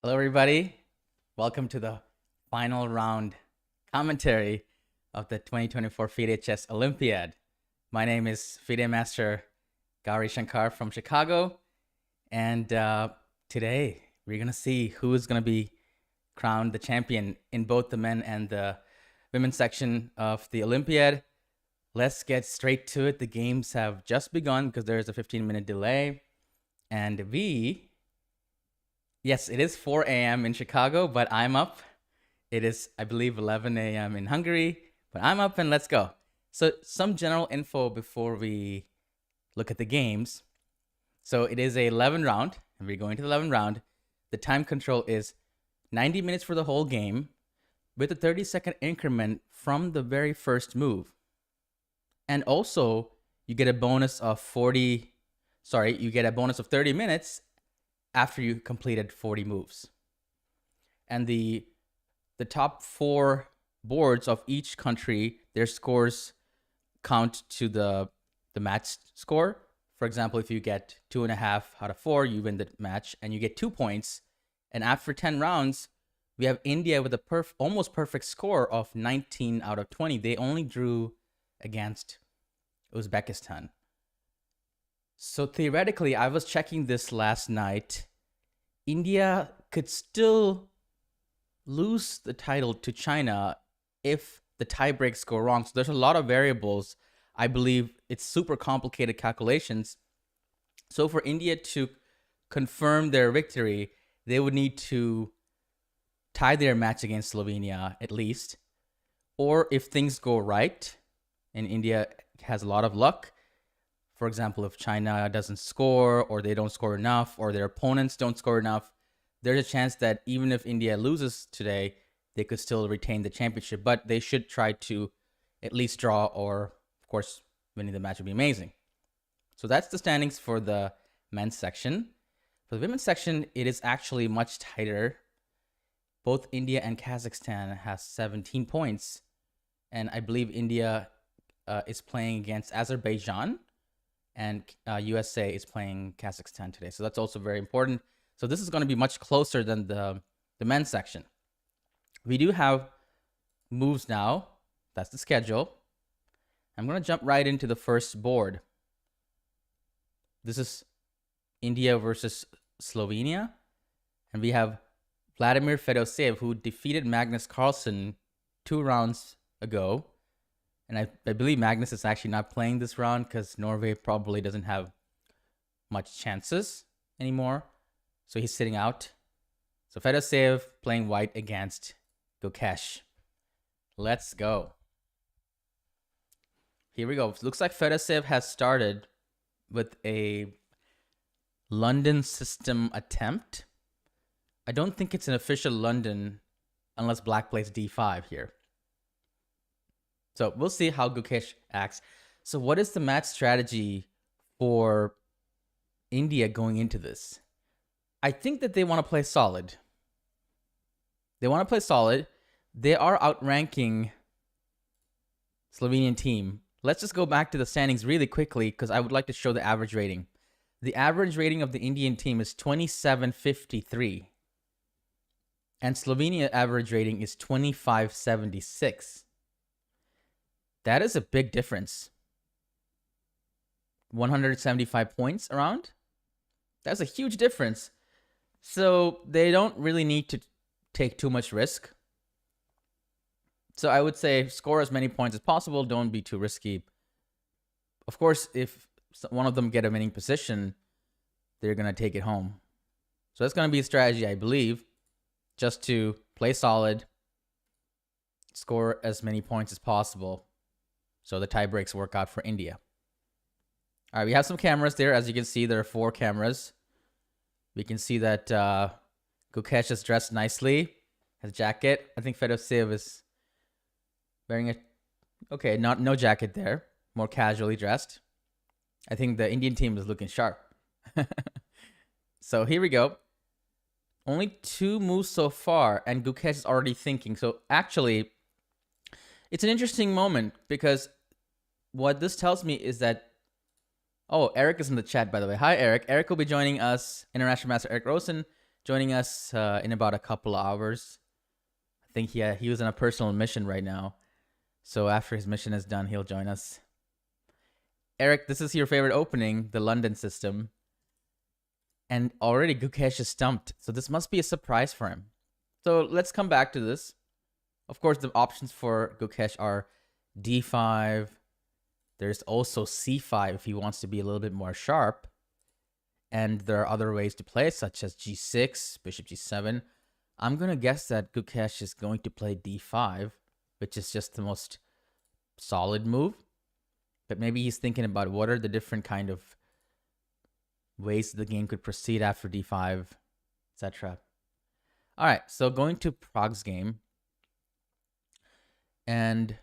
Hello, everybody. Welcome to the final round commentary of the 2024 FIDE Chess Olympiad. My name is FIDE Master Gauri Shankar from Chicago. And today we're going to see who is going to be crowned the champion in both the men and the women's section of the Olympiad. Let's get straight to it. The games have just begun because there is a 15-minute delay. And yes, it is 4 a.m. in Chicago, but I'm up. It is, I believe, 11 a.m. in Hungary, but I'm up and let's go. So some general info before we look at the games. So it is a 11 round, and we're going to the 11 round. The time control is 90 minutes for the whole game with a 30-second increment from the very first move. And also, you get a bonus of 30 minutes after you completed 40 moves. And the top 4 boards of each country, their scores count to the match score. For example, if you get 2.5 out of 4, you win the match and you get 2 points. And after 10 rounds, we have India with a almost perfect score of 19 out of 20. They only drew against Uzbekistan. So theoretically, I was checking this last night. India could still lose the title to China if the tiebreaks go wrong. So there's a lot of variables. I believe it's super complicated calculations. So for India to confirm their victory, they would need to tie their match against Slovenia at least. Or if things go right, and India has a lot of luck, for example, if China doesn't score or they don't score enough or their opponents don't score enough, there's a chance that even if India loses today, they could still retain the championship. But they should try to at least draw, or of course, winning the match would be amazing. So that's the standings for the men's section. For the women's section, it is actually much tighter. Both India and Kazakhstan has 17 points. And I believe India is playing against Azerbaijan. And USA is playing Kazakhstan today. So that's also very important. So this is going to be much closer than the men's section. We do have moves now. That's the schedule. I'm going to jump right into the first board. This is India versus Slovenia. And we have Vladimir Fedoseev, who defeated Magnus Carlsen 2 rounds ago. And I believe Magnus is actually not playing this round because Norway probably doesn't have much chances anymore. So he's sitting out. So Fedoseev playing white against Gukesh. Let's go. Here we go. It looks like Fedoseev has started with a London system attempt. I don't think it's an official London unless black plays d5 here. So we'll see how Gukesh acts. So what is the match strategy for India going into this? I think that they want to play solid. They want to play solid. They are outranking Slovenian team. Let's just go back to the standings really quickly because I would like to show the average rating. The average rating of the Indian team is 2753. And Slovenia average rating is 2576. That is a big difference. 175 points around. That's a huge difference. So they don't really need to take too much risk. So I would say score as many points as possible. Don't be too risky. Of course, if one of them get a winning position, they're going to take it home. So that's going to be a strategy, I believe, just to play solid, score as many points as possible. So the tie breaks work out for India. All right, we have some cameras there. As you can see, there are 4 cameras. We can see that Gukesh is dressed nicely. Has a jacket. I think Fedoseev is wearing no jacket there. More casually dressed. I think the Indian team is looking sharp. So here we go. Only 2 moves so far, and Gukesh is already thinking. So actually, it's an interesting moment because what this tells me is that Oh, Eric is in the chat, by the way. Hi, Eric. Eric will be joining us, International Master Eric Rosen, joining us in about a couple of hours. I think he was on a personal mission right now. So after his mission is done, he'll join us. Eric, this is your favorite opening, the London system. And already Gukesh is stumped. So this must be a surprise for him. So let's come back to this. Of course, the options for Gukesh are d5. There's also c5 if he wants to be a little bit more sharp. And there are other ways to play, such as g6, bishop g7. I'm going to guess that Gukesh is going to play d5, which is just the most solid move. But maybe he's thinking about what are the different kind of ways the game could proceed after d5, etc. All right, so going to Prag's game. And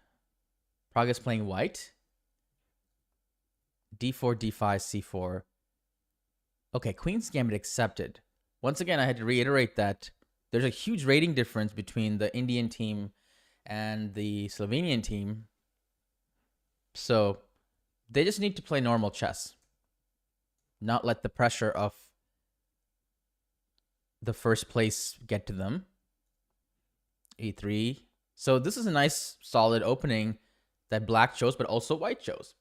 Prag is playing white. d4, d5, c4. Okay, Queen's Gambit accepted. Once again, I had to reiterate that there's a huge rating difference between the Indian team and the Slovenian team. So they just need to play normal chess. Not let the pressure of the first place get to them. e3. So this is a nice, solid opening that black chose, but also white chose.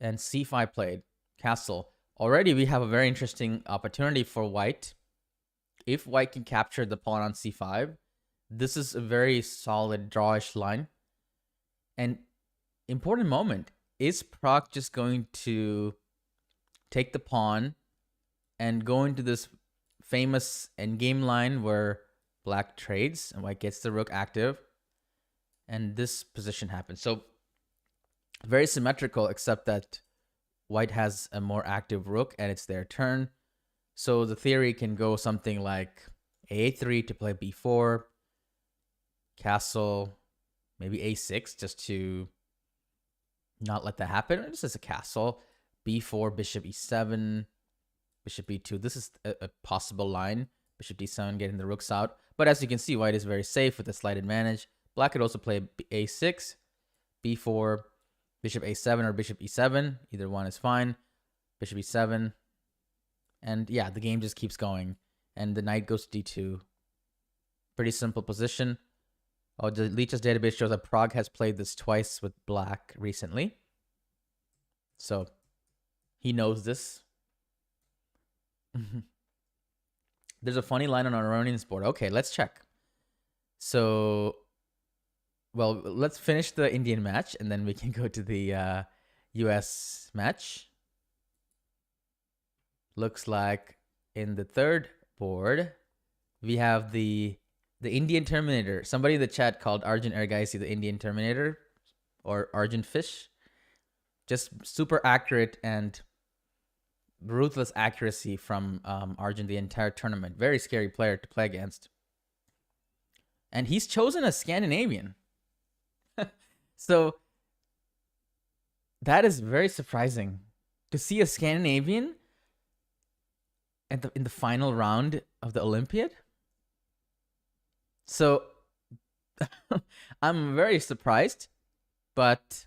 And c5 played. Castle. Already we have a very interesting opportunity for white. If white can capture the pawn on c5, this is a very solid drawish line. And important moment, is Prag just going to take the pawn and go into this famous endgame line where black trades and white gets the rook active, and this position happens. So very symmetrical, except that white has a more active rook and it's their turn. So the theory can go something like a3 to play b4, castle, maybe a6 just to not let that happen. Or just as a castle, b4, bishop e7, bishop e2. This is a possible line. Bishop d7 getting the rooks out. But as you can see, white is very safe with a slight advantage. Black could also play a6, b4, bishop a7 or bishop e7. Either one is fine. Bishop e7. And yeah, the game just keeps going. And the knight goes to d2. Pretty simple position. Oh, the Lichess database shows that Prag has played this twice with black recently. So he knows this. There's a funny line on our Aronian's board. Okay, let's check. So, well, let's finish the Indian match, and then we can go to the US match. Looks like in the third board, we have the Indian Terminator. Somebody in the chat called Arjun Ergaisi the Indian Terminator, or Arjun Fish. Just super accurate and ruthless accuracy from Arjun the entire tournament. Very scary player to play against. And he's chosen a Scandinavian. So that is very surprising to see a Scandinavian in the final round of the Olympiad. So I'm very surprised, but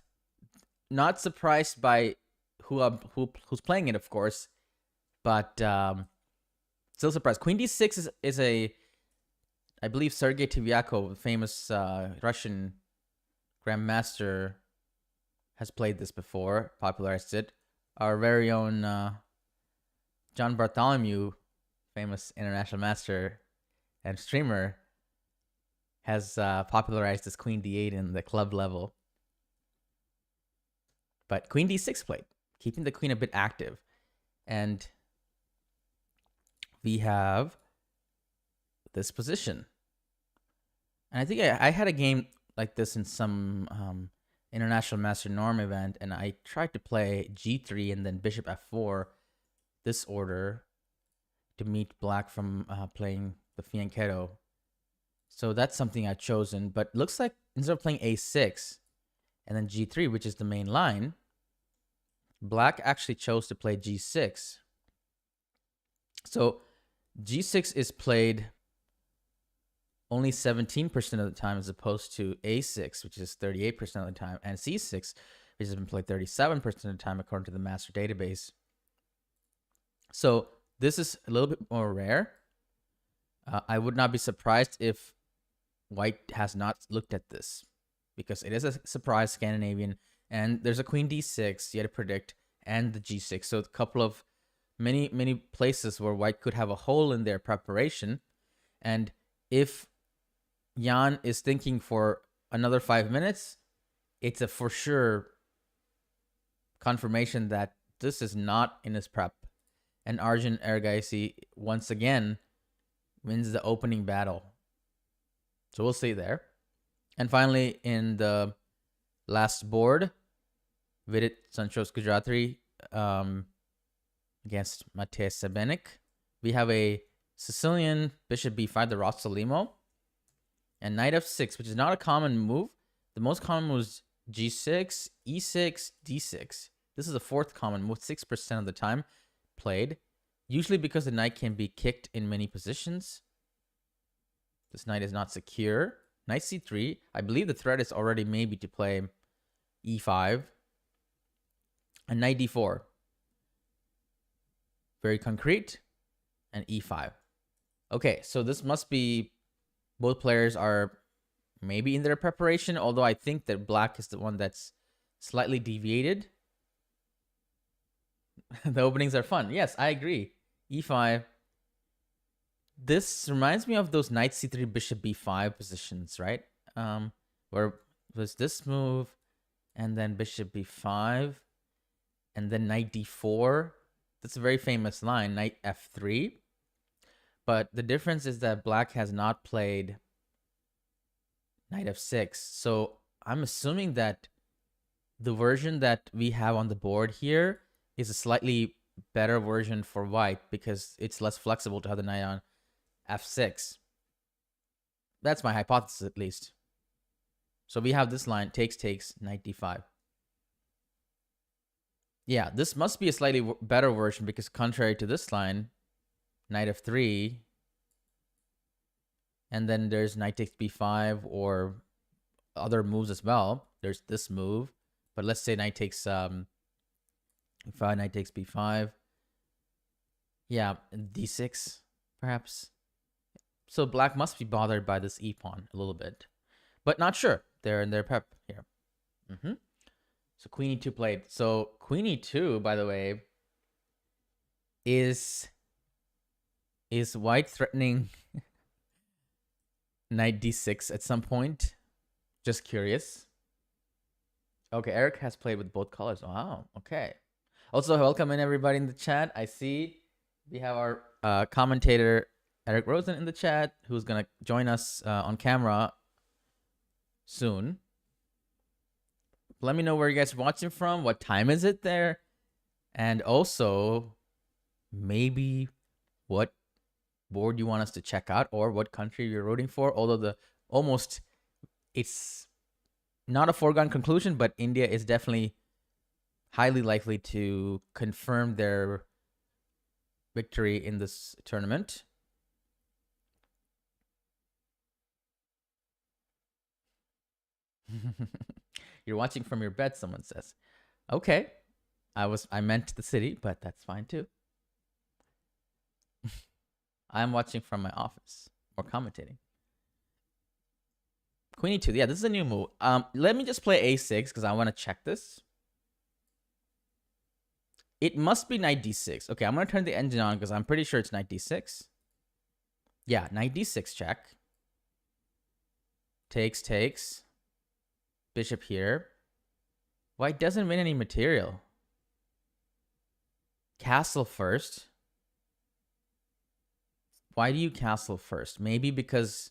not surprised by who's playing it, of course, but still surprised. Queen d6 is a, I believe, Sergei Tivyakov, famous Russian grandmaster, has played this before, popularized it. Our very own John Bartholomew, famous international master and streamer, has popularized this Queen d8 in the club level. But Queen d6 played, keeping the queen a bit active. And we have this position. And I think I had a game like this in some International Master Norm event, and I tried to play g3 and then bishop f4, this order, to meet black from playing the fianchetto. So that's something I've chosen. But looks like instead of playing a6 and then g3, which is the main line, black actually chose to play g6. So g6 is played only 17% of the time as opposed to a6, which is 38% of the time, and c6, which has been played 37% of the time according to the master database. So this is a little bit more rare. I would not be surprised if white has not looked at this, because it is a surprise Scandinavian, and there's a queen d6 you had to predict, and the g6. So a couple of many places where white could have a hole in their preparation. And if Jan is thinking for another 5 minutes, it's a for sure confirmation that this is not in his prep. And Arjun Ergaisi once again wins the opening battle. So we'll see there. And finally, in the last board, Vidit Sanchos Gujratri against Matej Sebenik. We have a Sicilian bishop b5, the Rossolimo, and knight f6, which is not a common move. The most common move is g6, e6, d6. This is the fourth common move, 6% of the time played, usually because the knight can be kicked in many positions. This knight is not secure. Knight c3. I believe the threat is already maybe to play e5. And knight d4. Very concrete. And e5. Okay, so this must be... Both players are maybe in their preparation, although I think that black is the one that's slightly deviated. The openings are fun. Yes, I agree. e5. This reminds me of those knight c3, bishop b5 positions, right? Where was this move, and then bishop b5, and then knight d4. That's a very famous line, knight f3. But the difference is that black has not played knight f6. So I'm assuming that the version that we have on the board here is a slightly better version for white, because it's less flexible to have the knight on f6. That's my hypothesis, at least. So we have this line, takes, knight d5. Yeah, this must be a slightly better version, because contrary to this line, knight f3, and then there's knight takes b5, or other moves as well. There's this move, but let's say knight takes e5, knight takes b5. Yeah, d6 perhaps. So black must be bothered by this e pawn a little bit, but not sure. They're in their prep here. So queen e2 played. So queen e2, by the way, is white threatening knight d6 at some point? Just curious. Okay, Eric has played with both colors. Wow, okay. Also, welcome in everybody in the chat. I see we have our commentator, Eric Rosen, in the chat, who's going to join us on camera soon. Let me know where you guys are watching from. What time is it there? And also, maybe what board you want us to check out, or what country you're rooting for. Although it's not a foregone conclusion, but India is definitely highly likely to confirm their victory in this tournament. You're watching from your bed, someone says. Okay. I meant the city, but that's fine too. I'm watching from my office, or commentating. Queen e2. Yeah, this is a new move. Let me just play a6 because I want to check this. It must be knight d6. Okay, I'm going to turn the engine on because I'm pretty sure it's knight d6. Yeah, knight d6 check. Takes. Bishop here. White doesn't win any material. Castle first. Why do you castle first? Maybe because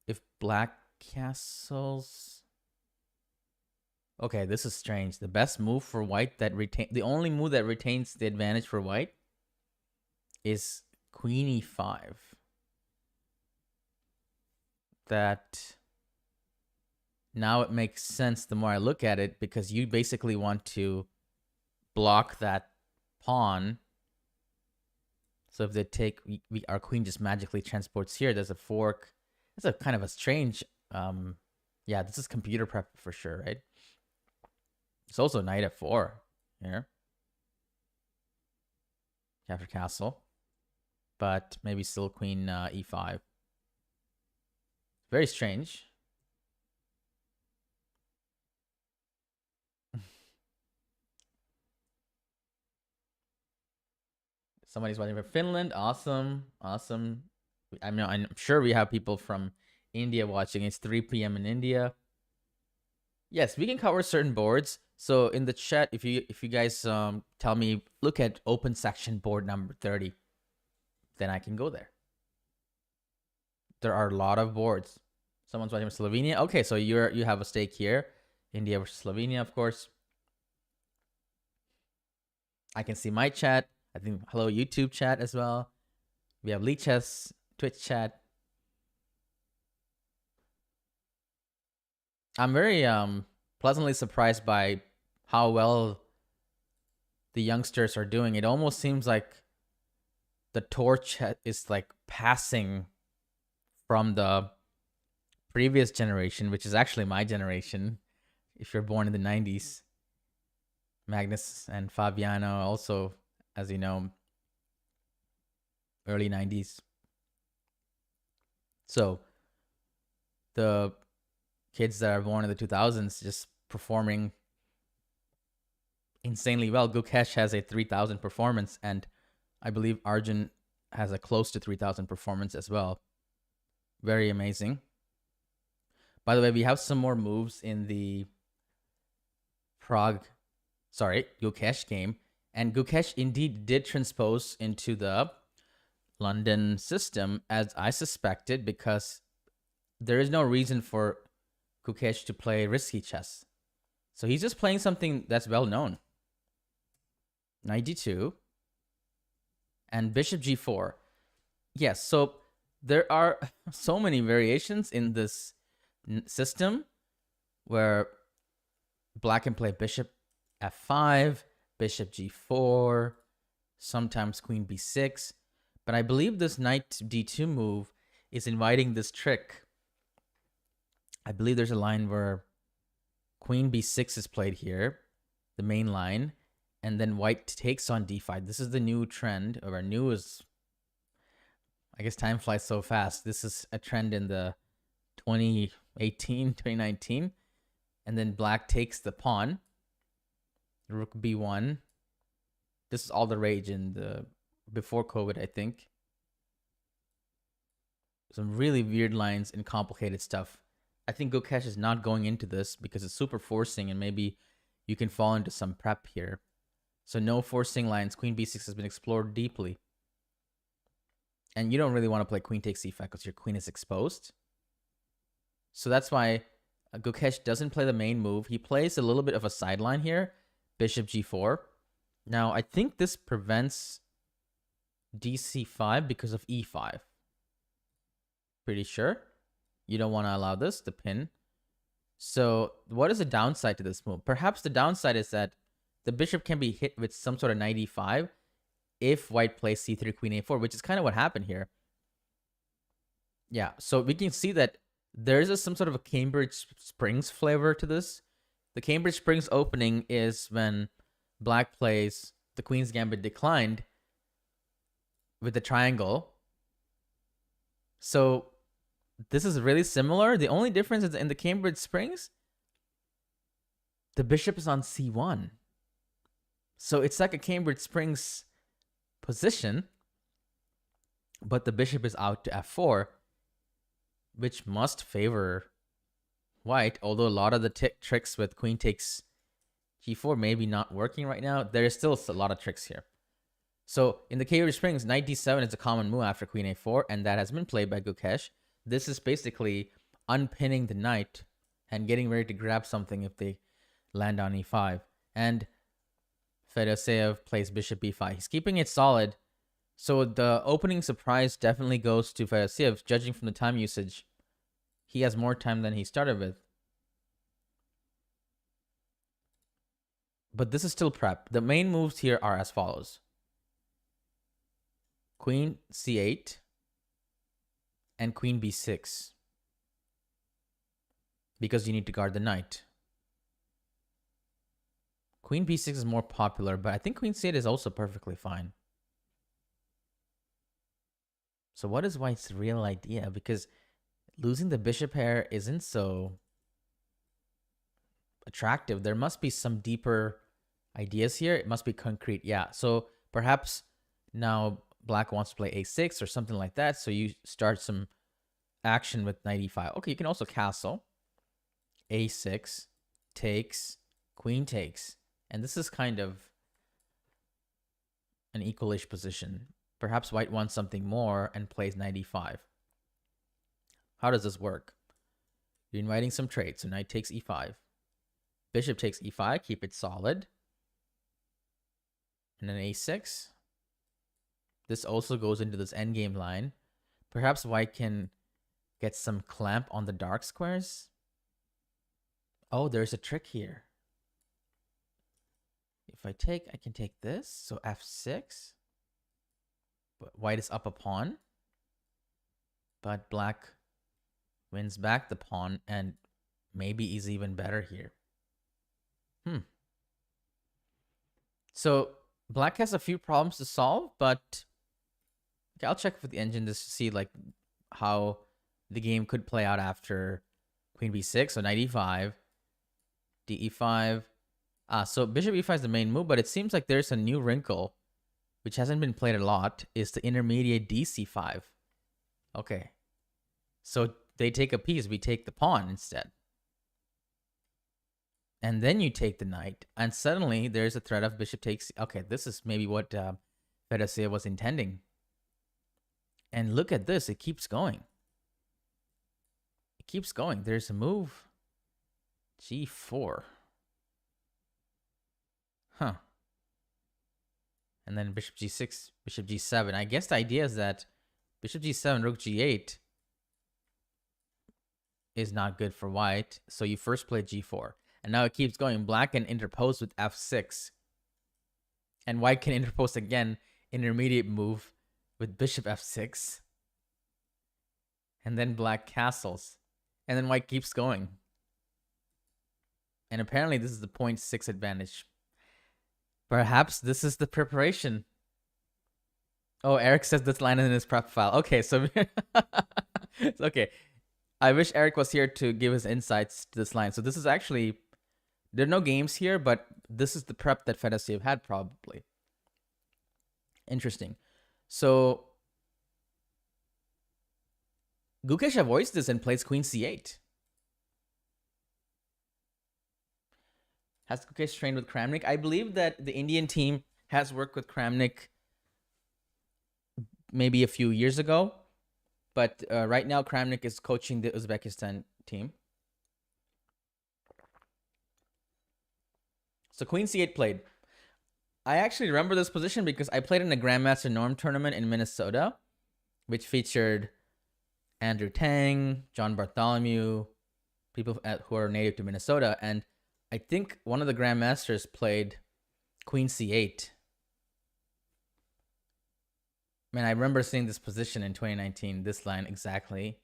if black castles... Okay, this is strange. The best move for white that the only move that retains the advantage for white is queen e5. That now it makes sense the more I look at it, because you basically want to block that pawn. So if they take, our queen just magically transports here. There's a fork. That's a kind of a strange, yeah, this is computer prep for sure, right? It's also knight f4 here. After castle. but maybe still queen e5. Very strange. Somebody's watching from Finland. Awesome. Awesome. I mean, I'm sure we have people from India watching. It's 3 p.m. in India. Yes, we can cover certain boards. So in the chat, if you guys tell me, look at open section board number 30, then I can go there. There are a lot of boards. Someone's watching from Slovenia. Okay, so you have a stake here. India versus Slovenia, of course. I can see my chat. I think hello YouTube chat as well. We have Lichess, Twitch chat. I'm very pleasantly surprised by how well the youngsters are doing. It almost seems like the torch is like passing from the previous generation, which is actually my generation. If you're born in the 90s, Magnus and Fabiano also, as you know, early 90s. So the kids that are born in the 2000s just performing insanely well. Gukesh has a 3,000 performance, and I believe Arjun has a close to 3,000 performance as well. Very amazing. By the way, we have some more moves in the Gukesh game. And Gukesh indeed did transpose into the London system, as I suspected, because there is no reason for Gukesh to play risky chess. So he's just playing something that's well known. Knight d2 and bishop g4. Yes, so there are so many variations in this system where black can play bishop f5, bishop g4, sometimes queen b6. But I believe this knight d2 move is inviting this trick. I believe there's a line where queen b6 is played here, the main line, and then white takes on d5. This is the new trend, or new is, I guess time flies so fast. This is a trend in the 2018, 2019. And then black takes the pawn. Rook b1. This is all the rage in the before COVID, I think. Some really weird lines and complicated stuff. I think Gukesh is not going into this because it's super forcing, and maybe you can fall into some prep here. So no forcing lines. Queen b6 has been explored deeply. And you don't really want to play queen takes c5 because your queen is exposed. So that's why Gukesh doesn't play the main move. He plays a little bit of a sideline here. Bishop g4. Now, I think this prevents dc5 because of e5. Pretty sure. You don't want to allow this, the pin. So what is the downside to this move? Perhaps the downside is that the bishop can be hit with some sort of knight e5 if white plays c3, queen a4, which is kind of what happened here. Yeah, so we can see that there's some sort of a Cambridge Springs flavor to this. The Cambridge Springs opening is when black plays the Queen's Gambit declined with the triangle. So this is really similar. The only difference is in the Cambridge Springs, the bishop is on c1. So it's like a Cambridge Springs position, but the bishop is out to f4, which must favor white, although a lot of the tricks with queen takes g4 maybe not working right now. There is still a lot of tricks here. So in the Cambridge Springs, knight d7 is a common move after queen a4, and that has been played by Gukesh. This is basically unpinning the knight and getting ready to grab something if they land on e5. And Fedoseev plays bishop b5. He's keeping it solid. So the opening surprise definitely goes to Fedoseev. Judging from the time usage, he has more time than he started with. But this is still prep. The main moves here are as follows. Queen c8 and queen b6. Because you need to guard the knight. Queen b6 is more popular, but I think queen c8 is also perfectly fine. So what is white's real idea? Because losing the bishop pair isn't so attractive. There must be some deeper ideas here. It must be concrete. Yeah. So perhaps now black wants to play a6 or something like that. So you start some action with knight e5. Okay, you can also castle. a6 takes, queen takes. And this is kind of an equalish position. Perhaps white wants something more and plays knight e5. How does this work? You're inviting some trades. So knight takes e5. Bishop takes e5. Keep it solid. And then a6. This also goes into this endgame line. Perhaps white can get some clamp on the dark squares. Oh, there's a trick here. If I take, I can take this. So f6. But white is up a pawn. But black wins back the pawn and maybe is even better here. So black has a few problems to solve, but okay, I'll check with the engine just to see like how the game could play out after queen b6. So knight e5, d e5. So bishop e5 is the main move, but it seems like there's a new wrinkle, which hasn't been played a lot, is the intermediate dc5. Okay. So they take a piece, we take the pawn instead. And then you take the knight, and suddenly there's a threat of bishop takes. Okay, this is maybe what Fedosey was intending. And look at this, it keeps going. It keeps going. There's a move. g4. Huh. And then bishop g6, bishop g7. I guess the idea is that bishop g7, rook g8 is not good for white. So you first play g4. And now it keeps going. Black can interpose with f6. And white can interpose again. Intermediate move with bishop f6. And then black castles. And then white keeps going. And apparently this is the 0.6 advantage. Perhaps this is the preparation. Oh, Eric says this line is in his prep file. Okay, so okay. I wish Eric was here to give his insights to this line. So this is actually, there are no games here, but this is the prep that Fedosey had probably. Interesting. So Gukesh avoids this and plays queen c8. Has Gukesh trained with Kramnik? I believe that the Indian team has worked with Kramnik maybe a few years ago. But right now, Kramnik is coaching the Uzbekistan team. So queen c8 played. I actually remember this position because I played in a Grandmaster Norm tournament in Minnesota, which featured Andrew Tang, John Bartholomew, people who are native to Minnesota. And I think one of the Grandmasters played queen c8. Man, I remember seeing this position in 2019, this line exactly.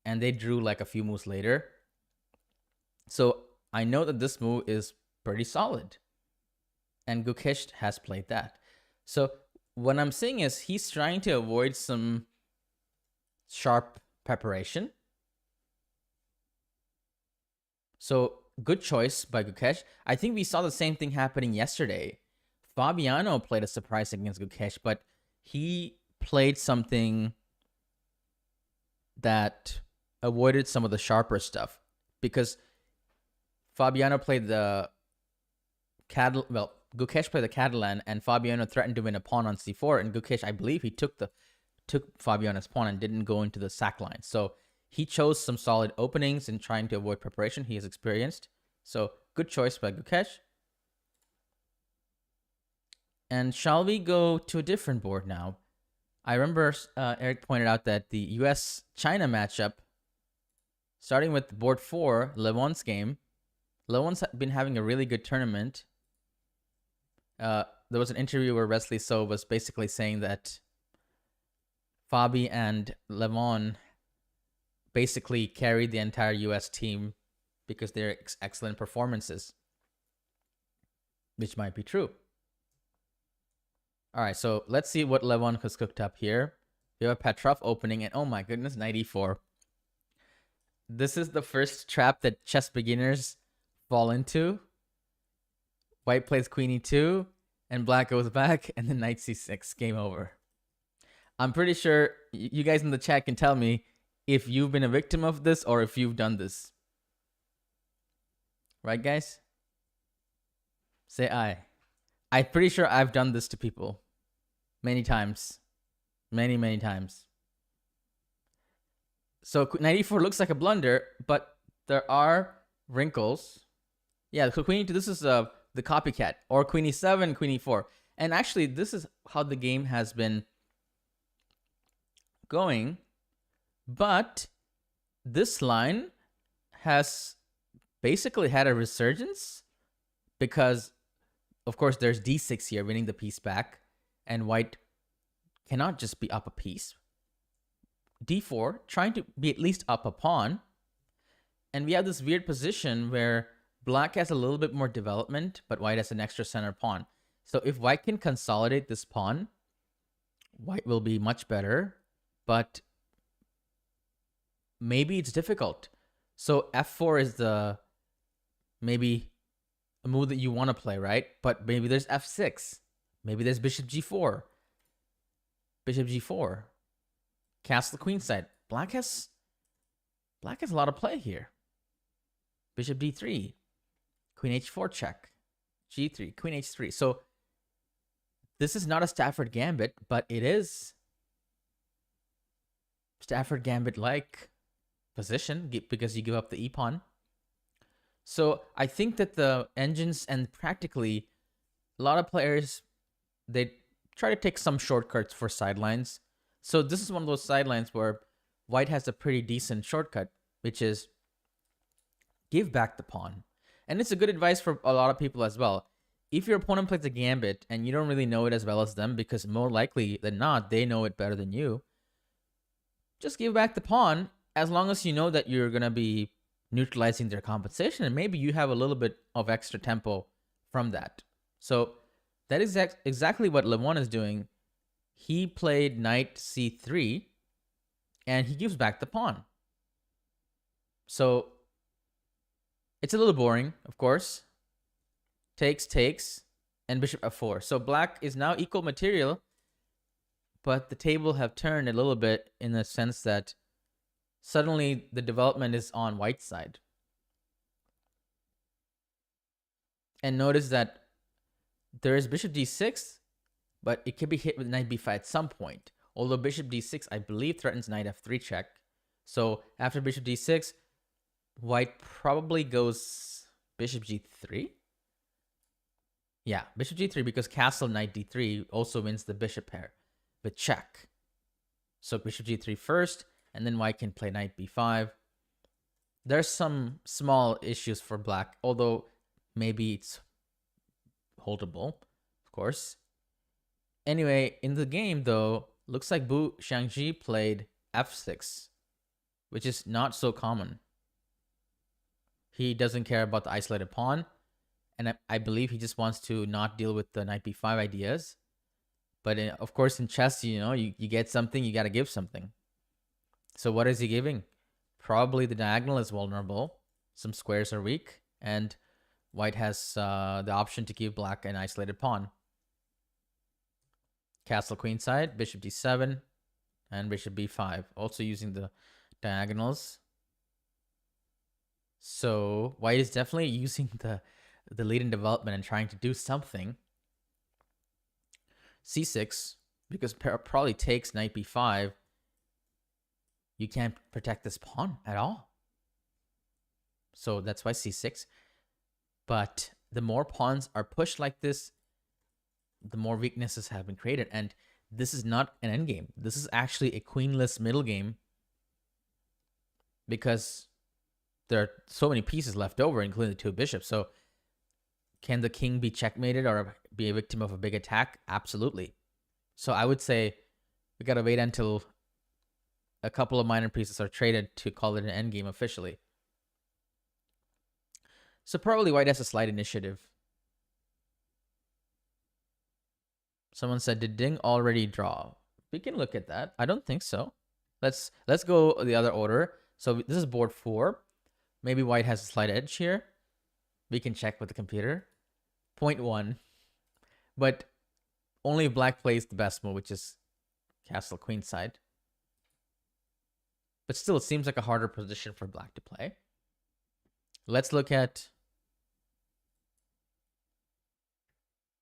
And they drew like a few moves later. So I know that this move is pretty solid. And Gukesh has played that. So what I'm saying is he's trying to avoid some sharp preparation. So good choice by Gukesh. I think we saw the same thing happening yesterday. Fabiano played a surprise against Gukesh, but he played something that avoided some of the sharper stuff. Because Fabiano played the Gukesh played the Catalan, and Fabiano threatened to win a pawn on c4, and Gukesh, I believe he took Fabiano's pawn and didn't go into the sack line. So he chose some solid openings in trying to avoid preparation. He is experienced. So good choice by Gukesh. And shall we go to a different board now? I remember Eric pointed out that the US-China matchup, starting with board 4, Levon's game. Levon's been having a really good tournament. There was an interview where Wesley So was basically saying that Fabi and Levon basically carried the entire US team because they're excellent performances, which might be true. All right, so let's see what Levon has cooked up here. You have a Petrov opening, and oh my goodness, knight e4. This is the first trap that chess beginners fall into. White plays queen e2, and black goes back, and then knight c6. Game over. I'm pretty sure you guys in the chat can tell me if you've been a victim of this or if you've done this. Right, guys? Say aye. I'm pretty sure I've done this to people. Many times. Many, many times. So knight e4 looks like a blunder, but there are wrinkles. Yeah, so queen e2, this is the copycat. Or queen e7, queen e4. And actually, this is how the game has been going. But this line has basically had a resurgence because, of course, there's d6 here, winning the piece back. And white cannot just be up a piece. d4, trying to be at least up a pawn. And we have this weird position where black has a little bit more development, but white has an extra center pawn. So if white can consolidate this pawn, white will be much better, but maybe it's difficult. So f4 is maybe a move that you want to play, right? But maybe there's f6. Maybe there's bishop g4. Bishop g4. Castle queenside. Black has a lot of play here. Bishop d3. Queen h4 check. g3. Queen h3. So this is not a Stafford Gambit, but it is Stafford Gambit-like position because you give up the e-pawn. So I think that the engines and practically a lot of players, they try to take some shortcuts for sidelines. So this is one of those sidelines where white has a pretty decent shortcut, which is give back the pawn. And it's a good advice for a lot of people as well. If your opponent plays a gambit and you don't really know it as well as them, because more likely than not, they know it better than you, just give back the pawn as long as you know that you're going to be neutralizing their compensation, and maybe you have a little bit of extra tempo from that. So that is exactly what Levon is doing. He played knight c3, and he gives back the pawn. So it's a little boring, of course. Takes, and bishop f4. So black is now equal material, but the table have turned a little bit in the sense that suddenly the development is on white's side. And notice that there is bishop d6, but it can be hit with knight b5 at some point. Although bishop d6, I believe, threatens knight f3 check. So after bishop d6, white probably goes bishop g3. Yeah, bishop g3, because castle knight d3 also wins the bishop pair with check. So bishop g3 first, and then white can play knight b5. There's some small issues for black, although maybe it's holdable, of course. Anyway, in the game, though, looks like Bu Xiangji played f6, which is not so common. He doesn't care about the isolated pawn, and I believe he just wants to not deal with the knight b5 ideas. But of course, in chess, you get something, you got to give something. So what is he giving? Probably the diagonal is vulnerable. Some squares are weak, and white has the option to give black an isolated pawn. Castle queenside, bishop d7, and bishop b5. Also using the diagonals. So white is definitely using the lead in development and trying to do something. c6, because probably takes knight b5. You can't protect this pawn at all. So that's why c6. But the more pawns are pushed like this, the more weaknesses have been created. And this is not an endgame. This is actually a queenless middle game, because there are so many pieces left over, including the two bishops. So can the king be checkmated or be a victim of a big attack? Absolutely. So I would say we got to wait until a couple of minor pieces are traded to call it an endgame officially. So probably white has a slight initiative. Someone said, did Ding already draw? We can look at that. I don't think so. Let's go the other order. So this is board 4. Maybe white has a slight edge here. We can check with the computer. 0.1. But only if black plays the best move, which is castle queenside. But still, it seems like a harder position for black to play. Let's look at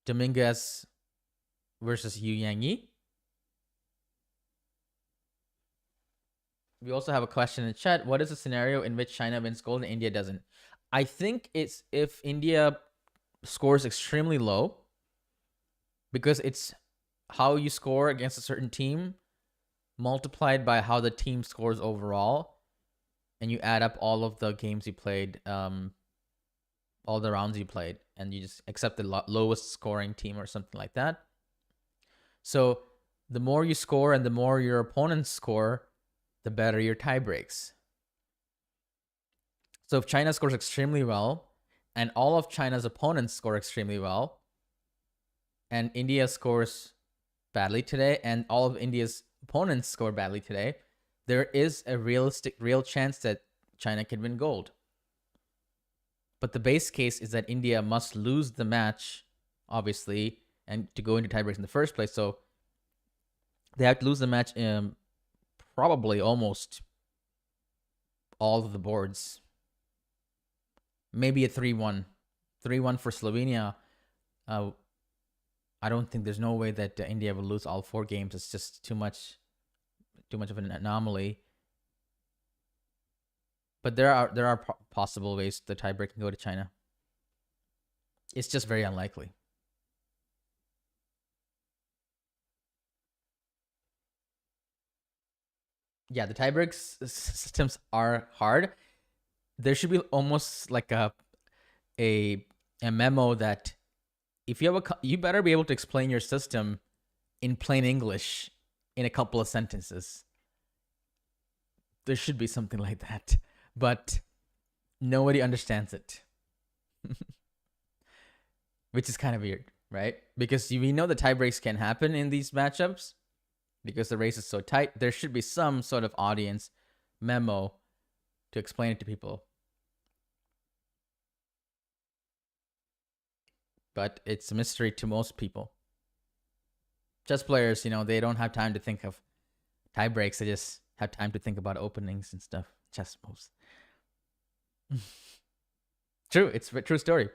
Dominguez versus Yu Yangyi. We also have a question in the chat. What is the scenario in which China wins gold and India doesn't? I think it's if India scores extremely low, because it's how you score against a certain team multiplied by how the team scores overall, and you add up all of the games you played, all the rounds you played, and you just accept the lowest scoring team or something like that. So the more you score and the more your opponents score, the better your tie breaks. So if China scores extremely well and all of China's opponents score extremely well, and India scores badly today and all of India's opponents score badly today, there is a real chance that China can win gold. But the base case is that India must lose the match, obviously, and to go into tiebreaks in the first place. So they have to lose the match probably almost all of the boards. Maybe a 3-1. 3-1 for Slovenia. I don't think there's no way that India will lose all 4 games. It's just too much of an anomaly. But there are possible ways the tiebreak can go to China. It's just very unlikely. Yeah, the tiebreak systems are hard. There should be almost like a memo that if you have you better be able to explain your system in plain English in a couple of sentences. There should be something like that, but nobody understands it, which is kind of weird, right? Because we know the tiebreaks can happen in these matchups because the race is so tight. There should be some sort of audience memo to explain it to people. But it's a mystery to most people. Chess players, they don't have time to think of tie breaks. They just have time to think about openings and stuff. Chess moves. True. It's a true story.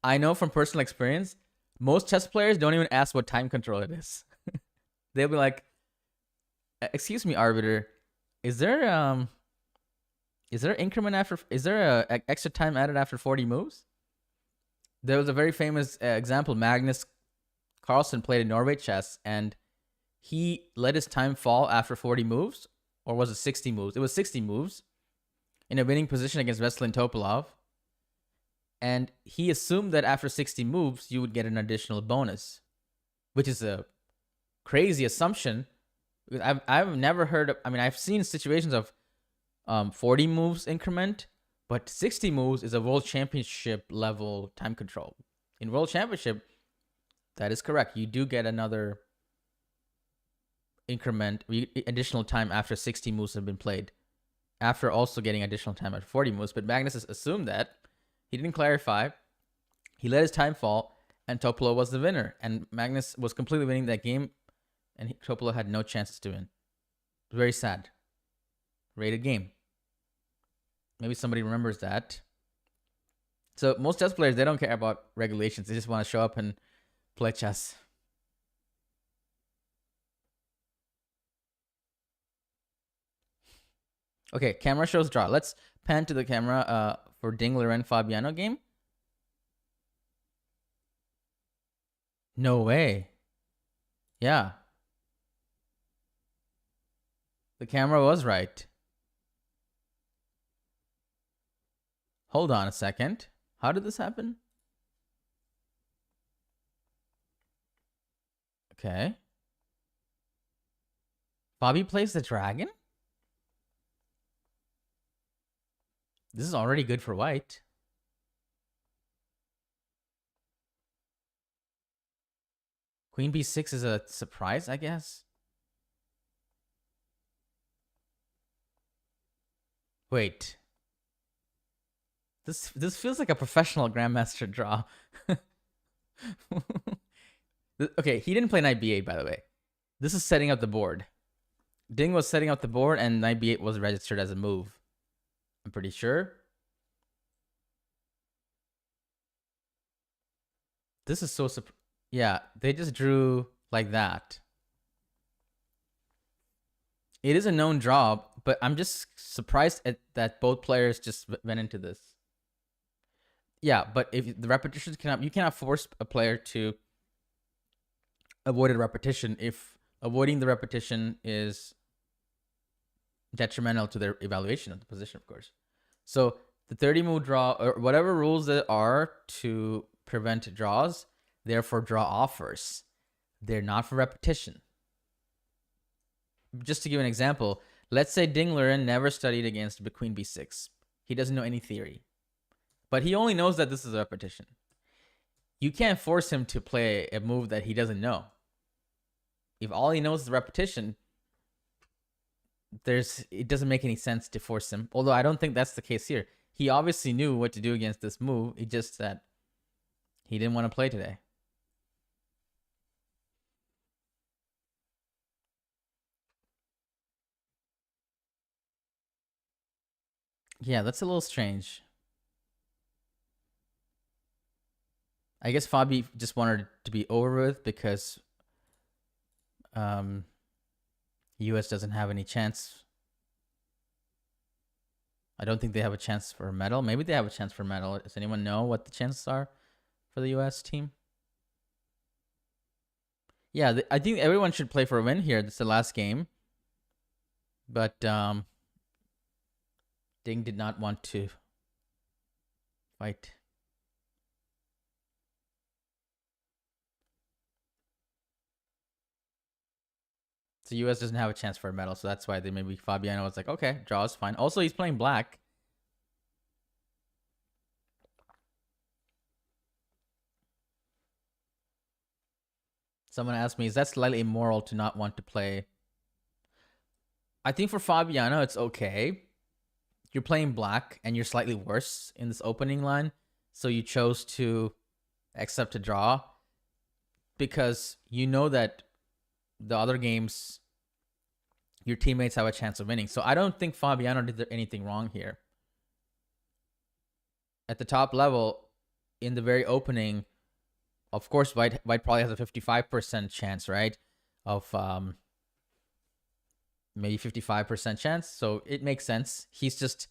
I know from personal experience, most chess players don't even ask what time control it is. They'll be like, excuse me, arbiter, is there increment after, is there a extra time added after 40 moves? There was a very famous example. Magnus Carlsen played in Norway chess, and he let his time fall after 40 moves, or was it 60 moves? It was 60 moves in a winning position against Veselin Topalov. And he assumed that after 60 moves, you would get an additional bonus, which is a crazy assumption. I've never heard of, I've seen situations of 40 moves increment, but 60 moves is a world championship level time control. In world championship, that is correct. You do get another increment, additional time after 60 moves have been played, after also getting additional time at 40 moves. But Magnus assumed that. He didn't clarify. He let his time fall, and Topalov was the winner. And Magnus was completely winning that game, and Topalov had no chances to win. Very sad. Rated game. Maybe somebody remembers that. So most chess players, they don't care about regulations. They just want to show up and play chess. Okay, camera shows draw. Let's pan to the camera for Ding Loren Fabiano game. No way. Yeah. The camera was right. Hold on a second. How did this happen? Okay. Bobby plays the dragon? This is already good for white. Queen b6 is a surprise, I guess. Wait. This feels like a professional grandmaster draw. Okay, he didn't play knight b8, by the way. This is setting up the board. Ding was setting up the board, and knight b8 was registered as a move. I'm pretty sure. This is so yeah, they just drew like that. It is a known draw, but I'm just surprised that both players just went into this. Yeah, but if the repetitions you cannot force a player to avoid a repetition if avoiding the repetition is detrimental to their evaluation of the position, of course. So the 30 move draw, or whatever rules there are to prevent draws, therefore draw offers. They're not for repetition. Just to give an example, let's say Ding Liren never studied against queen b6. He doesn't know any theory, but he only knows that this is a repetition. You can't force him to play a move that he doesn't know. If all he knows is repetition, it doesn't make any sense to force him. Although I don't think that's the case here. He obviously knew what to do against this move. It just that he didn't want to play today. Yeah, that's a little strange. I guess Fabi just wanted it to be over with because US doesn't have any chance. I don't think they have a chance for a medal. Maybe they have a chance for a medal. Does anyone know what the chances are for the US team? Yeah, I think everyone should play for a win here. This is the last game. But Ding did not want to fight. So US doesn't have a chance for a medal, so that's why maybe Fabiano was like, okay, draw is fine. Also, he's playing black. Someone asked me, is that slightly immoral to not want to play? I think for Fabiano, it's okay. You're playing black and you're slightly worse in this opening line, so you chose to accept a draw because you know that the other games your teammates have a chance of winning. So I don't think Fabiano did anything wrong here. At the top level, in the very opening, of course, White probably has a 55% chance, right? Of maybe 55% chance. So it makes sense. He's just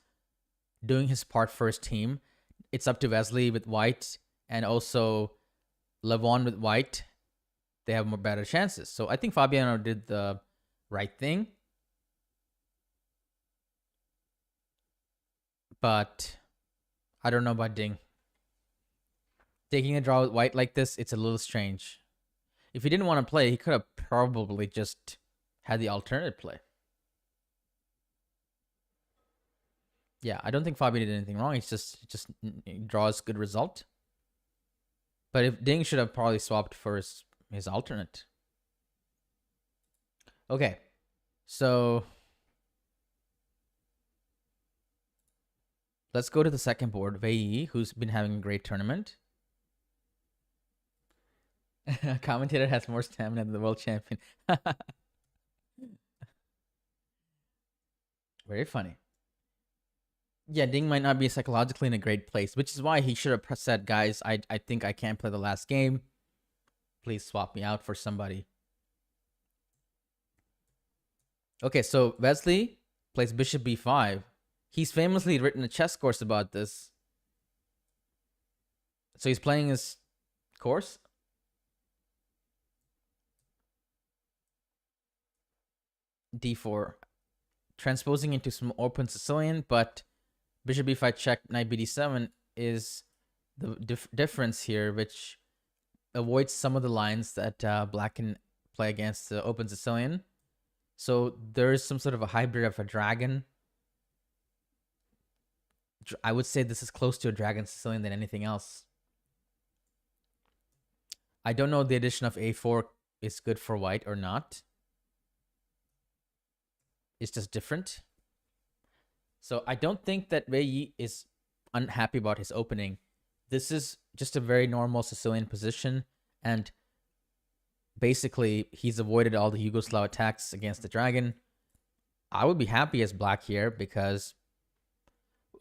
doing his part for his team. It's up to Wesley with White and also Levon with White. They have more better chances. So I think Fabiano did the right thing. But I don't know about Ding. Taking a draw with White like this, it's a little strange. If he didn't want to play, he could have probably just had the alternative play. Yeah, I don't think Fabi did anything wrong. He's just draws good result. But if Ding should have probably swapped for his alternate. Okay, so let's go to the second board. Wei, who's been having a great tournament. Commentator has more stamina than the world champion. Very funny. Yeah, Ding might not be psychologically in a great place, which is why he should have said, guys, I think I can't play the last game. Please swap me out for somebody. Okay, so Wesley plays bishop b5. He's famously written a chess course about this. So he's playing his course. D4. Transposing into some open Sicilian, but bishop b5 check, knight bd7 is the difference here, which avoids some of the lines that black can play against the open Sicilian. So there is some sort of a hybrid of a dragon. I would say this is close to a dragon Sicilian than anything else. I don't know if the addition of a4 is good for white or not. It's just different. So I don't think that Wei Yi is unhappy about his opening. This is just a very normal Sicilian position, and basically he's avoided all the Yugoslav attacks against the dragon. I would be happy as black here because,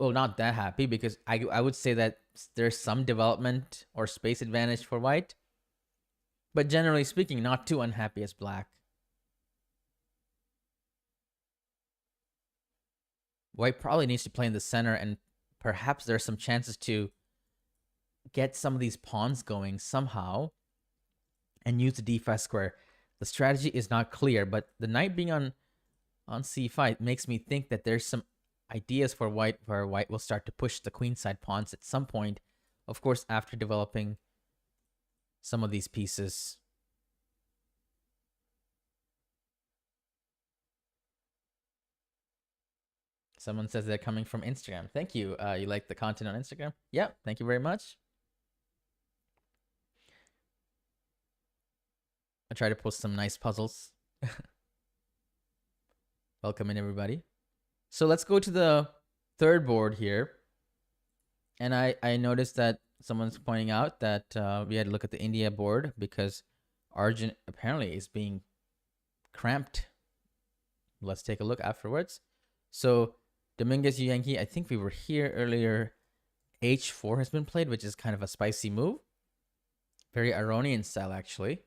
well, not that happy, because I would say that there's some development or space advantage for white, but generally speaking, not too unhappy as black. White probably needs to play in the center, and perhaps there's some chances to get some of these pawns going somehow and use the d5 square. The strategy is not clear, but the knight being on c5 makes me think that there's some ideas for white where white will start to push the queenside pawns at some point. Of course, after developing some of these pieces. Someone says they're coming from Instagram. Thank you. You like the content on Instagram? Yeah, thank you very much. I try to post some nice puzzles. Welcome in, everybody. So let's go to the third board here. And I noticed that someone's pointing out that we had to look at the India board because Arjun apparently is being cramped. Let's take a look afterwards. So Dominguez Yankee, I think we were here earlier. H4 has been played, which is kind of a spicy move. Very Iranian style, actually.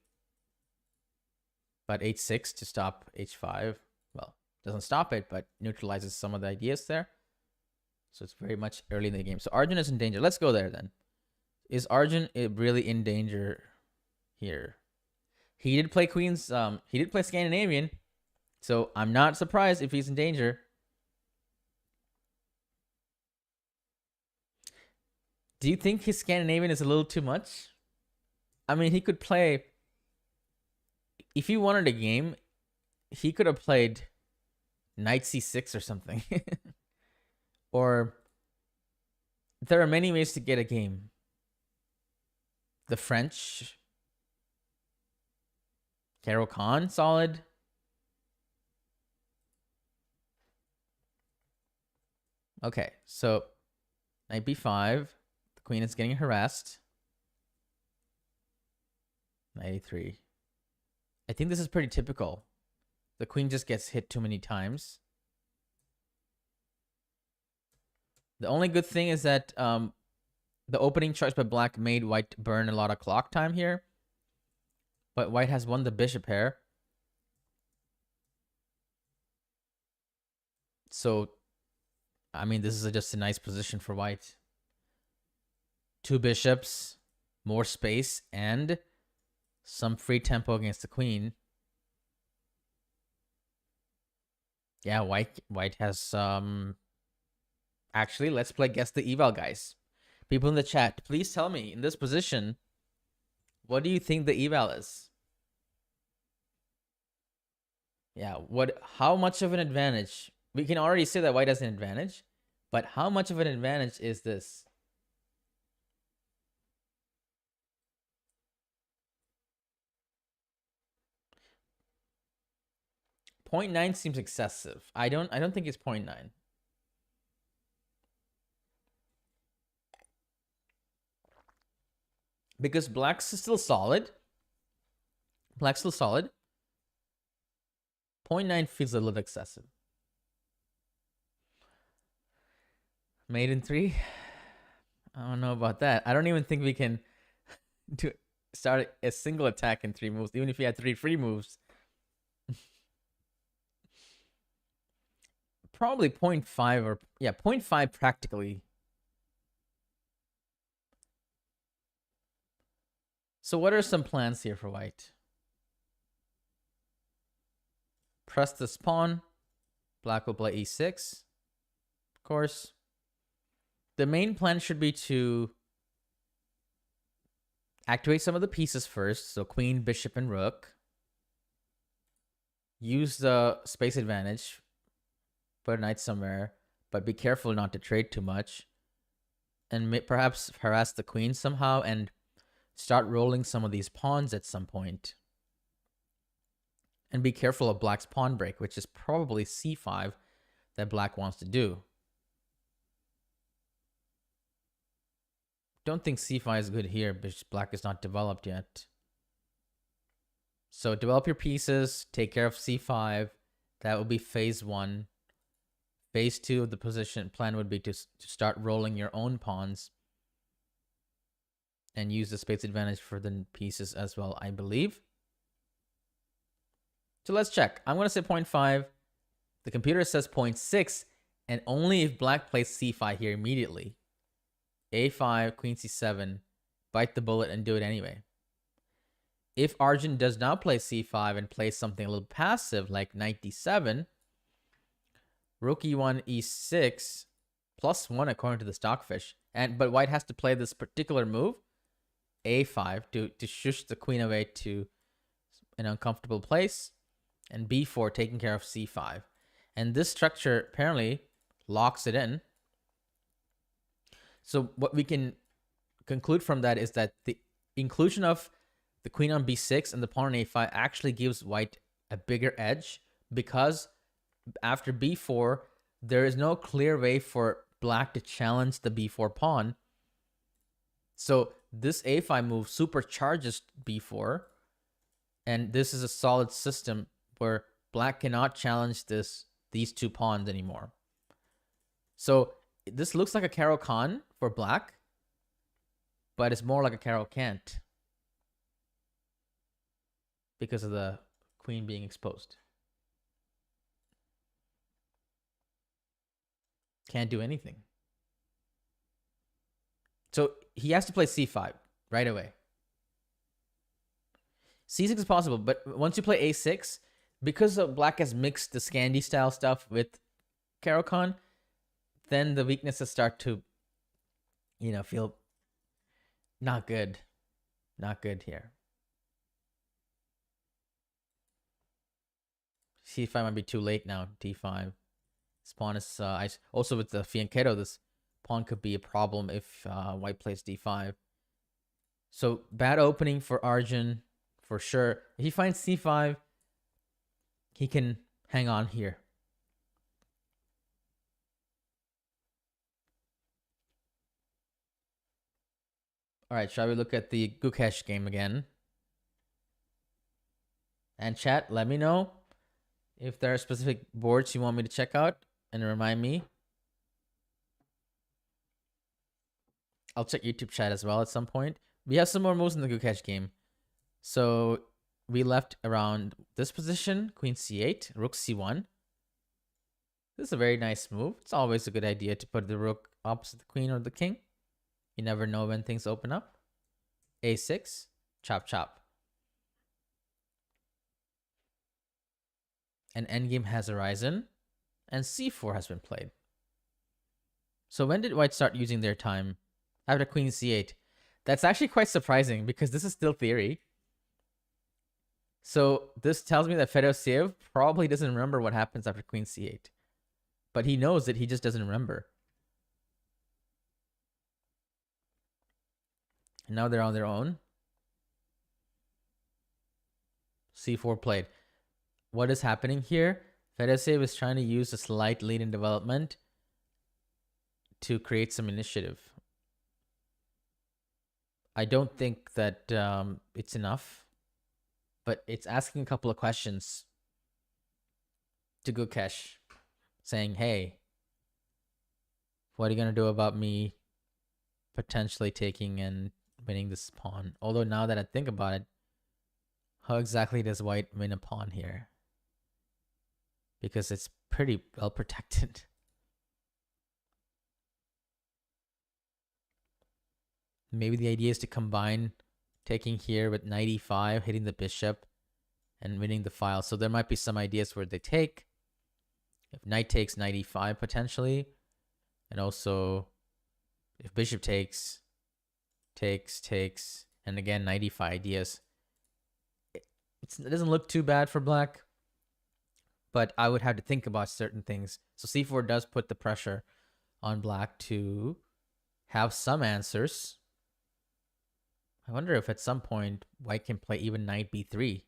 But H6 to stop H5. Well, doesn't stop it, but neutralizes some of the ideas there. So it's very much early in the game. So Arjun is in danger. Let's go there then. Is Arjun really in danger here? He did play Queens. He did play Scandinavian. So I'm not surprised if he's in danger. Do you think his Scandinavian is a little too much? I mean, he could play... If he wanted a game, he could have played Knight C6 or something. Or there are many ways to get a game. The French. Caro Khan, solid. Okay, so Knight B5. The queen is getting harassed. Knight A3. I think this is pretty typical. The queen just gets hit too many times. The only good thing is that the opening choice by black made white burn a lot of clock time here. But white has won the bishop pair. So, I mean, this is just a nice position for white. Two bishops, more space, and some free tempo against the queen. Yeah, white has actually, let's play guess the eval, guys. People in the chat, please tell me in this position, what do you think the eval is? Yeah, how much of an advantage? We can already say that white has an advantage, but how much of an advantage is this? .9 seems excessive. I don't think it's 0.9. Because black's still solid. Black's still solid. 0.9 feels a little excessive. Mate in 3? I don't know about that. I don't even think we can start a single attack in 3 moves, even if we had 3 free moves. Probably 0.5 or... Yeah, 0.5 practically. So what are some plans here for white? Press this pawn. Black will play e6. Of course. The main plan should be to activate some of the pieces first. So queen, bishop, and rook. Use the space advantage. Put a knight somewhere. But be careful not to trade too much. And perhaps harass the queen somehow and start rolling some of these pawns at some point. And be careful of black's pawn break, which is probably c5 that black wants to do. don't think c5 is good here, because black is not developed yet. So develop your pieces, take care of c5. That would be phase 1. Phase 2 of the position plan would be to start rolling your own pawns and use the space advantage for the pieces as well, I believe. So let's check. I'm going to say 0.5. The computer says 0.6, and only if black plays c5 here immediately. a5, queen c7, bite the bullet and do it anyway. If Arjun does not play c5 and plays something a little passive like knight d7, rook e1, e6, +1 according to the stockfish. But white has to play this particular move, a5, to shush the queen away to an uncomfortable place, and b4 taking care of c5. And this structure apparently locks it in. So what we can conclude from that is that the inclusion of the queen on b6 and the pawn on a5 actually gives white a bigger edge, because after b4, there is no clear way for black to challenge the b4 pawn. So this a5 move supercharges b4, and this is a solid system where black cannot challenge these two pawns anymore. So this looks like a Caro-Kann for black, but it's more like a Caro-Can't because of the queen being exposed. Can't do anything. So he has to play c5 right away. c6 is possible, but once you play a6, because black has mixed the Scandi style stuff with Caro-Kann, then the weaknesses start to, feel not good. Not good here. c5 might be too late now. d5. This pawn is also with the fianchetto. This pawn could be a problem if white plays d5. So bad opening for Arjun for sure. If he finds c5, he can hang on here. All right, shall we look at the Gukesh game again? And chat, let me know if there are specific boards you want me to check out, and remind me. I'll check YouTube chat as well at some point. We have some more moves in the Gukesh game. So we left around this position, queen c8, rook c1. This is a very nice move. It's always a good idea to put the rook opposite the queen or the king. You never know when things open up. a6, chop chop. An endgame has arisen, and c4 has been played. So when did white start using their time? After queen c8. That's actually quite surprising, because this is still theory. So this tells me that Fedoseev probably doesn't remember what happens after queen c8. But he knows that he just doesn't remember. And now they're on their own. c4 played. What is happening here? Fedoseev is trying to use a slight lead in development to create some initiative. I don't think that it's enough, but it's asking a couple of questions to Gukesh, saying, hey, what are you going to do about me potentially taking and winning this pawn? Although now that I think about it, how exactly does white win a pawn here? Because it's pretty well protected. Maybe the idea is to combine taking here with knight e5, hitting the bishop, and winning the file. So there might be some ideas where they take. If knight takes, knight e5 potentially. And also, if bishop takes, and again, knight e5 ideas. It doesn't look too bad for black, but I would have to think about certain things. So c4 does put the pressure on black to have some answers. I wonder if at some point white can play even knight b3.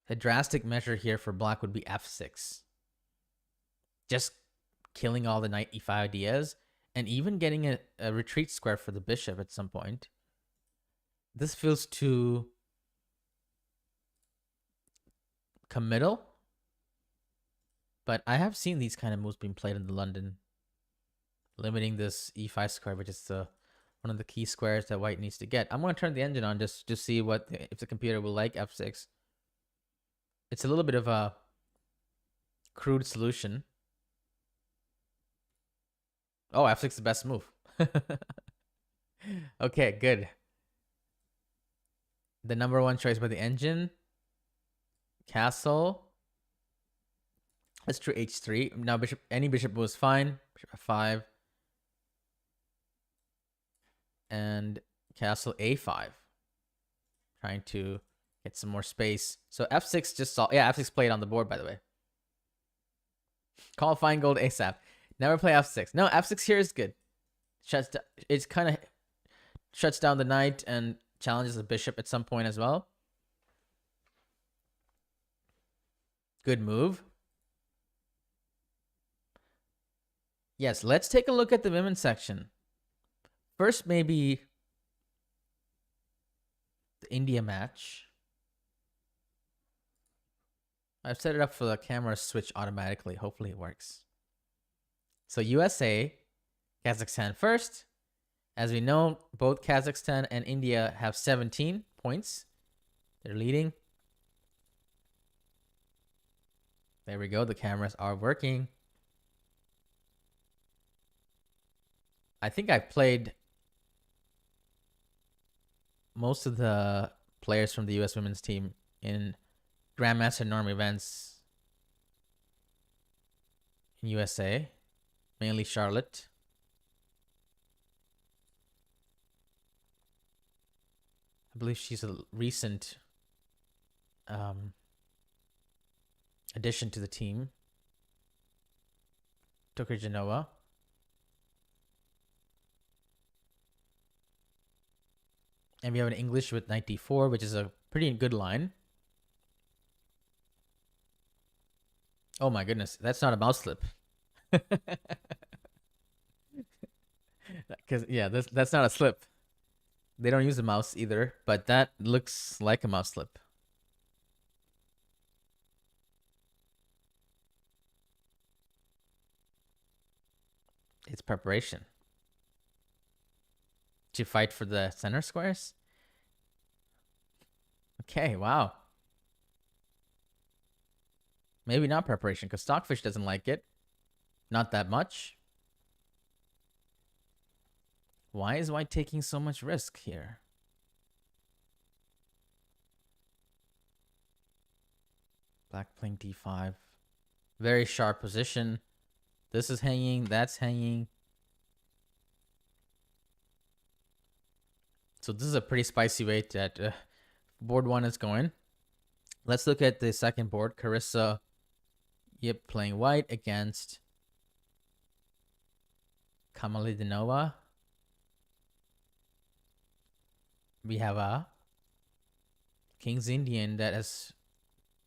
A drastic measure here for black would be f6. Just killing all the knight e5 ideas, and even getting a retreat square for the bishop at some point. This feels too committal, but I have seen these kind of moves being played in the London, limiting this e5 square, which is one of the key squares that white needs to get. I'm going to turn the engine on just to see if the computer will like f6. It's a little bit of a crude solution. Oh, f6 is the best move. Okay, good. The number one choice by the engine. Castle. Let's try h3. Now any bishop was fine. Bishop f5. And castle a5. Trying to get some more space. So f6 just saw. Yeah, f6 played on the board, by the way. Call fine gold ASAP. Never play f6. No, f6 here is good. It's kind of shuts down the knight and challenges the bishop at some point as well. Good move. Yes, let's take a look at the women's section. First, maybe the India match. I've set it up for the camera switch automatically. Hopefully it works. So USA, Kazakhstan first. As we know, both Kazakhstan and India have 17 points. They're leading. There we go. The cameras are working. I think I played most of the players from the US women's team in Grandmaster Norm events in USA, mainly Charlotte. I believe she's a recent addition to the team. Took her Genoa. And we have an English with 94, which is a pretty good line. Oh my goodness, that's not a mouse slip. Because yeah, that's not a slip. They don't use a mouse either, but that looks like a mouse slip. It's preparation to fight for the center squares. Okay, wow. Maybe not preparation, because Stockfish doesn't like it. Not that much. Why is white taking so much risk here? Black playing d5. Very sharp position. This is hanging, that's hanging. So this is a pretty spicy way that board one is going. Let's look at the second board. Carissa Yip playing white against Kamalidinova. We have a King's Indian that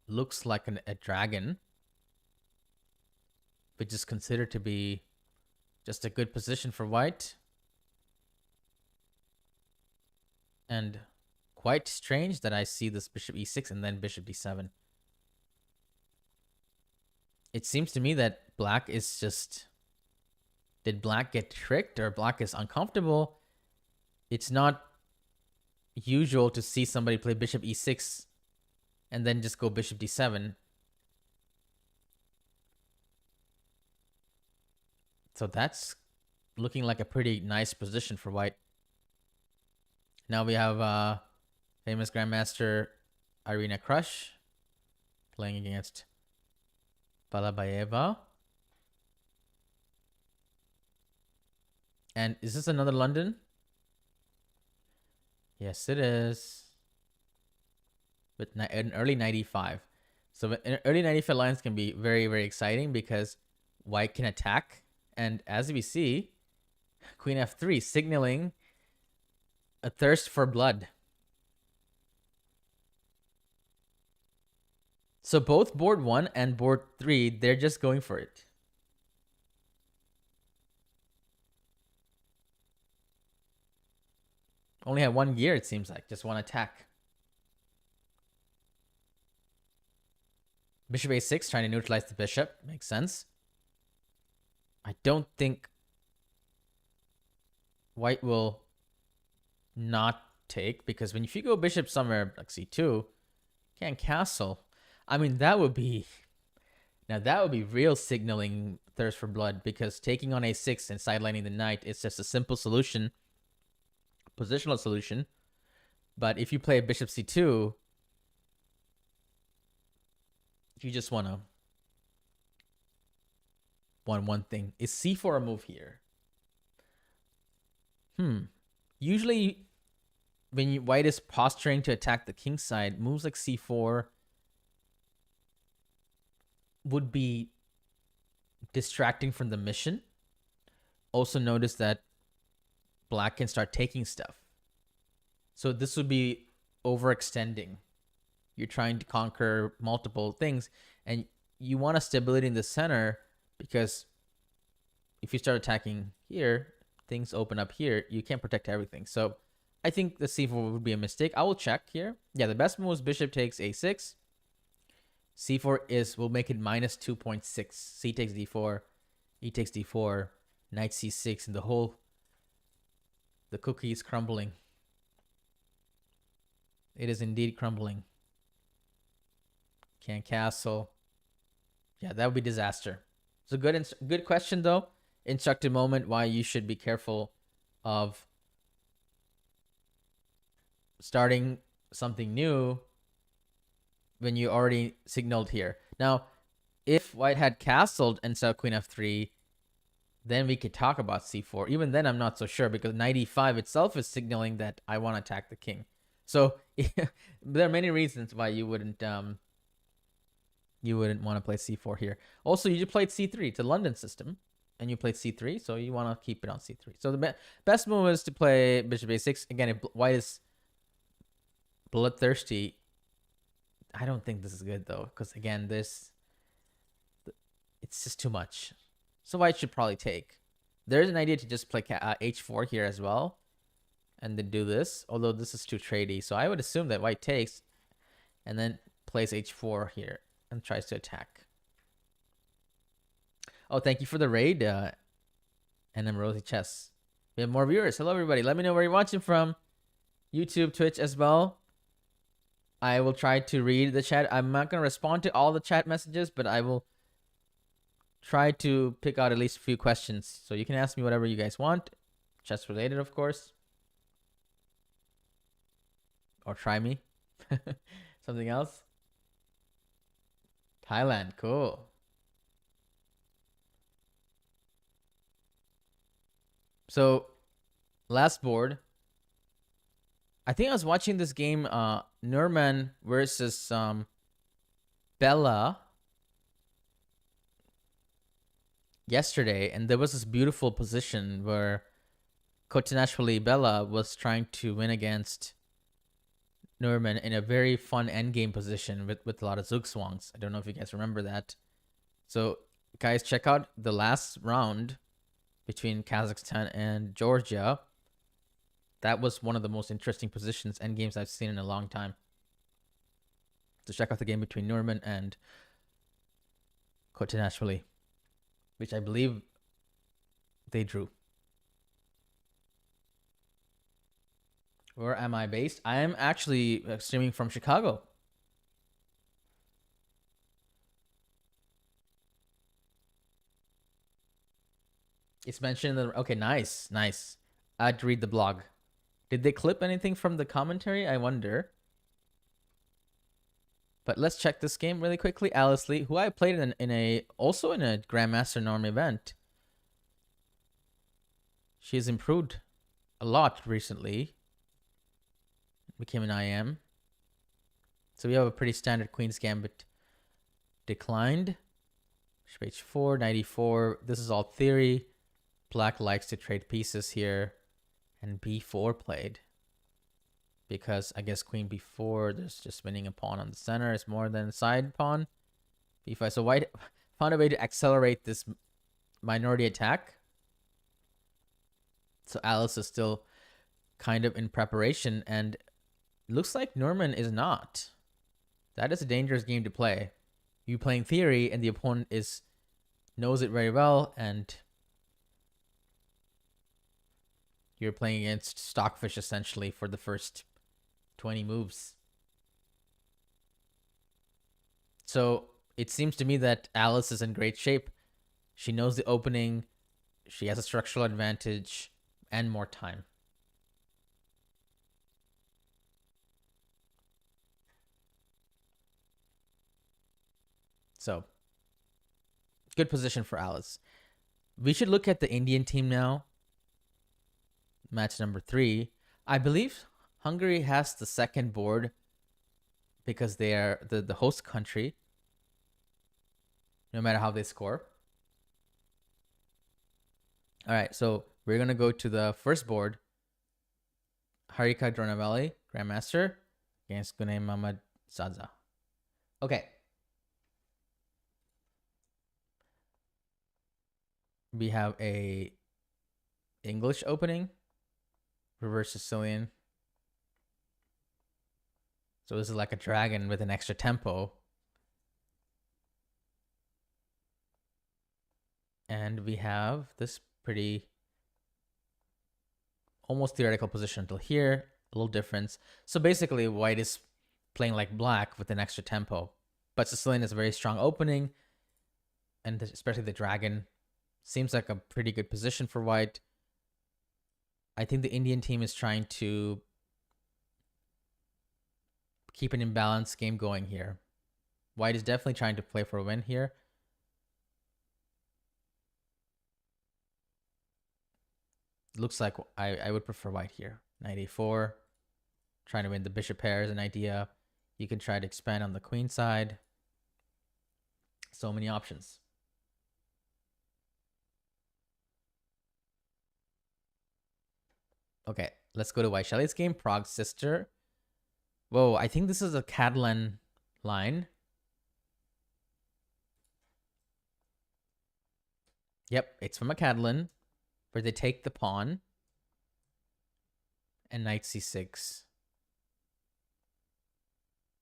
looks like a dragon, which is considered to be just a good position for white. And quite strange that I see this bishop e6 and then bishop d7. It seems to me that black is just... Did black get tricked or black is uncomfortable? It's not usual to see somebody play bishop e6 and then just go bishop d7. So that's looking like a pretty nice position for white. Now we have famous Grandmaster Irina Krush playing against Balabayeva. And is this another London? Yes, it is. With an early 95. So early 95 lines can be very, very exciting because white can attack. And as we see, Queen f3 signaling a thirst for blood. So both board 1 and board 3, they're just going for it. Only had one gear, it seems like. Just one attack. Bishop a6, trying to neutralize the bishop. Makes sense. I don't think white will not take, because if you go bishop somewhere like c2, can't castle. I mean, that would be... Now, that would be real signaling thirst for blood, because taking on a6 and sidelining the knight is just a simple solution, positional solution. But if you play bishop c2, you just want to one thing. Is c4 a move here? Usually, when white is posturing to attack the king side, moves like c4 would be distracting from the mission. Also notice that black can start taking stuff. So this would be overextending. You're trying to conquer multiple things, and you want a stability in the center, because if you start attacking here, things open up here. You can't protect everything. So I think the c4 would be a mistake. I will check here. Yeah, the best move is bishop takes a6. c4 will make it minus 2.6. C takes d4, e takes d4, knight c6, and the cookie is crumbling. It is indeed crumbling. Can't castle. Yeah, that would be disaster. It's a good question, though. Instructive moment why you should be careful of starting something new when you already signaled here. Now, if white had castled and saw queen f3, then we could talk about c4. Even then, I'm not so sure, because knight e5 itself is signaling that I want to attack the king. So there are many reasons why you wouldn't want to play c4 here. Also, you just played c3. It's a London system, and you played c3, so you want to keep it on c3. So the best move is to play bishop a6. Again, if white is bloodthirsty, I don't think this is good, though, because again, it's just too much. So white should probably take. There's an idea to just play h4 here as well, and then do this, although this is too tradey. So I would assume that white takes and then plays h4 here and tries to attack. Oh, thank you for the raid, and I'm Rosie Chess. We have more viewers. Hello, everybody. Let me know where you're watching from. YouTube, Twitch as well. I will try to read the chat. I'm not going to respond to all the chat messages, but I will try to pick out at least a few questions. So you can ask me whatever you guys want. Chess related, of course. Or try me. Something else. Thailand, cool. So, last board. I think I was watching this game, Nurman versus Bella, yesterday, and there was this beautiful position where Kotanashvili Bella was trying to win against Nurman in a very fun endgame position with a lot of zugzwangs. I don't know if you guys remember that. So, guys, check out the last round between Kazakhstan and Georgia. That was one of the most interesting positions endgames I've seen in a long time. So check out the game between Nurman and Kotanashvili, which I believe they drew. Where am I based? I am actually streaming from Chicago. It's mentioned in the... Okay, nice. I had to read the blog. Did they clip anything from the commentary? I wonder. But let's check this game really quickly. Alice Lee, who I played also in a Grandmaster Norm event. She's improved a lot recently. Became an IM. So we have a pretty standard Queen's Gambit. Declined. Bishop h4, knight e4. This is all theory. Black likes to trade pieces here. And b4 played. Because I guess queen b4, there's just winning a pawn on the center. It's more than a side pawn. b5. So white found a way to accelerate this minority attack. So Alice is still kind of in preparation, and looks like Norman is not. That is a dangerous game to play. You playing theory, and the opponent knows it very well, and you're playing against Stockfish essentially for the first 20 moves. So it seems to me that Alice is in great shape. She knows the opening, she has a structural advantage, and more time. So, good position for Alice. We should look at the Indian team now. Match number 3. I believe Hungary has the second board because they are the host country, no matter how they score. All right, so we're going to go to the first board. Harika Dronavelli, Grandmaster, against Gunay Mamad Sadza. Okay. We have a English opening, reverse Sicilian. So this is like a dragon with an extra tempo. And we have this pretty almost theoretical position until here, a little difference. So basically white is playing like black with an extra tempo. But Sicilian is a very strong opening, and especially the dragon seems like a pretty good position for white. I think the Indian team is trying to keep an imbalanced game going here. White is definitely trying to play for a win here. It looks like I would prefer white here. Knight a4, trying to win the bishop pair is an idea. You can try to expand on the queen side. So many options. Okay, let's go to White Shelley's game. Prague Sister. Whoa, I think this is a Catalan line. Yep, it's from a Catalan, where they take the pawn and knight c6.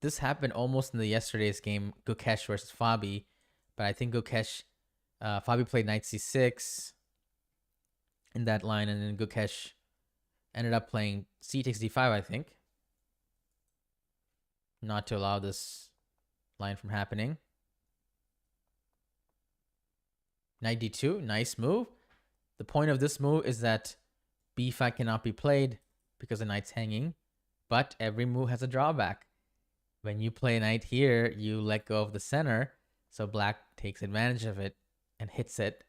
This happened almost in the yesterday's game, Gukesh versus Fabi, but I think Gukesh, Fabi played knight c6 in that line, and then Gukesh ended up playing c takes d5, I think, not to allow this line from happening. Knight d2, nice move. The point of this move is that b5 cannot be played because the knight's hanging, but every move has a drawback. When you play knight here, you let go of the center, so black takes advantage of it and hits it.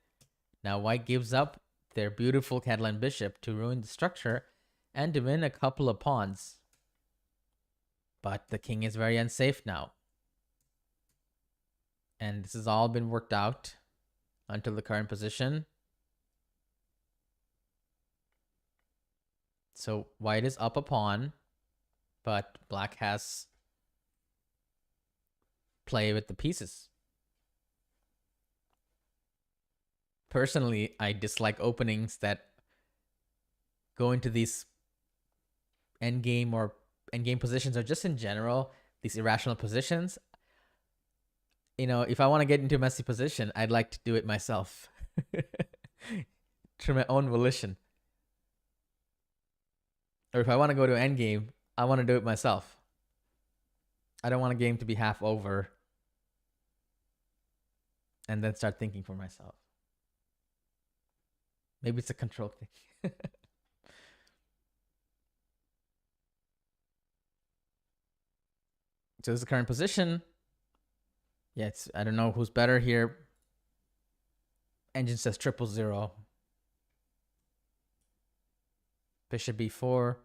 Now white gives up their beautiful Catalan bishop to ruin the structure and to win a couple of pawns. But the king is very unsafe now. And this has all been worked out until the current position. So white is up a pawn, but black has play with the pieces. Personally, I dislike openings that go into these endgame or endgame positions, or just in general, these irrational positions. You know, if I want to get into a messy position, I'd like to do it myself. Through my own volition. Or if I want to go to endgame, I want to do it myself. I don't want a game to be half over and then start thinking for myself. Maybe it's a control thing. So this is the current position. Yeah, I don't know who's better here. Engine says 000. Bishop b4.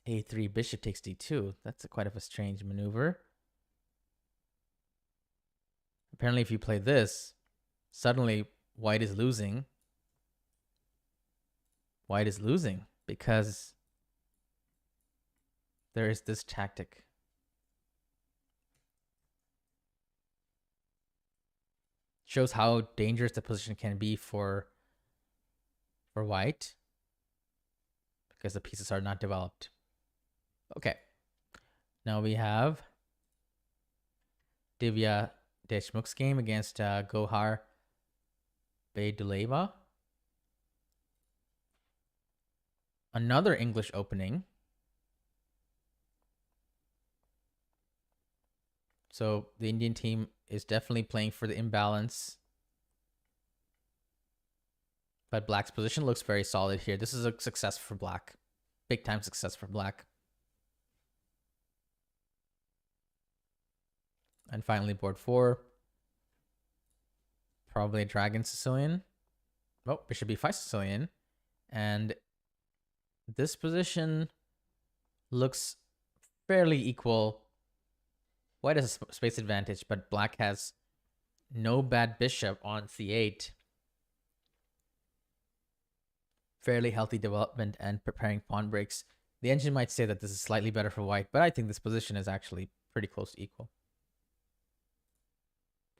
a3, bishop takes d2. That's quite of a strange maneuver. Apparently, if you play this, suddenly white is losing. White is losing because there is this tactic. Shows how dangerous the position can be for white. because the pieces are not developed. Okay. Now we have Divya Deshmukh's game against Gohar Beyduleva. Another English opening. So the Indian team is definitely playing for the imbalance. But Black's position looks very solid here. This is a success for Black. Big time success for Black. And finally, board 4. Probably a Dragon Sicilian. Oh, Bishop B5 Sicilian. And this position looks fairly equal. White has a space advantage, but Black has no bad bishop on c8. Fairly healthy development and preparing pawn breaks. The engine might say that this is slightly better for White, but I think this position is actually pretty close to equal.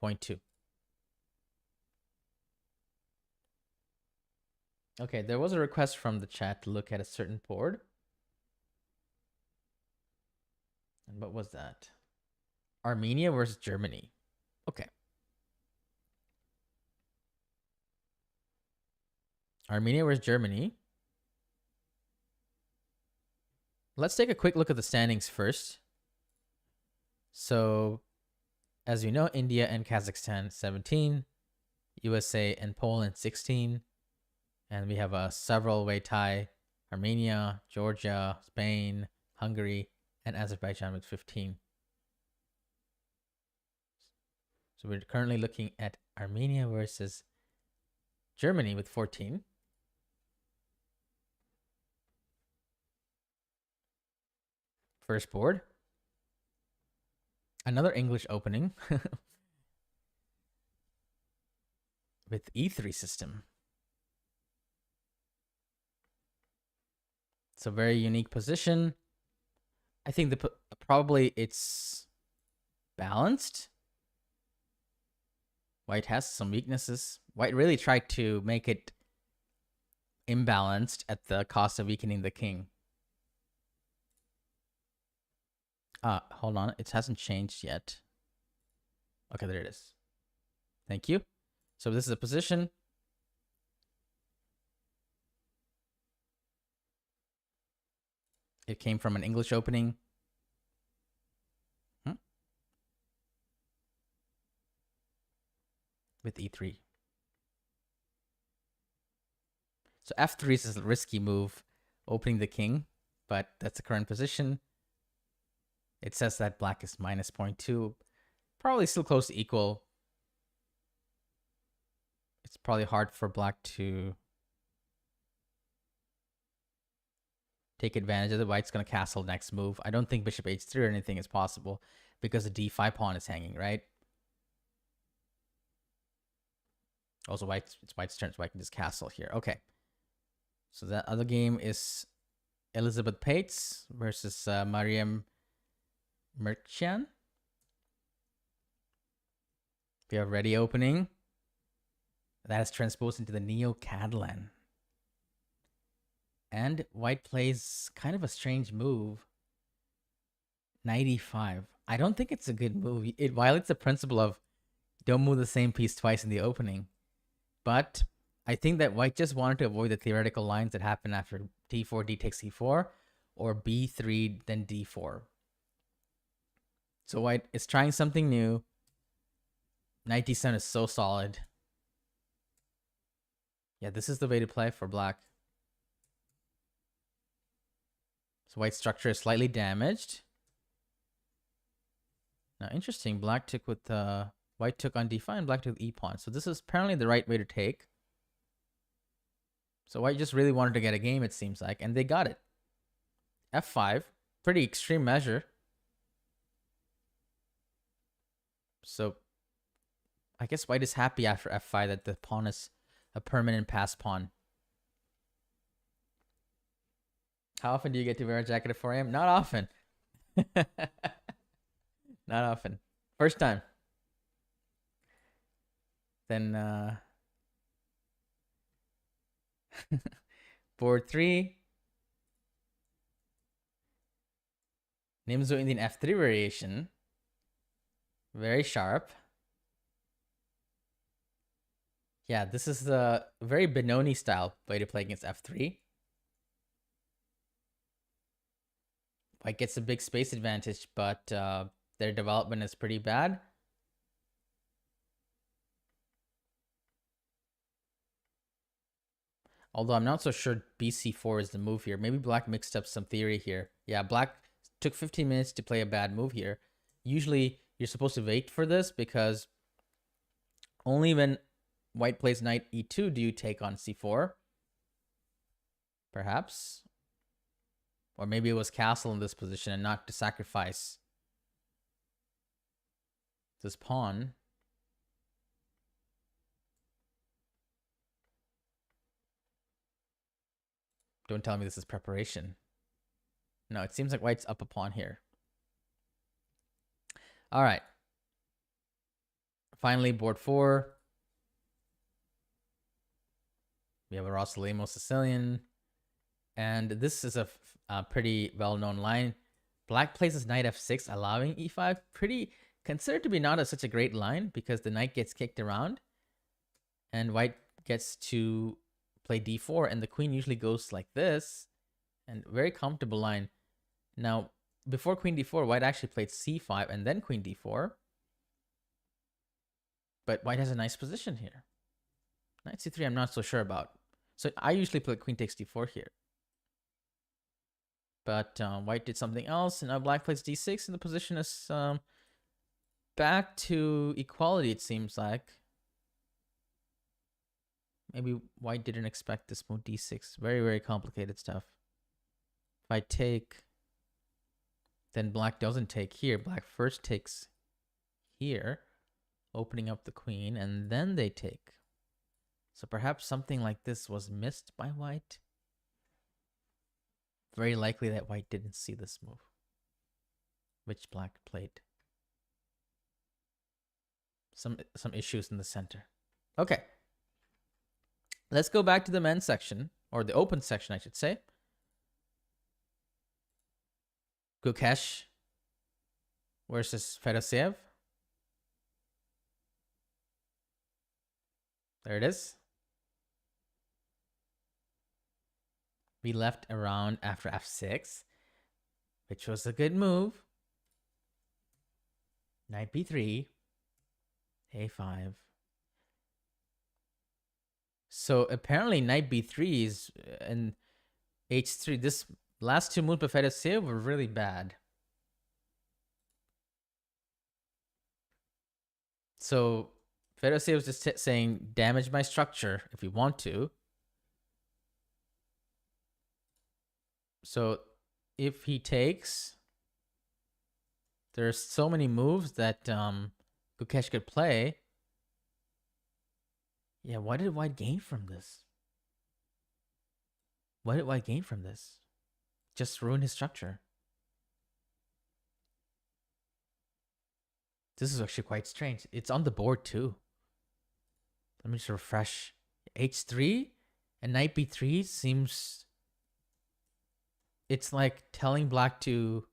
Point 2. Okay, there was a request from the chat to look at a certain board. And what was that? Armenia versus Germany. Okay. Armenia versus Germany. Let's take a quick look at the standings first. So, as you know, India and Kazakhstan 17, USA and Poland 16, and we have a several-way tie: Armenia, Georgia, Spain, Hungary, and Azerbaijan with 15. So we're currently looking at Armenia versus Germany with 14. First board. Another English opening with E3 system. It's a very unique position. I think probably it's balanced. White has some weaknesses. White really tried to make it imbalanced at the cost of weakening the king. Hold on. It hasn't changed yet. Okay, there it is. Thank you. So this is a position. It came from an English opening. With E3. So F3 is a risky move, opening the king, but that's the current position. It says that Black is minus 0.2. Probably still close to equal. It's probably hard for Black to take advantage of it. White's going to castle next move. I don't think Bishop H3 or anything is possible because the D5 pawn is hanging, right? Also, it's White's turn, so White can just castle here. Okay. So that other game is Elizabeth Pates versus Mariam Merchant. We have ready opening. That is transposed into the Neo-Catalan. And White plays kind of a strange move. Knight e5. I don't think it's a good move. It violates the principle of don't move the same piece twice in the opening. But I think that White just wanted to avoid the theoretical lines that happen after d4, d takes e4, or b3, then d4. So White is trying something new. Knight d7 is so solid. Yeah, this is the way to play for Black. So White's structure is slightly damaged. Now, interesting. Black took with White took on d5 and Black took e pawn. So this is apparently the right way to take. So White just really wanted to get a game, it seems like, and they got it. f5, pretty extreme measure. So I guess White is happy after f5 that the pawn is a permanent pass pawn. How often do you get to wear a jacket at 4 a.m.? Not often. Not often. First time. Then board 3. Nimzo Indian f3 variation. Very sharp. Yeah, this is the very Benoni style way to play against f3. White gets a big space advantage, but their development is pretty bad. Although I'm not so sure bc4 is the move here. Maybe black mixed up some theory here. Yeah, black took 15 minutes to play a bad move here. Usually you're supposed to wait for this because only when white plays knight e2 do you take on c4. Perhaps. Or maybe it was castle in this position and not to sacrifice this pawn. Don't tell me this is preparation. No, it seems like white's up a pawn here. All right. Finally, board 4. We have a Rosalimo Sicilian. And this is a pretty well-known line. Black plays his knight f6, allowing e5. Pretty considered to be not such a great line because the knight gets kicked around. And white gets to play d4, and the queen usually goes like this. And very comfortable line. Now, before queen d4, white actually played c5 and then queen d4. But white has a nice position here. Knight c3 I'm not so sure about. So I usually play queen takes d4 here. But white did something else, and now black plays d6, and the position is back to equality, it seems like. Maybe white didn't expect this move, d6. Very, very complicated stuff. If I take, then black doesn't take here. Black first takes here, opening up the queen, and then they take. So perhaps something like this was missed by white. Very likely that white didn't see this move, which black played. Some issues in the center. Okay. Let's go back to the men's section, or the open section, I should say. Gukesh versus Fedoseev. There it is. We left around after f6, which was a good move. Knight b3, a5. So apparently knight b3 is and h3. This last two moves by Fedoseev were really bad. So Fedoseev was just saying, damage my structure if you want to. So if he takes, there's so many moves that Gukesh could play. Yeah, what did white gain from this? What did white gain from this? Just ruin his structure. This is actually quite strange. It's on the board too. Let me just refresh. h3 and knight b3 seems... It's like telling black to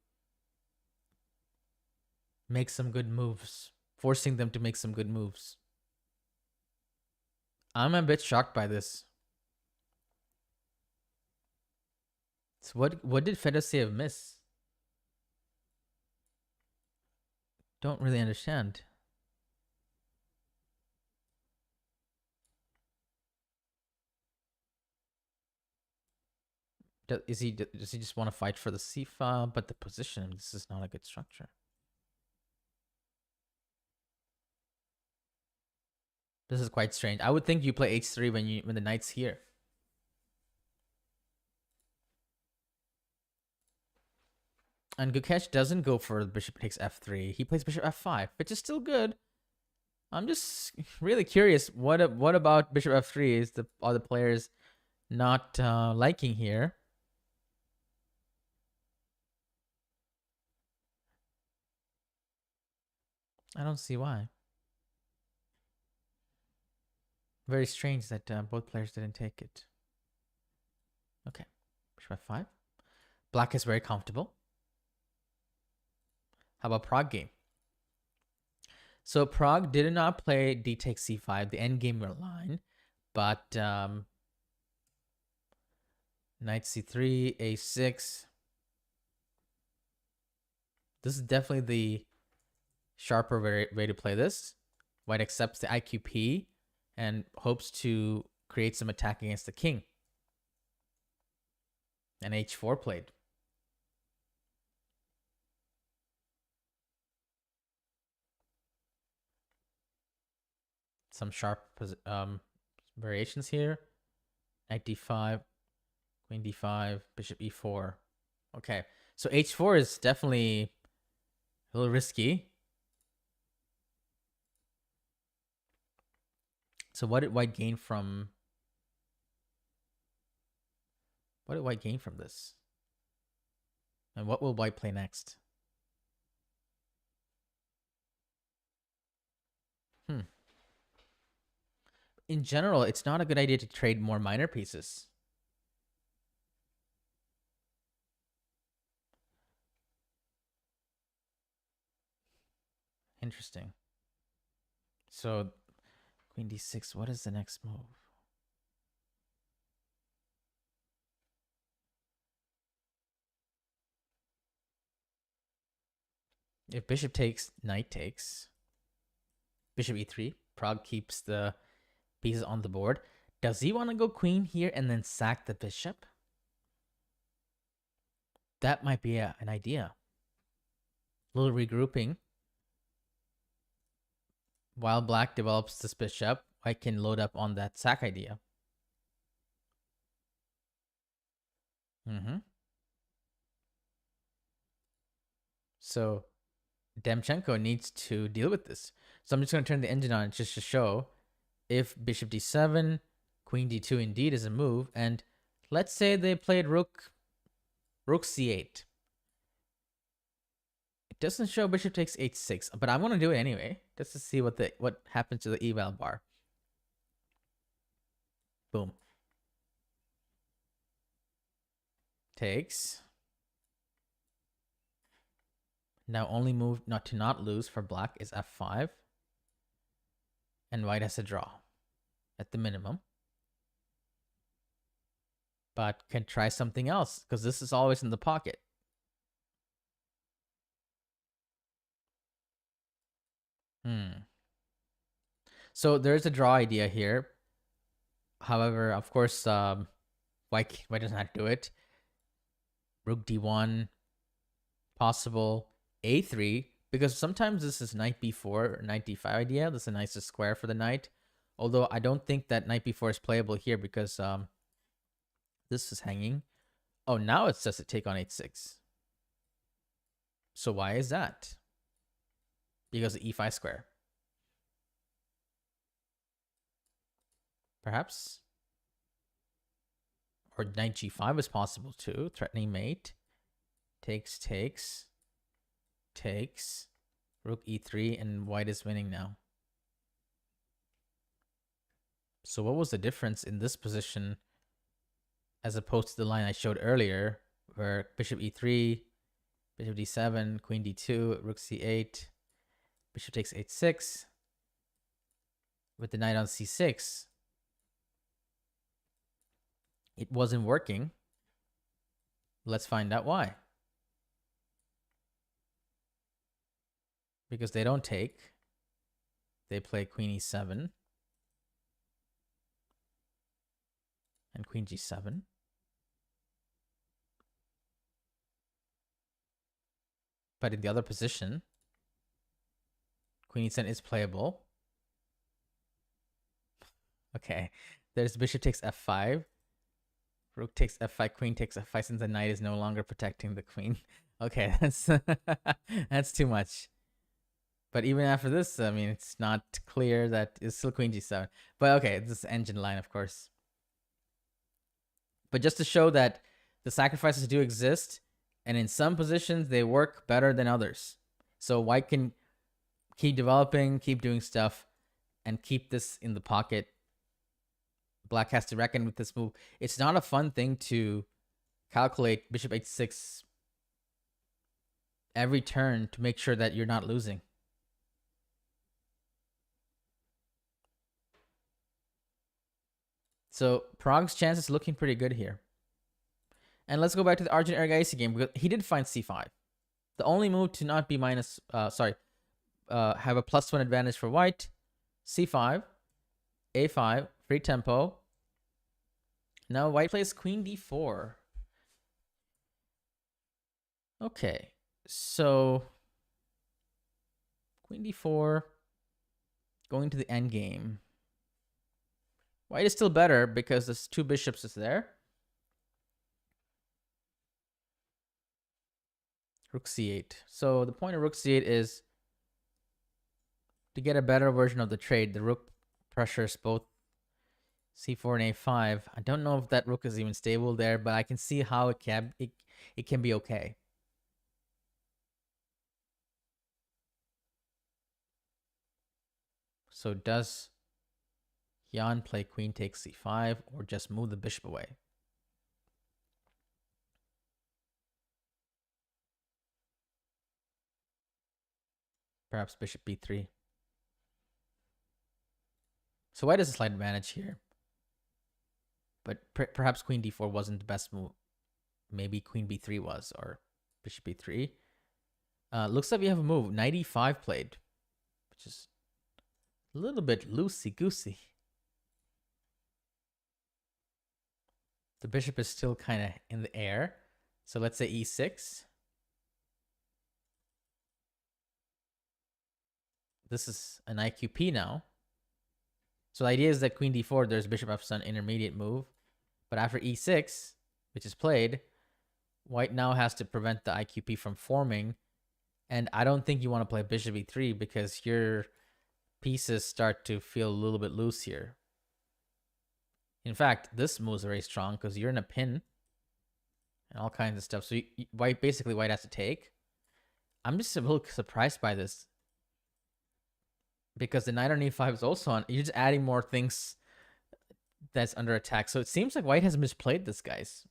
make some good moves. Forcing them to make some good moves. I'm a bit shocked by this. So what did Fedoseev miss? Don't really understand. Does he just want to fight for the c file? But the position, this is not a good structure. This is quite strange. I would think you play h3 when the knight's here. And Gukesh doesn't go for bishop takes f3. He plays bishop f5, which is still good. I'm just really curious. What about bishop f3 is are the players not liking here? I don't see why. Very strange that both players didn't take it. Okay, bishop f5. Black is very comfortable. How about Prague game? So Prague did not play d takes c5, the endgame line, but knight c3, a6. This is definitely the sharper way to play this. White accepts the IQP and hopes to create some attack against the king. And h4 played. Some sharp variations here. Knight d5, queen d5, bishop e4. Okay, so h4 is definitely a little risky. So what did white gain from... What did white gain from this? And what will white play next? In general, it's not a good idea to trade more minor pieces. Interesting. So queen d6, what is the next move? If bishop takes, knight takes. Bishop e3. Prague keeps the pieces on the board. Does he want to go queen here and then sack the bishop? That might be an idea. A little regrouping. While black develops this bishop, white can load up on that sack idea. So Demchenko needs to deal with this. So I'm just going to turn the engine on just to show if bishop d7, queen d2 indeed is a move. And let's say they played rook c8. It doesn't show bishop takes h6, but I'm going to do it anyway, just to see what happens to the eval bar. Boom. Takes. Now only move not to not lose for black is f5. And white has a draw at the minimum. But can try something else because this is always in the pocket. So there's a draw idea here. However, of course, white doesn't have to do it. Rook d1, possible a3, because sometimes this is knight b4 or knight d5 idea. This is a nice square for the knight. Although I don't think that knight b4 is playable here because this is hanging. Oh, now it says to take on h6. So why is that? Because of e5 square. Perhaps. Or knight g5 is possible too. Threatening mate. Takes. Rook e3, and white is winning now. So what was the difference in this position as opposed to the line I showed earlier, where bishop e3, bishop d7, queen d2, rook c8, bishop takes h6, with the knight on c6? It wasn't working. Let's find out why. Because they don't take. They play queen e7 and queen g7. But in the other position, queen e7 is playable. Okay, there's bishop takes f5. Rook takes f5, queen takes f5, since the knight is no longer protecting the queen. Okay, that's too much. But even after this, I mean, it's not clear that it's still queen g7. But okay, this is engine line, of course. But just to show that the sacrifices do exist, and in some positions, they work better than others. So white can keep developing, keep doing stuff, and keep this in the pocket. Black has to reckon with this move. It's not a fun thing to calculate bishop h6 every turn to make sure that you're not losing. So Prag's chance is looking pretty good here. And let's go back to the Arjun Ergaisi game, because he did find c5. The only move to not be minus, have a +1 advantage for white. c5, a5, free tempo. Now white plays queen d4. Okay, so queen d4, going to the endgame. White is still better because there's 2 bishops is there. Rook c8. So the point of rook c8 is to get a better version of the trade. The rook pressures both c4 and a5. I don't know if that rook is even stable there, but I can see how it can be okay. So does Jan play queen takes c5 or just move the bishop away? Perhaps bishop b3. So white has a slight advantage here. But perhaps queen d4 wasn't the best move. Maybe queen b3 was, or bishop b3. Looks like we have a move. Knight e5 played, which is a little bit loosey-goosey. The bishop is still kind of in the air. So let's say e6. This is an IQP now. So the idea is that queen d4, there's bishop f7 intermediate move. But after e6, which is played, white now has to prevent the IQP from forming. And I don't think you want to play bishop e3 because your pieces start to feel a little bit loose here. In fact, this move is very strong because you're in a pin and all kinds of stuff. So white has to take. I'm just a little surprised by this because the knight on e5 is also on. You're just adding more things that's under attack. So it seems like white has misplayed this, guys.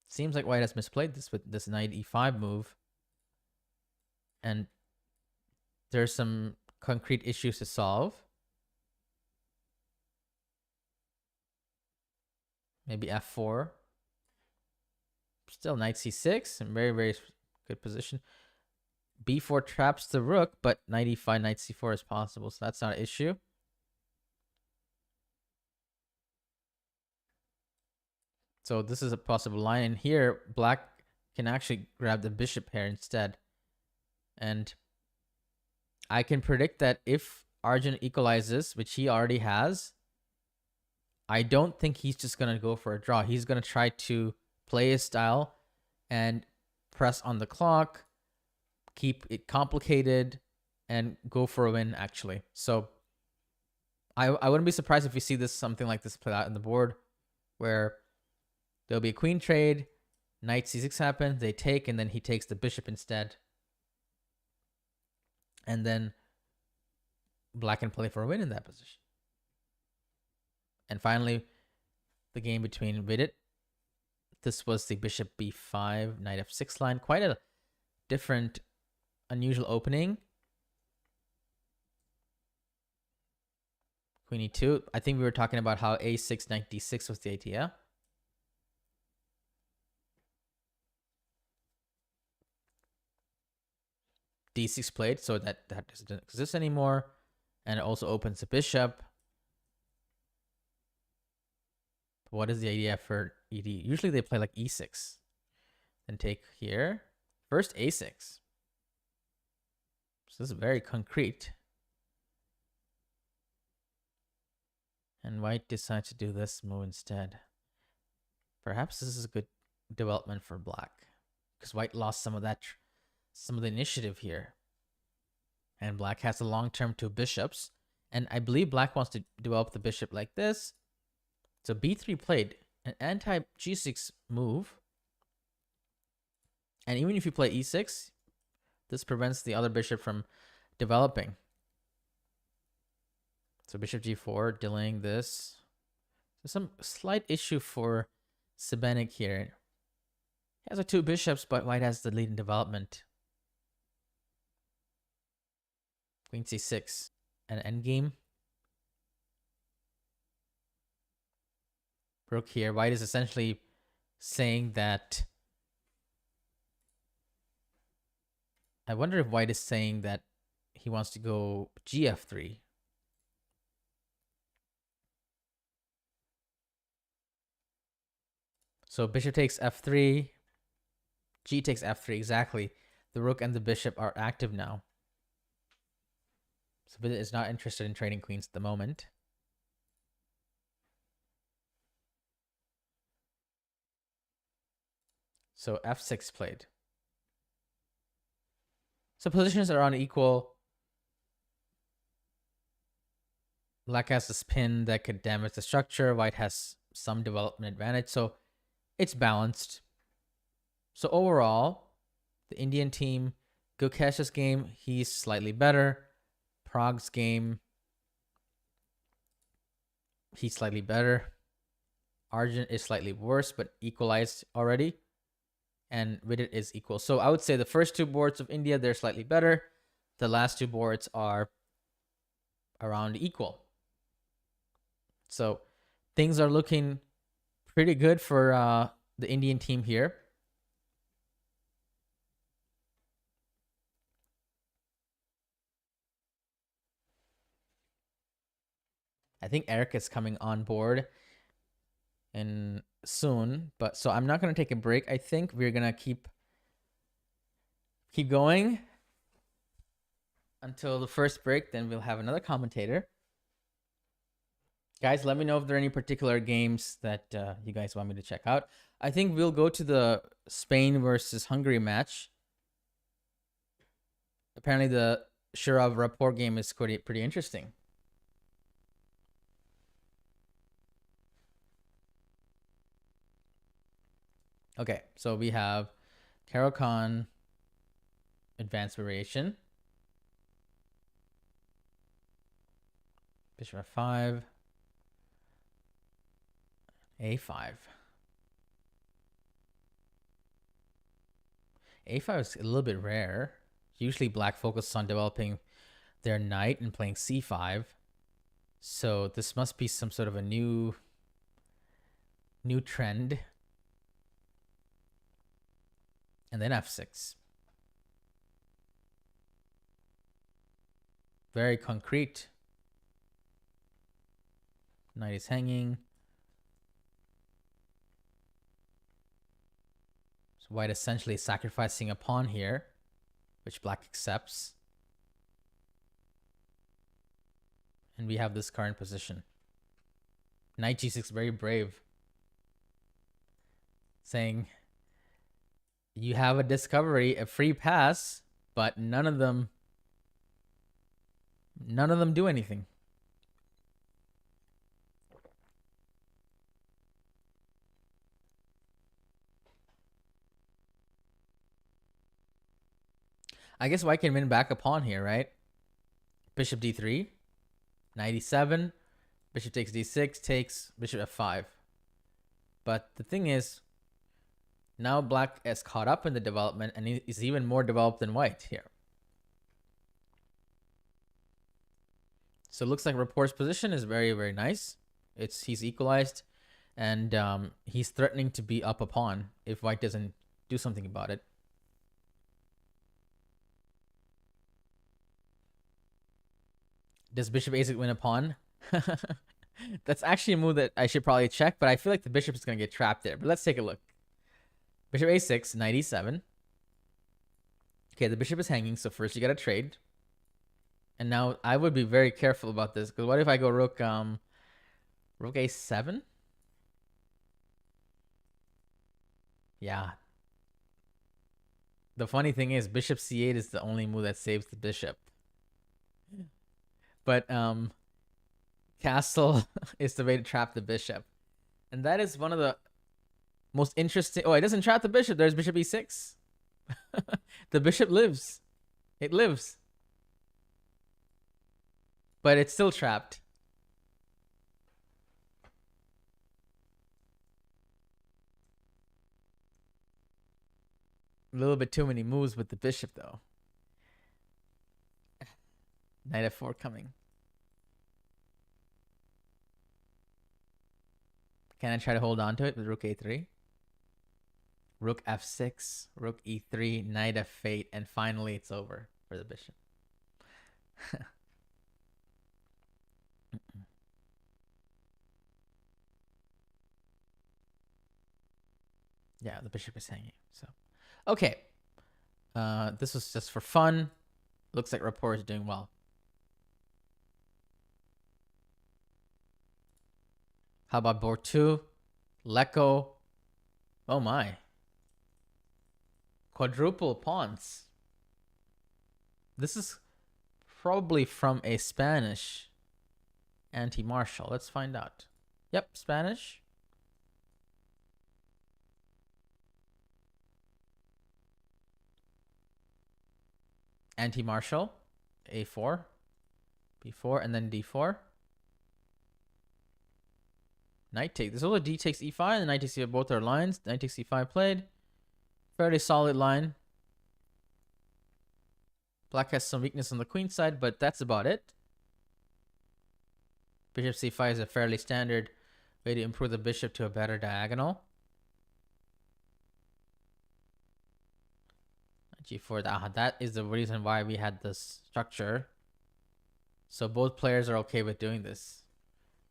Seems like white has misplayed this with this knight e5 move. And there's some concrete issues to solve. Maybe f4. Still knight c6 in very, very good position. b4 traps the rook, but knight e5, knight c4 is possible, so that's not an issue. So this is a possible line, and here black can actually grab the bishop here instead. And I can predict that if Arjun equalizes, which he already has, I don't think he's just going to go for a draw. He's going to try to play his style and press on the clock, keep it complicated, and go for a win, actually. So I wouldn't be surprised if we see this something like this play out on the board, where there'll be a queen trade, knight c6 happens, they take, and then he takes the bishop instead. And then black can play for a win in that position. And finally, the game between Vidit. This was the bishop b5, knight f6 line. Quite a different, unusual opening. Queen e2. I think we were talking about how a6, knight d6 was the idea. d6 played, so that doesn't exist anymore. And it also opens the bishop. What is the idea for ED? Usually they play like e6 and take here. First a6. So this is very concrete. And white decides to do this move instead. Perhaps this is a good development for black, because white lost some of the initiative here. And black has the long term 2 bishops. And I believe black wants to develop the bishop like this. So b3 played an anti-g6 move. And even if you play e6, this prevents the other bishop from developing. So bishop g4, delaying this. So some slight issue for Sebenik here. He has 2 bishops, but white has the lead in development. Queen c6. An endgame. Rook here. White is essentially saying that... I wonder if white is saying that he wants to go gf3. So bishop takes f3. G takes f3. Exactly. The rook and the bishop are active now. So Vidit is not interested in trading queens at the moment. So f6 played. So positions are unequal. Black has a spin that could damage the structure. White has some development advantage. So it's balanced. So overall, the Indian team, Gukesh's game, he's slightly better. Prag's game, he's slightly better. Arjun is slightly worse, but equalized already. And Vidit is equal. So I would say the first 2 boards of India, they're slightly better. The last 2 boards are around equal. So things are looking pretty good for the Indian team here. I think Eric is coming on board and soon, but so I'm not going to take a break. I think we're going to keep going until the first break, then we'll have another commentator. Guys, let me know if there are any particular games that you guys want me to check out. I think we'll go to the Spain versus Hungary match. Apparently the Shirov rapport game is pretty interesting. Okay, so we have Carol Khan, advanced variation. Bishop f5. a5. a5 is a little bit rare. Usually black focuses on developing their knight and playing c5. So this must be some sort of a new trend. And then f6. Very concrete. Knight is hanging. So white essentially is sacrificing a pawn here, which black accepts. And we have this current position. Knight g6, very brave. Saying, you have a discovery, a free pass, but none of them do anything. I guess white can win back a pawn here, right? Bishop d3, knight e7, bishop takes d6, takes bishop f5. But the thing is, now black is caught up in the development and is even more developed than white here. So it looks like Rapport's position is very, very nice. He's equalized, and he's threatening to be up a pawn if white doesn't do something about it. Does bishop a6 win a pawn? That's actually a move that I should probably check, but I feel like the bishop is going to get trapped there. But let's take a look. Bishop a6, knight e7. Okay, the bishop is hanging, so first you got to trade. And now I would be very careful about this, because what if I go rook a7? Yeah. The funny thing is bishop c8 is the only move that saves the bishop. But castle is the way to trap the bishop. And that is one of the most interesting... Oh, it doesn't trap the bishop. There's bishop e6. The bishop lives. It lives. But it's still trapped. little bit too many moves with the bishop, though. Knight f4 coming. Can I try to hold on to it with rook a3? Rook f6, rook e3, knight f8, and finally it's over for the bishop. Yeah, the bishop is hanging. So, okay. This was just for fun. Looks like rapport is doing well. How about board 2? Let go. Oh my. Quadruple pawns. This is probably from a Spanish anti-martial. Let's find out. Yep, Spanish. Anti-martial. A4. B4 and then D4. Knight take. This is also D takes E5 and knight takes E5. Both are lines. Knight takes E5 played. Fairly solid line. Black has some weakness on the queen side, but that's about it. Bishop C5 is a fairly standard way to improve the bishop to a better diagonal. G4. That is the reason why we had this structure. So both players are okay with doing this.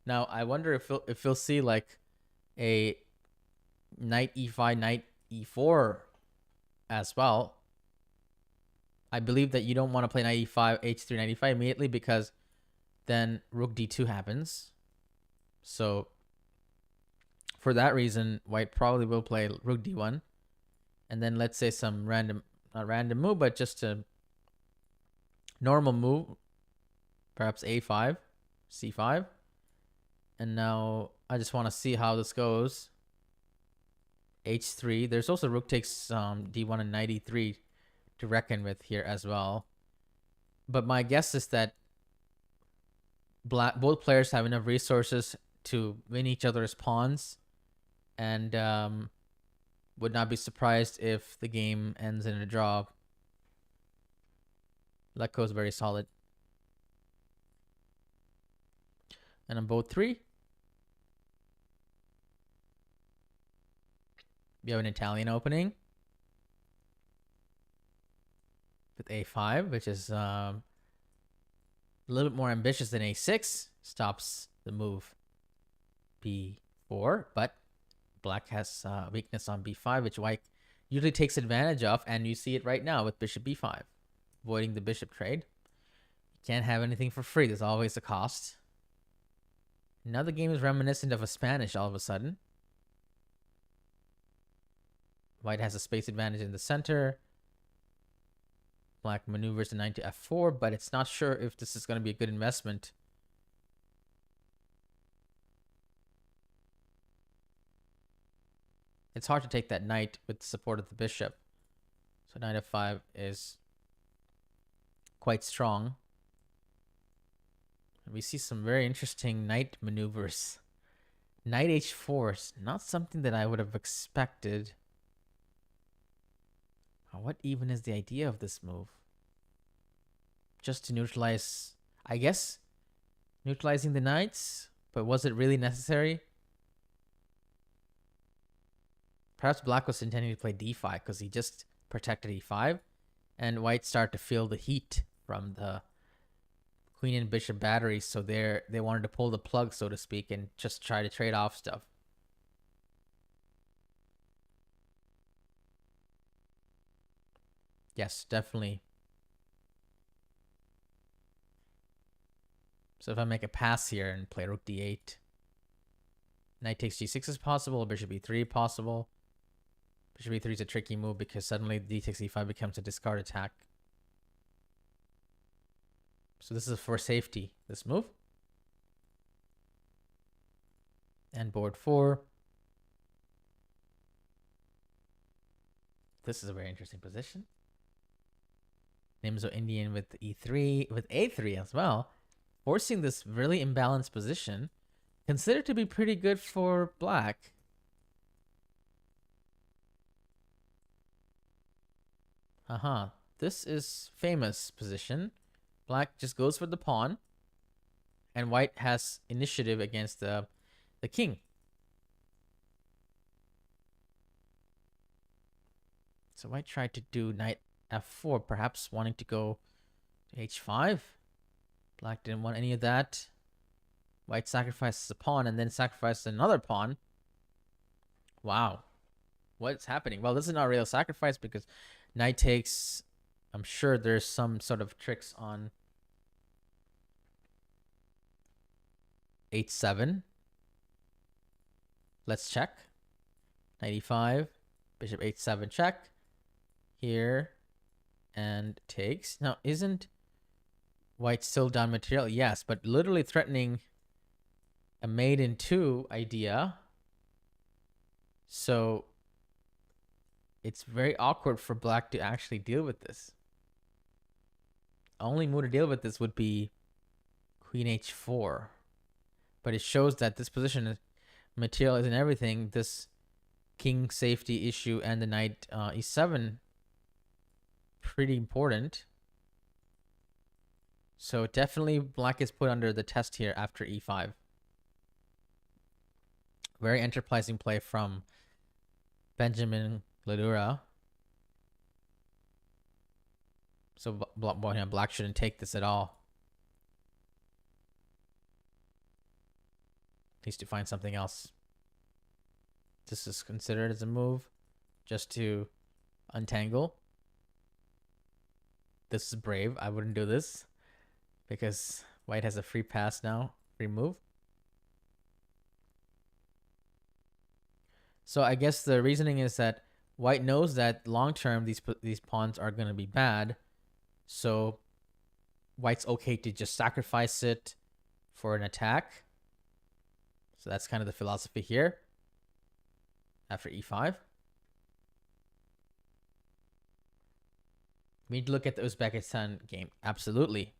Now, I wonder if we'll see like a knight e5, knight e4 as well. I believe that you don't want to play knight e5, h3, knight e5 immediately because then rook d2 happens. So for that reason, white probably will play rook d1. And then let's say some random, not random move, but just a normal move. Perhaps a5, c5. And now I just want to see how this goes. h3. There's also rook takes d1 and knight e3 to reckon with here as well. But my guess is that both players have enough resources to win each other's pawns. And would not be surprised if the game ends in a draw. Letko is very solid. And on both 3, we have an Italian opening with a5, which is a little bit more ambitious than a6. Stops the move b4, but black has weakness on b5, which white usually takes advantage of, and you see it right now with bishop b5, avoiding the bishop trade. You can't have anything for free. There's always a cost. Now the game is reminiscent of a Spanish all of a sudden. White has a space advantage in the center. Black maneuvers the knight to f4, but it's not sure if this is going to be a good investment. It's hard to take that knight with the support of the bishop. So knight f5 is quite strong. And we see some very interesting knight maneuvers. Knight h4 is not something that I would have expected. What even is the idea of this move? Just to neutralize, I guess, neutralizing the knights, but was it really necessary? Perhaps black was intending to play d5 because he just protected e5, and white started to feel the heat from the queen and bishop batteries, so they wanted to pull the plug, so to speak, and just try to trade off stuff. Yes, definitely. So if I make a pass here and play rook d8, knight takes g6 is possible, bishop e3 possible. Bishop e3 is a tricky move because suddenly d takes e5 becomes a discard attack. So this is for safety, this move. And board 4. This is a very interesting position. Nimzo Indian with e3, with a3 as well, forcing this really imbalanced position, considered to be pretty good for black. This is famous position. Black just goes for the pawn, and white has initiative against the king. So white tried to do knight f4, perhaps wanting to go to h5. Black didn't want any of that. White sacrifices a pawn and then sacrifices another pawn. Wow. What's happening? Well, this is not a real sacrifice because knight takes... I'm sure there's some sort of tricks on h7. Let's check. Knight e5. Bishop h7 check. Here. And takes. Now, isn't white still down material? Yes, but literally threatening a mate in 2 idea. So it's very awkward for black to actually deal with this. Only move to deal with this would be queen h4. But it shows that this position, material isn't everything. This king safety issue and the knight e7, pretty important. So definitely black is put under the test here after e5. Very enterprising play from Benjamin Ledura. So black shouldn't take this at all. Needs to find something else. This is considered as a move just to untangle. This is brave. I wouldn't do this because white has a free pass now, free move. So I guess the reasoning is that white knows that long term these pawns are going to be bad. So white's okay to just sacrifice it for an attack. So that's kind of the philosophy here. After e5. We need to look at the Uzbekistan game. Absolutely.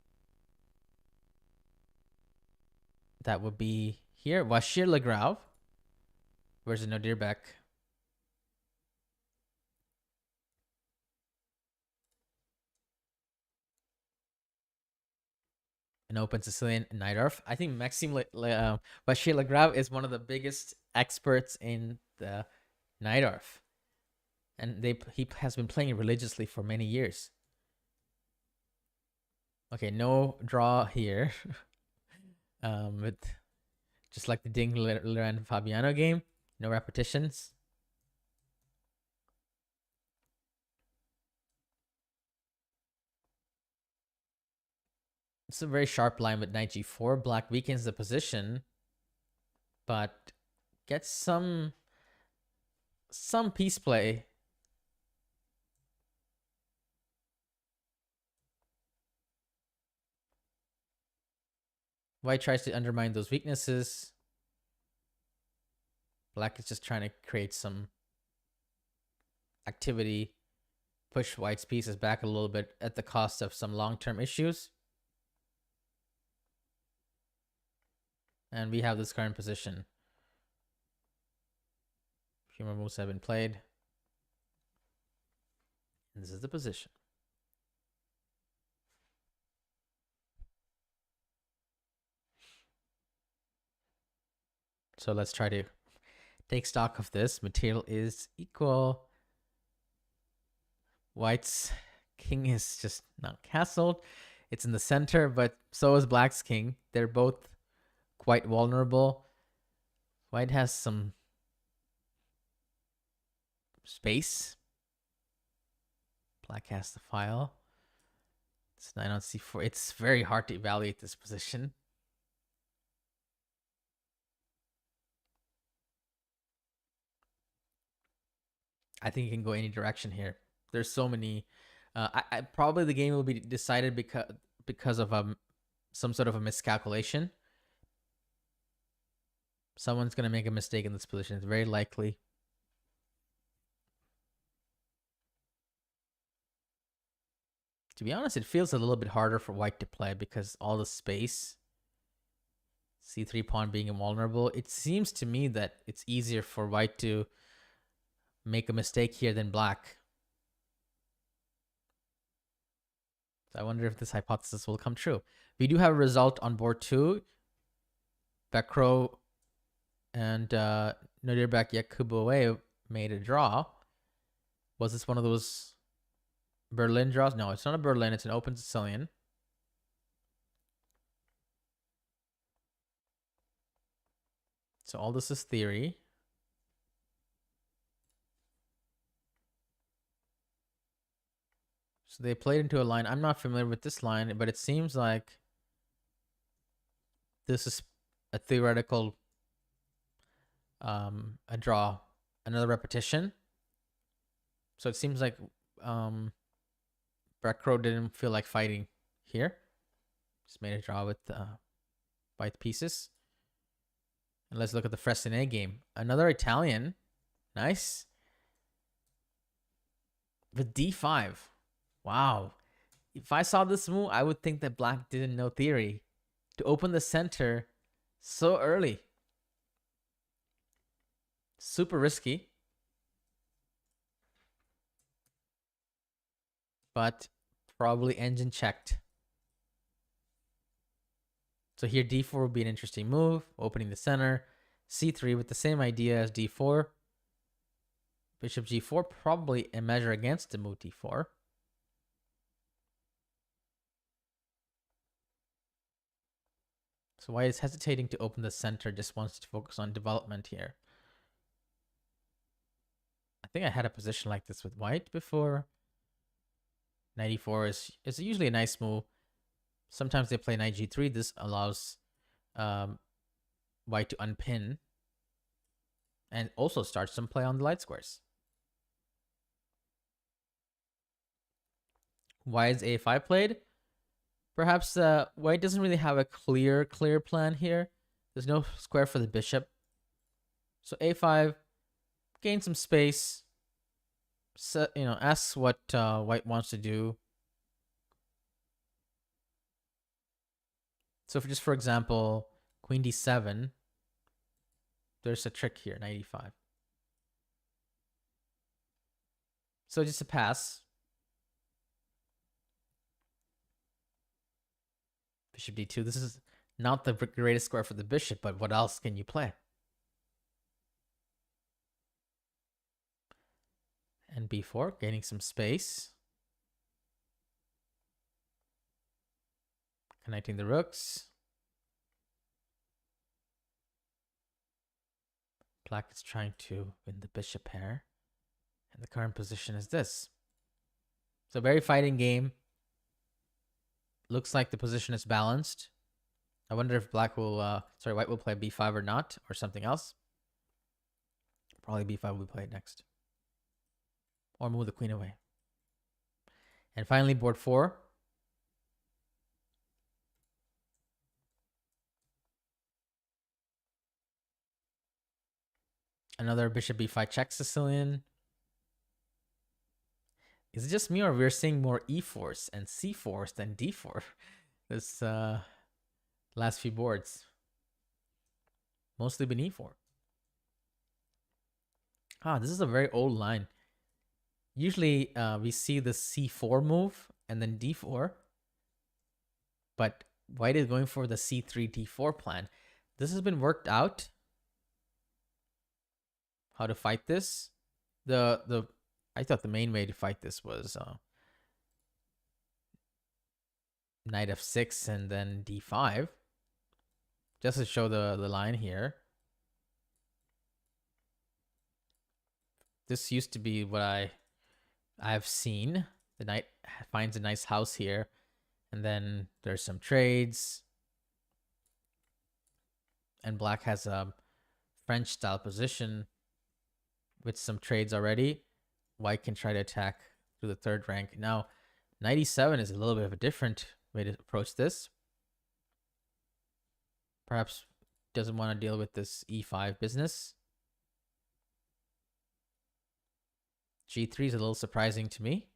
That would be here. Washir Lagrave versus Nodirbek. An open Sicilian Najdorf. I think Maxime Bashir Lagrave is one of the biggest experts in the Najdorf. And he has been playing it religiously for many years. Okay, no draw here. With just like the Ding Laurent Fabiano game, no repetitions. It's a very sharp line with knight g4. Black weakens the position, but gets some piece play. White tries to undermine those weaknesses. Black is just trying to create some activity, push white's pieces back a little bit at the cost of some long-term issues. And we have this current position. A few more moves have been played. And this is the position. So let's try to take stock of this. Material is equal. White's king is just not castled. It's in the center, but so is black's king. They're both quite vulnerable. White has some space. Black has the file. It's knight on c4. It's very hard to evaluate this position. I think you can go any direction here. There's so many. I probably the game will be decided because of some sort of a miscalculation. Someone's gonna make a mistake in this position. It's very likely. To be honest, it feels a little bit harder for white to play because all the space. C3 pawn being invulnerable. It seems to me that it's easier for white to make a mistake here than black. So I wonder if this hypothesis will come true. We do have a result on board 2. Bekro and Nadirbek Yakuboev made a draw. Was this one of those Berlin draws? No, it's not a Berlin. It's an open Sicilian. So all this is theory. So they played into a line. I'm not familiar with this line, but it seems like this is a theoretical a draw, another repetition. So it seems like Bekro didn't feel like fighting here. Just made a draw with white pieces. And let's look at the Fressinet game. Another Italian. Nice. With d5. Wow. If I saw this move, I would think that black didn't know theory. To open the center so early. Super risky. But probably engine checked. So here d4 would be an interesting move. Opening the center. c3 with the same idea as d4. Bishop g4, probably a measure against the move d4. So white is hesitating to open the center, just wants to focus on development here. I think I had a position like this with white before. Knight e4 is usually a nice move. Sometimes they play knight g3. This allows white to unpin and also start some play on the light squares. Why is a5 played? Perhaps white doesn't really have a clear plan here. There's no square for the bishop. So a5, gain some space. So, asks what white wants to do. So for example, queen d7, there's a trick here, knight e5. So just a pass. Bishop d2. This is not the greatest square for the bishop, but what else can you play? And b4, gaining some space. Connecting the rooks. Black is trying to win the bishop pair. And the current position is this. It's a very fighting game. Looks like the position is balanced. I wonder if white will play b5 or not, or something else. Probably b5 will be played next. Or move the queen away. And finally, board 4. Another bishop b5 check Sicilian. Is it just me, or we're seeing more e4s and c4s than d4 this last few boards? Mostly been e4. This is a very old line. Usually we see the c4 move and then d4. But white is going for the c3 d4 plan. This has been worked out. How to fight this? I thought the main way to fight this was knight f6 and then d5. Just to show the line here. This used to be what I've seen. The knight finds a nice house here. And then there's some trades. And black has a French style position with some trades already. White can try to attack through the third rank. Now, knight e7 is a little bit of a different way to approach this. Perhaps doesn't want to deal with this e5 business. g3 is a little surprising to me.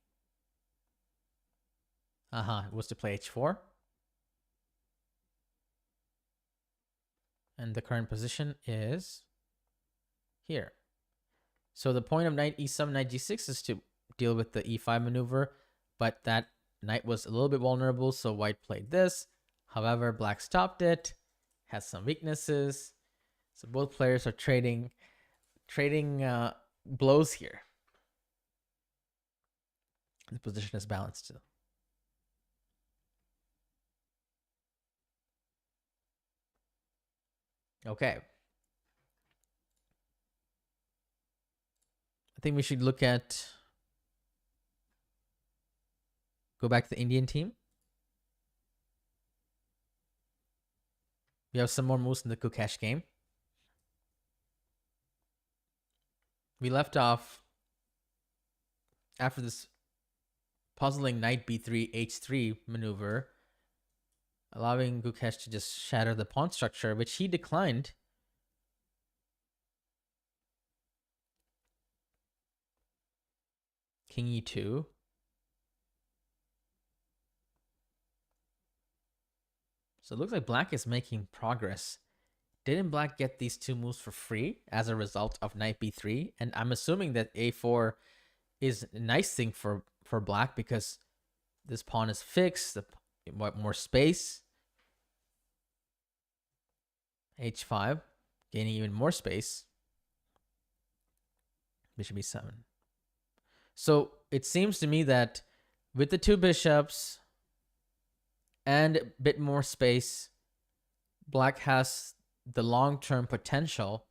It was to play h4. And the current position is here. So the point of knight e7, knight g6 is to deal with the e5 maneuver, but that knight was a little bit vulnerable, so white played this. However, black stopped it, has some weaknesses. So both players are trading blows here. The position is balanced still. Okay. I think we should look at, go back to the Indian team. We have some more moves in the Gukesh game. We left off after this puzzling knight b3 h3 maneuver, allowing Gukesh to just shatter the pawn structure, which he declined. King e2. So it looks like black is making progress. Didn't black get these two moves for free as a result of knight b3? And I'm assuming that a4 is a nice thing for black because this pawn is fixed, more space. h5, gaining even more space. Bishop e7. So it seems to me that with the two bishops and a bit more space, black has the long-term potential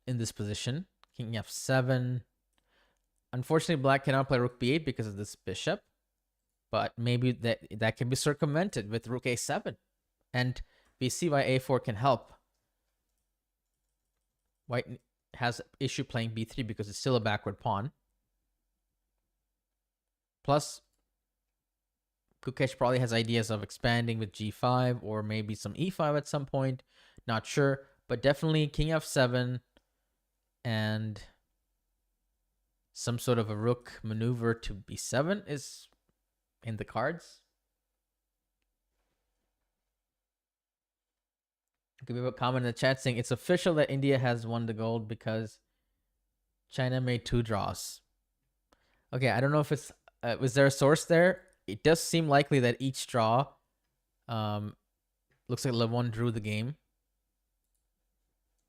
in this position. King f7. Unfortunately, black cannot play rook b8 because of this bishop, but maybe that can be circumvented with rook a7, and we see why a4 can help. White has issue playing b3 because it's still a backward pawn. Plus, Gukesh probably has ideas of expanding with g5 or maybe some e5 at some point. Not sure, but definitely king f7 and some sort of a rook maneuver to b7 is in the cards. Could be a comment in the chat saying it's official that India has won the gold because China made 2 draws. Okay, I don't know if it's was there a source there? It does seem likely that each draw looks like Levon drew the game.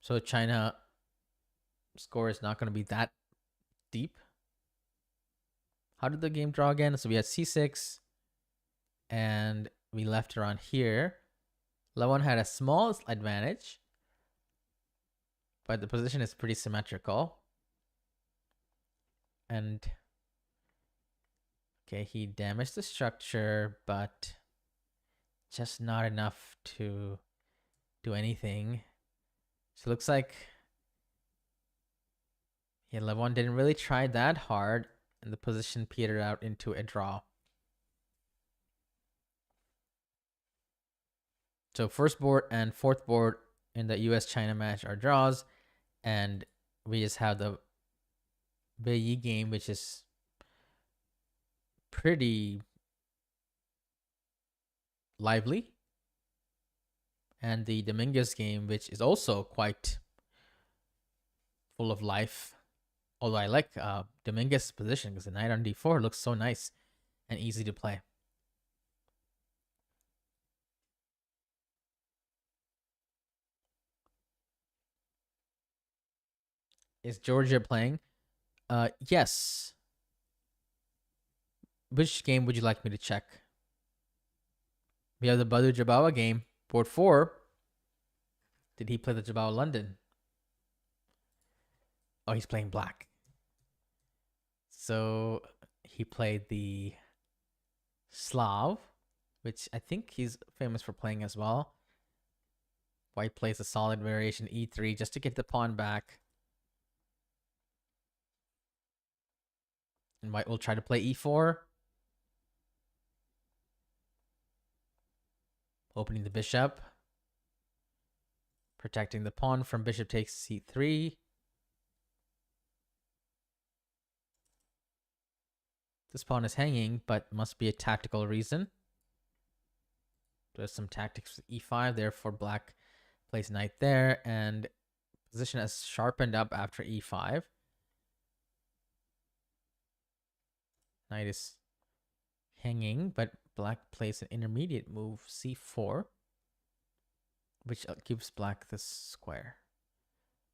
So China score is not going to be that deep. How did the game draw again? So we had c6 and we left around here. Levon had a small advantage, but the position is pretty symmetrical. And okay, he damaged the structure, but just not enough to do anything. So it looks like Levon didn't really try that hard, and the position petered out into a draw. So first board and fourth board in the US-China match are draws, and we just have the Weiyi game, which is pretty lively, and the Dominguez game, which is also quite full of life. Although I like Dominguez's position because the knight on d4 looks so nice and easy to play. Is Georgia playing? Yes. Which game would you like me to check? We have the Badr Jabawa game, board 4. Did he play the Jabawa London? Oh, he's playing black. So he played the Slav, which I think he's famous for playing as well. White plays a solid variation e3 just to get the pawn back. And white will try to play e4. Opening the bishop. Protecting the pawn from bishop takes c3. This pawn is hanging, but must be a tactical reason. There's some tactics with e5, therefore black plays knight there, and position has sharpened up after e5. Knight is hanging, but black plays an intermediate move, c4, which gives black this square.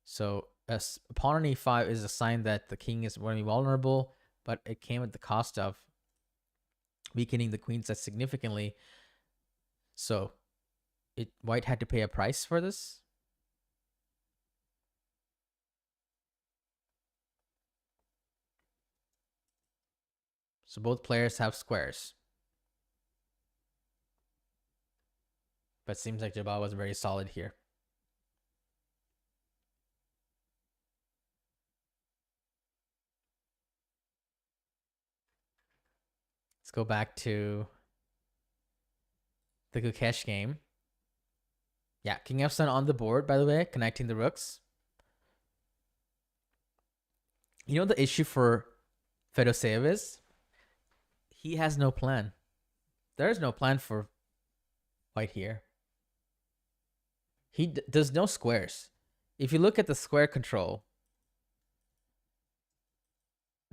So as pawn on e5 is a sign that the king is going to be vulnerable, but it came at the cost of weakening the queen side significantly. So white had to pay a price for this. So both players have squares. But seems like Jabal was very solid here. Let's go back to the Gukesh game. Yeah, King F7 on the board, by the way, connecting the rooks. You know the issue for Fedoseev is? He has no plan. There is no plan for white here. He does no squares. If you look at the square control,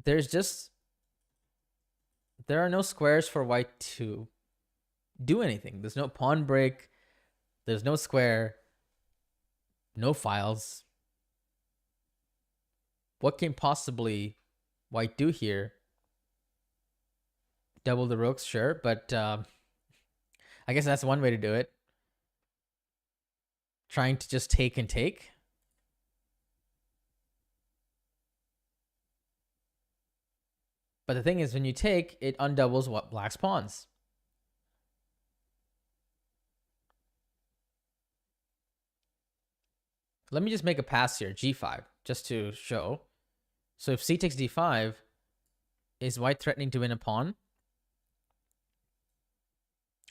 there are no squares for white to do anything. There's no pawn break. There's no square. No files. What can possibly white do here? Double the rooks, sure, but I guess that's one way to do it. Trying to just take and take. But the thing is, when you take, it undoubles what black's pawns. Let me just make a pass here, g5, just to show. So if c takes d5, is white threatening to win a pawn?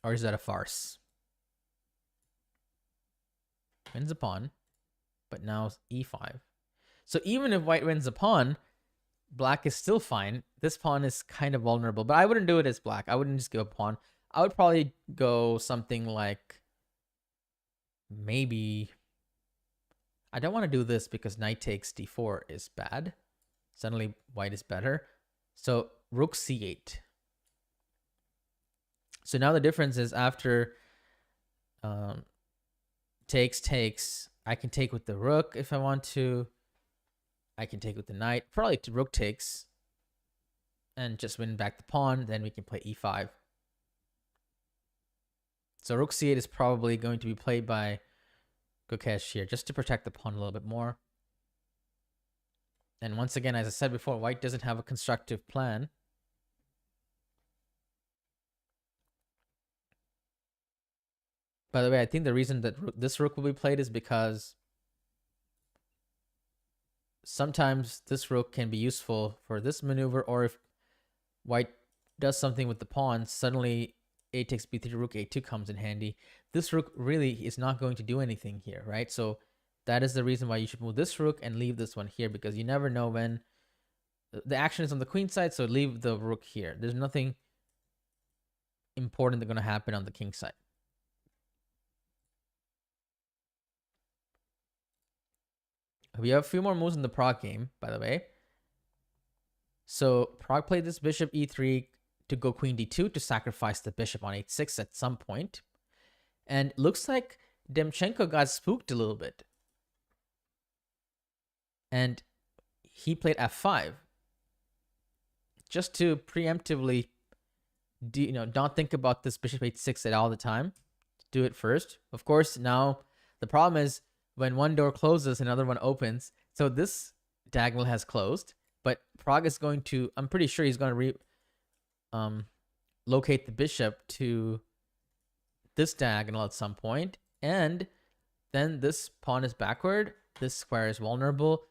Or is that a farce? Wins a pawn, but now e5. So even if white wins a pawn, black is still fine. This pawn is kind of vulnerable, but I wouldn't do it as black. I wouldn't just give a pawn. I would probably go something like maybe... I don't want to do this because knight takes d4 is bad. Suddenly white is better. So rook c8. So now the difference is after takes, I can take with the rook if I want to. I can take with the knight. Probably rook takes and just win back the pawn. Then we can play e5. So rook c8 is probably going to be played by Gukesh here just to protect the pawn a little bit more. And once again, as I said before, white doesn't have a constructive plan. By the way, I think the reason that this rook will be played is because sometimes this rook can be useful for this maneuver, or if white does something with the pawn, suddenly a takes b3, rook a2 comes in handy. This rook really is not going to do anything here, right? So that is the reason why you should move this rook and leave this one here, because you never know when the action is on the queen side, so leave the rook here. There's nothing important that's going to happen on the king side. We have a few more moves in the Pragg game, by the way. So Pragg played this bishop e3 to go queen d2 to sacrifice the bishop on h6 at some point. And looks like Demchenko got spooked a little bit. And he played f5 just to preemptively don't think about this bishop h6 at all the time. Do it first. Of course, now the problem is when one door closes, another one opens. So this diagonal has closed, but Pragg is going to, I'm pretty sure he's going to locate the bishop to this diagonal at some point, and then this pawn is backward. This square is vulnerable.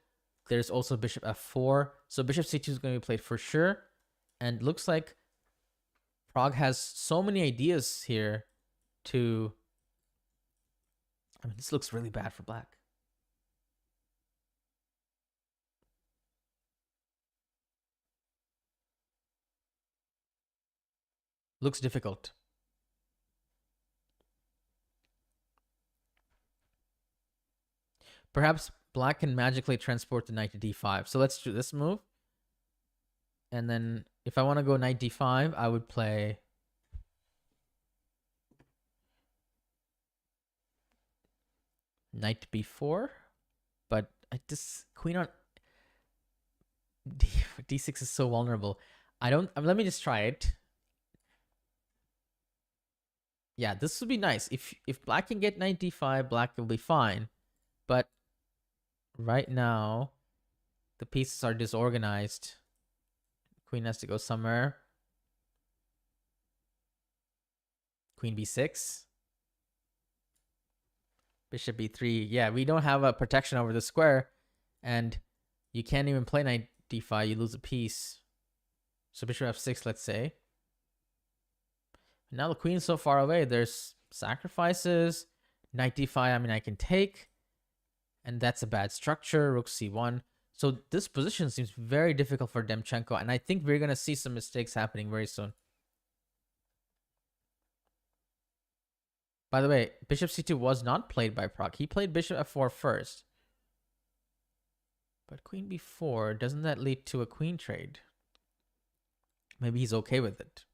There's also bishop f4. So bishop c2 is going to be played for sure. And looks like Pragg has so many ideas here to... I mean, this looks really bad for black. Looks difficult. Perhaps black can magically transport the knight to d5. So let's do this move. And then If I want to go knight d5, I would play knight b4, but this queen on d6 is so vulnerable. Let me just try it. Yeah, this would be nice. If black can get knight d5, black will be fine. But right now, the pieces are disorganized. Queen has to go somewhere. Queen b6. Bishop b3. Yeah, we don't have a protection over the square. And you can't even play knight d5. You lose a piece. So bishop f6, let's say. Now the queen's so far away. There's sacrifices. Knight d5, I mean, I can take. And that's a bad structure. Rook c1. So this position seems very difficult for Demchenko. And I think we're going to see some mistakes happening very soon. By the way, bishop c2 was not played by Pragg. He played bishop f4 first. But queen b4, doesn't that lead to a queen trade? Maybe he's okay with it.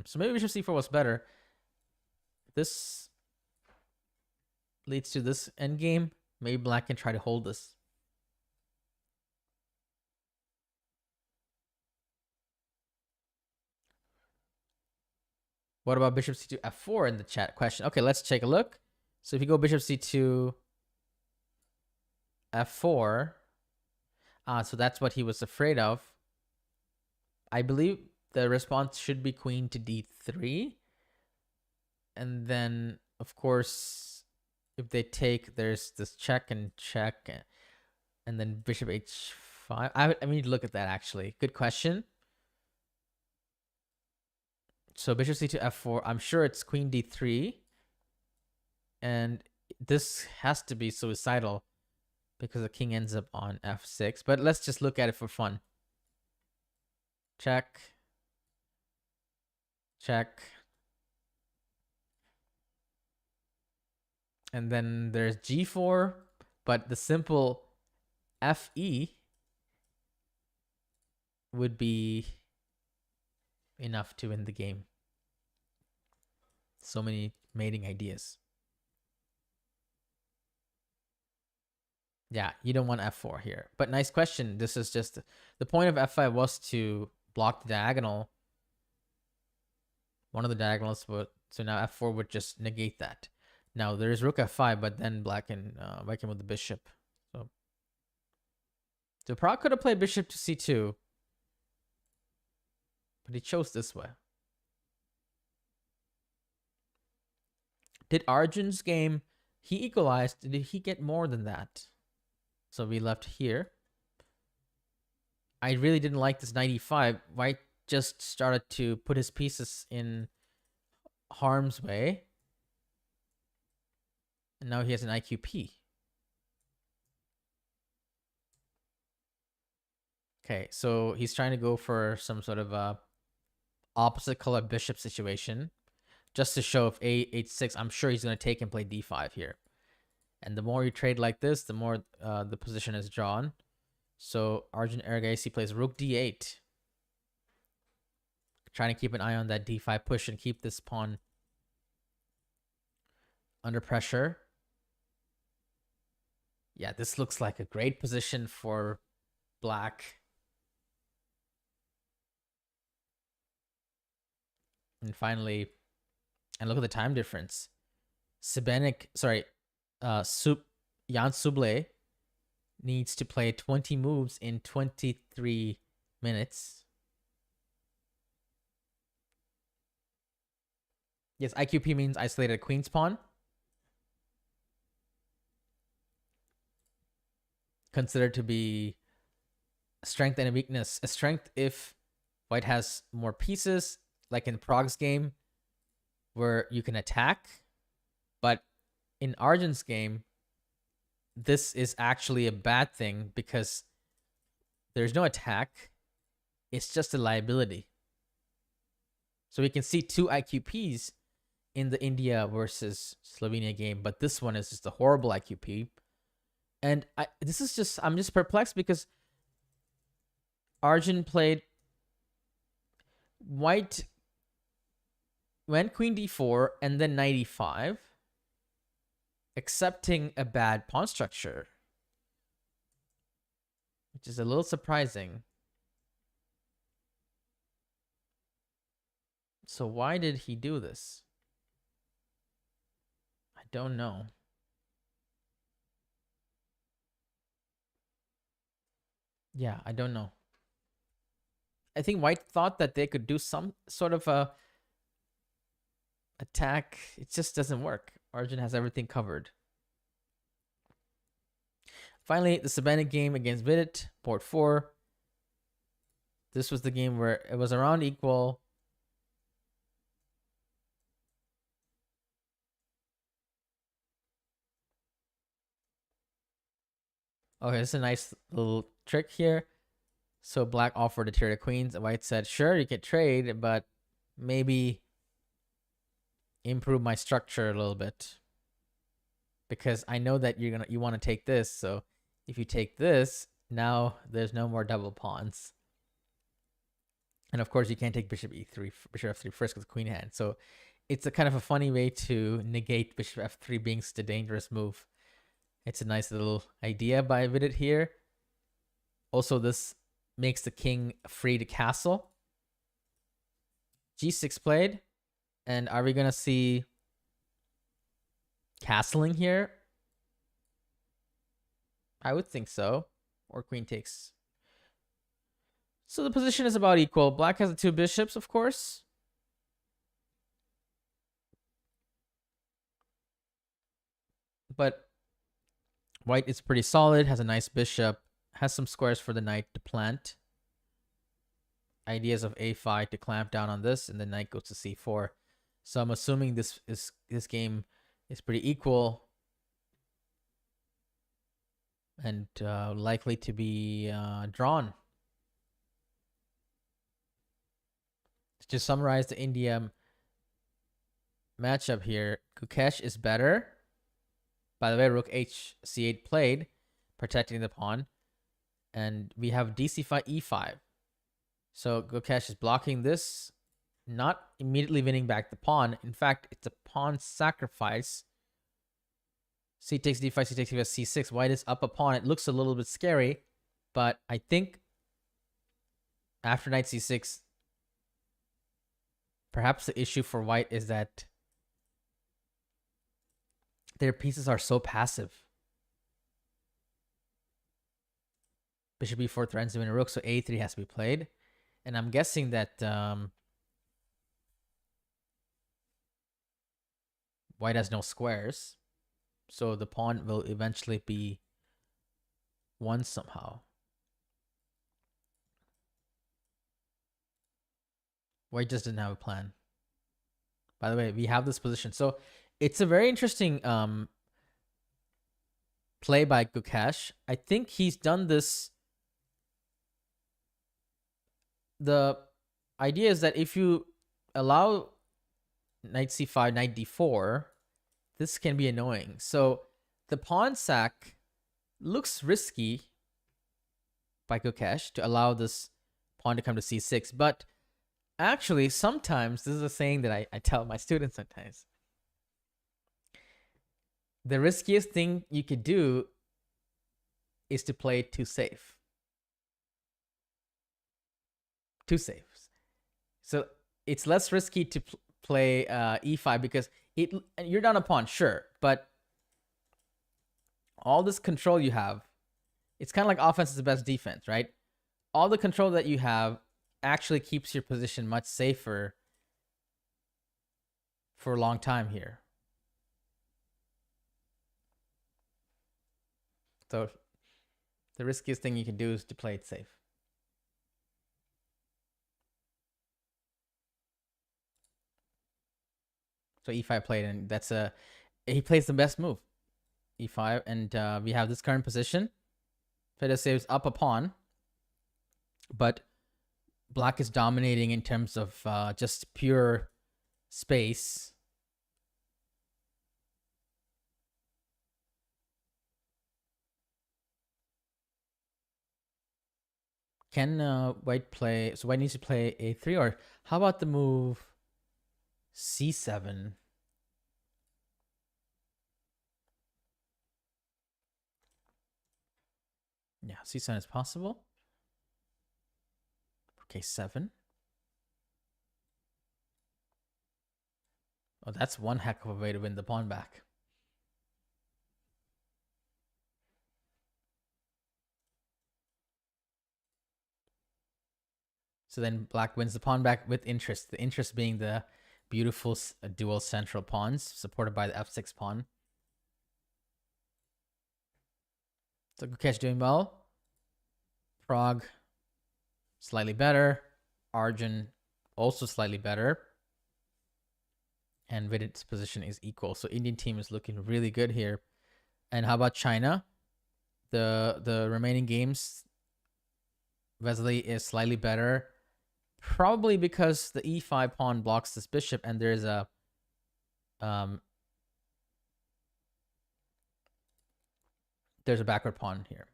So maybe bishop c4 was better. This leads to this endgame. Maybe black can try to hold this. What about bishop c2 f4 in the chat question? Okay, let's take a look. So if you go bishop c2 f4, so that's what he was afraid of. I believe the response should be queen to d3. And then, of course, if they take, there's this check and check. And then bishop h5. I need to look at that, actually. Good question. So bishop c2 f4. I'm sure it's queen d3. And this has to be suicidal because the king ends up on f6. But let's just look at it for fun. Check. Check. And then there's g4. But the simple fe would be enough to win the game. So many mating ideas. Yeah, you don't want f4 here. But nice question. This is just the point of f5 was to block the diagonal. One of the diagonals would, so now f4 would just negate that. Now there's rook f5, but then black can whack him with the bishop. So Pragg could have played bishop to c2, but he chose this way. Did Arjun's game, he equalized, did he get more than that? So we left here. I really didn't like this 95. White just started to put his pieces in harm's way. And now he has an IQP. Okay, so he's trying to go for some sort of a opposite color bishop situation. Just to show if a8-6, I'm sure he's going to take and play d5 here. And the more you trade like this, the more the position is drawn. So Arjun Ergaisi plays rook d8. Trying to keep an eye on that d5 push and keep this pawn under pressure. Yeah, this looks like a great position for black. And finally, and look at the time difference. Jan Suble needs to play 20 moves in 23 minutes. Yes, IQP means isolated queen's pawn. Considered to be a strength and a weakness. A strength if white has more pieces, like in Pragg's game, where you can attack. But in Arjun's game, this is actually a bad thing because there's no attack. It's just a liability. So we can see 2 IQPs in the India versus Slovenia game, but this one is just a horrible IQP. And I'm just perplexed because Arjun played white went queen d4 and then knight e5, accepting a bad pawn structure, which is a little surprising. So why did he do this? I don't know. Yeah, I don't know. I think white thought that they could do some sort of a attack. It just doesn't work. Arjun has everything covered. Finally, the Savannah game against Vidit, board 4. This was the game where it was around equal. Okay, this is a nice little trick here. So black offered to tier the queens. White said, sure, you can trade, but maybe improve my structure a little bit. Because I know that you want to take this. So if you take this, now there's no more double pawns. And of course, you can't take bishop e3, bishop f3 first because queen hand. So it's a kind of a funny way to negate bishop f3 being such a dangerous move. It's a nice little idea by Vidit here. Also, this makes the king free to castle. g6 played. And are we going to see castling here? I would think so. Or queen takes. So the position is about equal. Black has the 2 bishops, of course. But white is pretty solid, has a nice bishop, has some squares for the knight to plant. Ideas of a5 to clamp down on this, and the knight goes to c4. So I'm assuming this game is pretty equal and likely to be drawn. To summarize the India matchup here, Gukesh is better. By the way, rook c8 played, protecting the pawn. And we have dc5, e5. So Gukesh is blocking this, not immediately winning back the pawn. In fact, it's a pawn sacrifice. C takes d5, c takes d5, c6. White is up a pawn. It looks a little bit scary, but I think after knight c6, perhaps the issue for white is that their pieces are so passive. Bishop e4 threatens to win a rook, so a3 has to be played. And I'm guessing that white has no squares, so the pawn will eventually be won somehow. White just didn't have a plan. By the way, we have this position. So it's a very interesting play by Gukesh. I think he's done this. The idea is that if you allow knight c5, knight d4, this can be annoying. So the pawn sack looks risky by Gukesh to allow this pawn to come to c6. But actually, sometimes, this is a saying that I tell my students sometimes. The riskiest thing you could do is to play too safe. Too safe. So it's less risky to play e5 because you're down a pawn, sure, but all this control you have, it's kind of like offense is the best defense, right? All the control that you have actually keeps your position much safer for a long time here. So the riskiest thing you can do is to play it safe. So e5 played, and he plays the best move, e5, and we have this current position. Fede saves up a pawn, but black is dominating in terms of just pure space. Can white play? So white needs to play a3, or how about the move c7? Yeah, c7 is possible. Okay, 7. Oh, that's one heck of a way to win the pawn back. So then black wins the pawn back with interest. The interest being the beautiful dual central pawns supported by the f6 pawn. So Gukesh doing well. Pragg slightly better. Arjun also slightly better. And Vidit's position is equal. So Indian team is looking really good here. And how about China? The remaining games, Wesley is slightly better. Probably because the e5 pawn blocks this bishop, and there's a backward pawn here.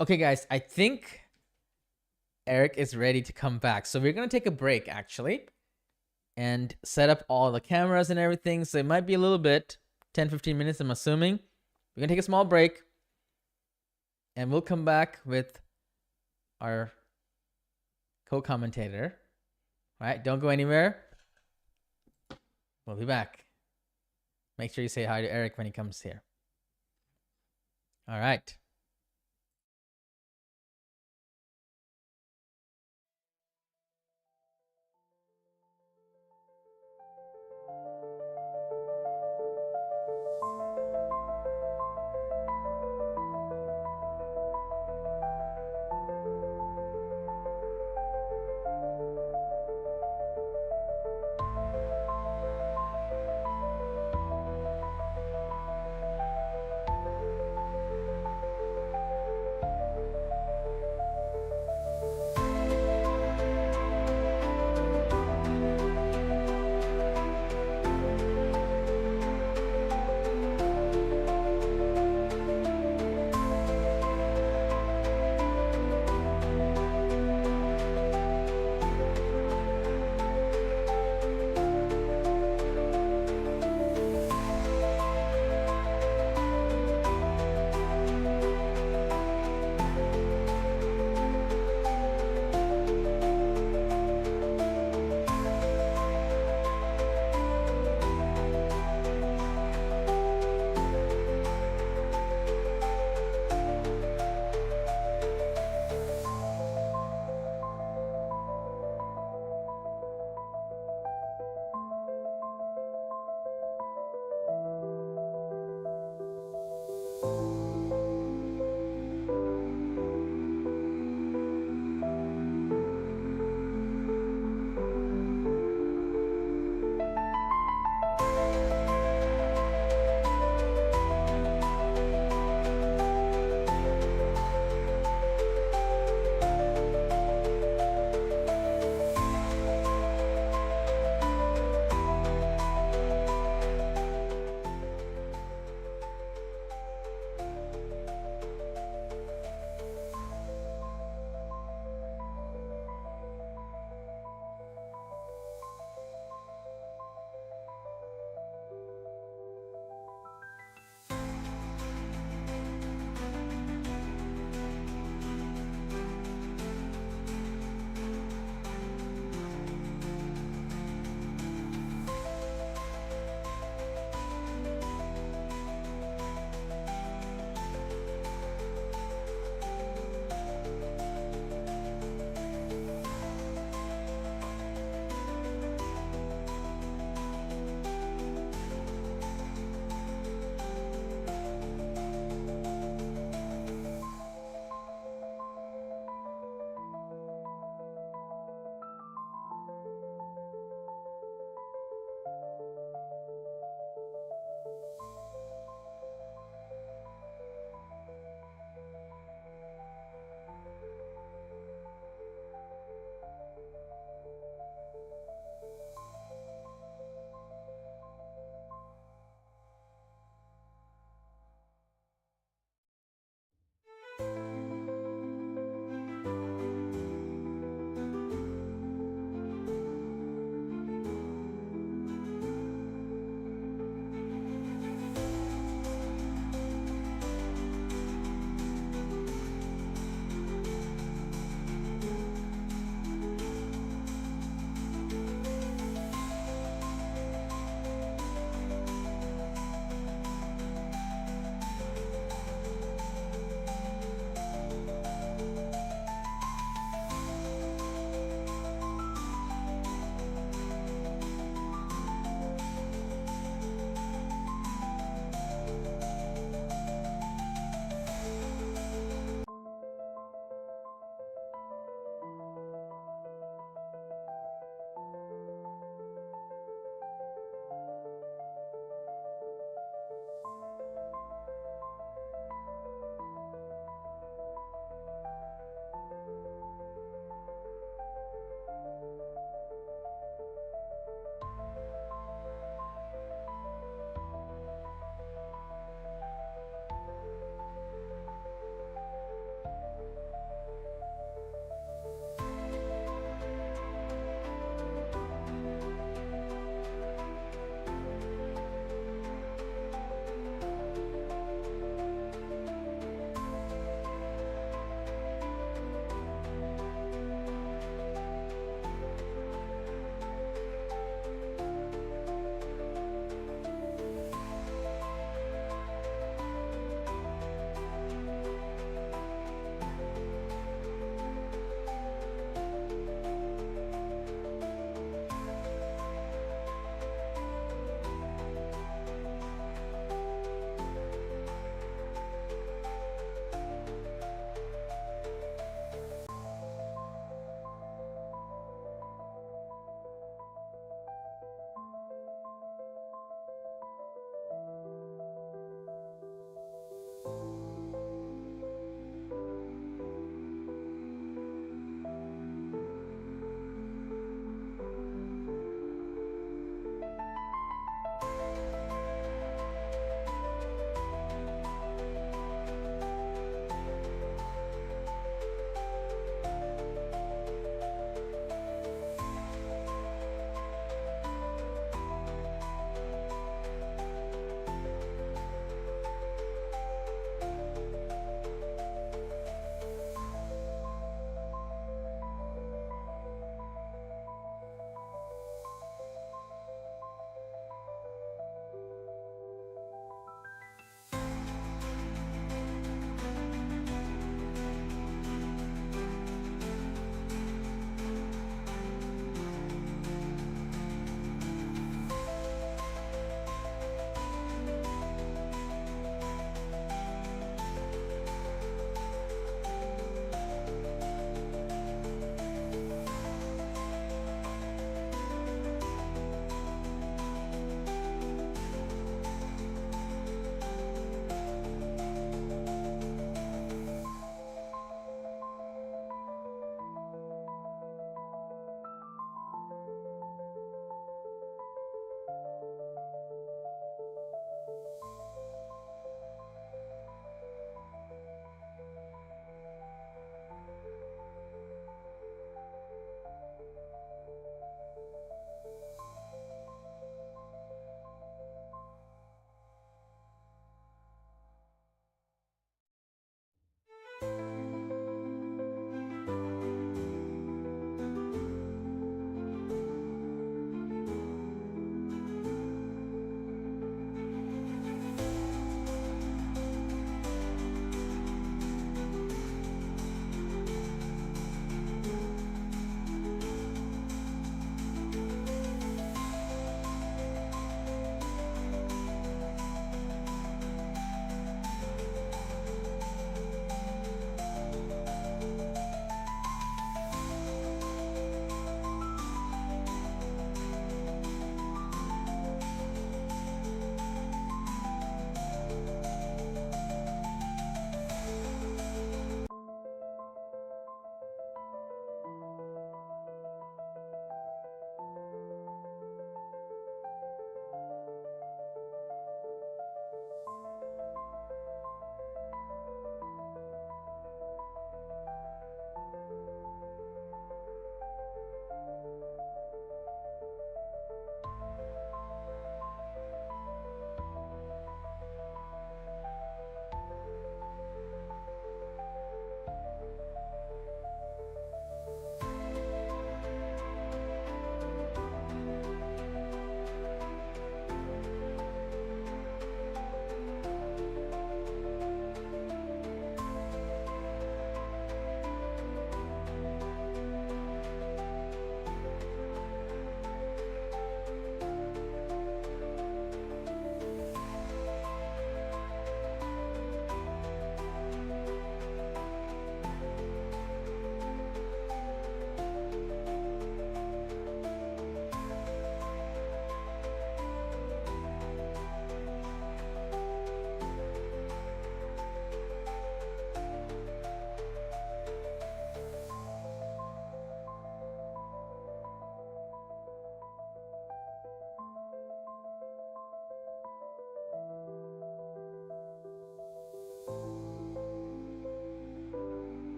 Okay, guys, I think Eric is ready to come back. So we're going to take a break, actually, and set up all the cameras and everything. So it might be a little bit, 10-15 minutes, I'm assuming. We're going to take a small break, and we'll come back with our co-commentator. All right, don't go anywhere. We'll be back. Make sure you say hi to Eric when he comes here. All right.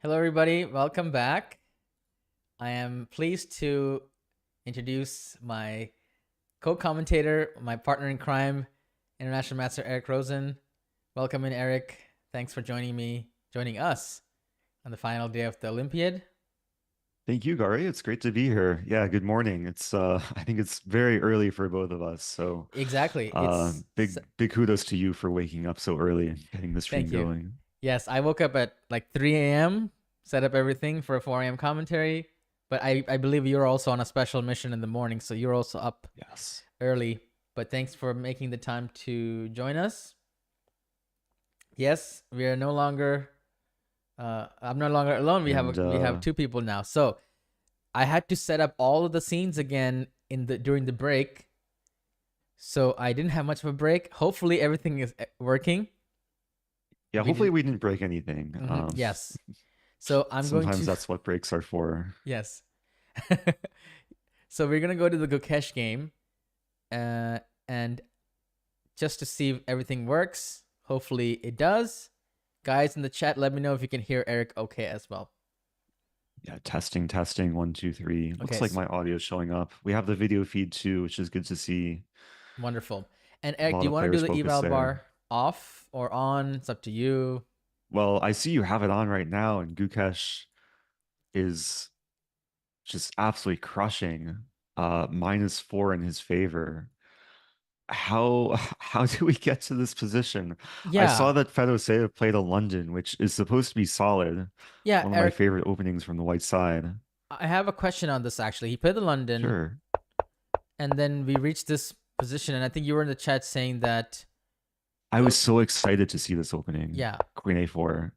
Hello, everybody. Welcome back. I am pleased to introduce my co-commentator, my partner in crime, International Master Eric Rosen. Welcome in, Eric. Thanks for joining us on the final day of the Olympiad. Thank you, Gary. It's great to be here. Yeah, good morning. It's I think it's very early for both of us. So Exactly. big kudos to you for waking up so early and getting the stream Thank you. going. Yes, I woke up at like 3 a.m., set up everything for a 4 a.m. commentary. But I believe you're also on a special mission in the morning, so you're also up Yes. early. But thanks for making the time to join us. Yes, we are no longer I'm no longer alone. We have two people now. So I had to set up all of the scenes again during the break. So I didn't have much of a break. Hopefully everything is working. Yeah, hopefully we didn't break anything. Yes. So sometimes that's what breaks are for. Yes. So we're gonna go to the Gukesh game, and just to see if everything works. Hopefully it does. Guys in the chat, let me know if you can hear Eric okay as well. Yeah, testing, 1, 2, 3. Okay, Looks like my audio is showing up. We have the video feed too, which is good to see. Wonderful. And Eric, do you want to do the eval bar off or on? It's up to you. Well, I see you have it on right now, and Gukesh is just absolutely crushing. -4 in his favor. How do we get to this position? Yeah. I saw that Fedoseev played a London, which is supposed to be solid. Yeah, one of my favorite openings from the white side. I have a question on this actually. He played the London. Sure. And then we reached this position, and I think you were in the chat saying that I was so excited to see this opening. Yeah. Queen A4.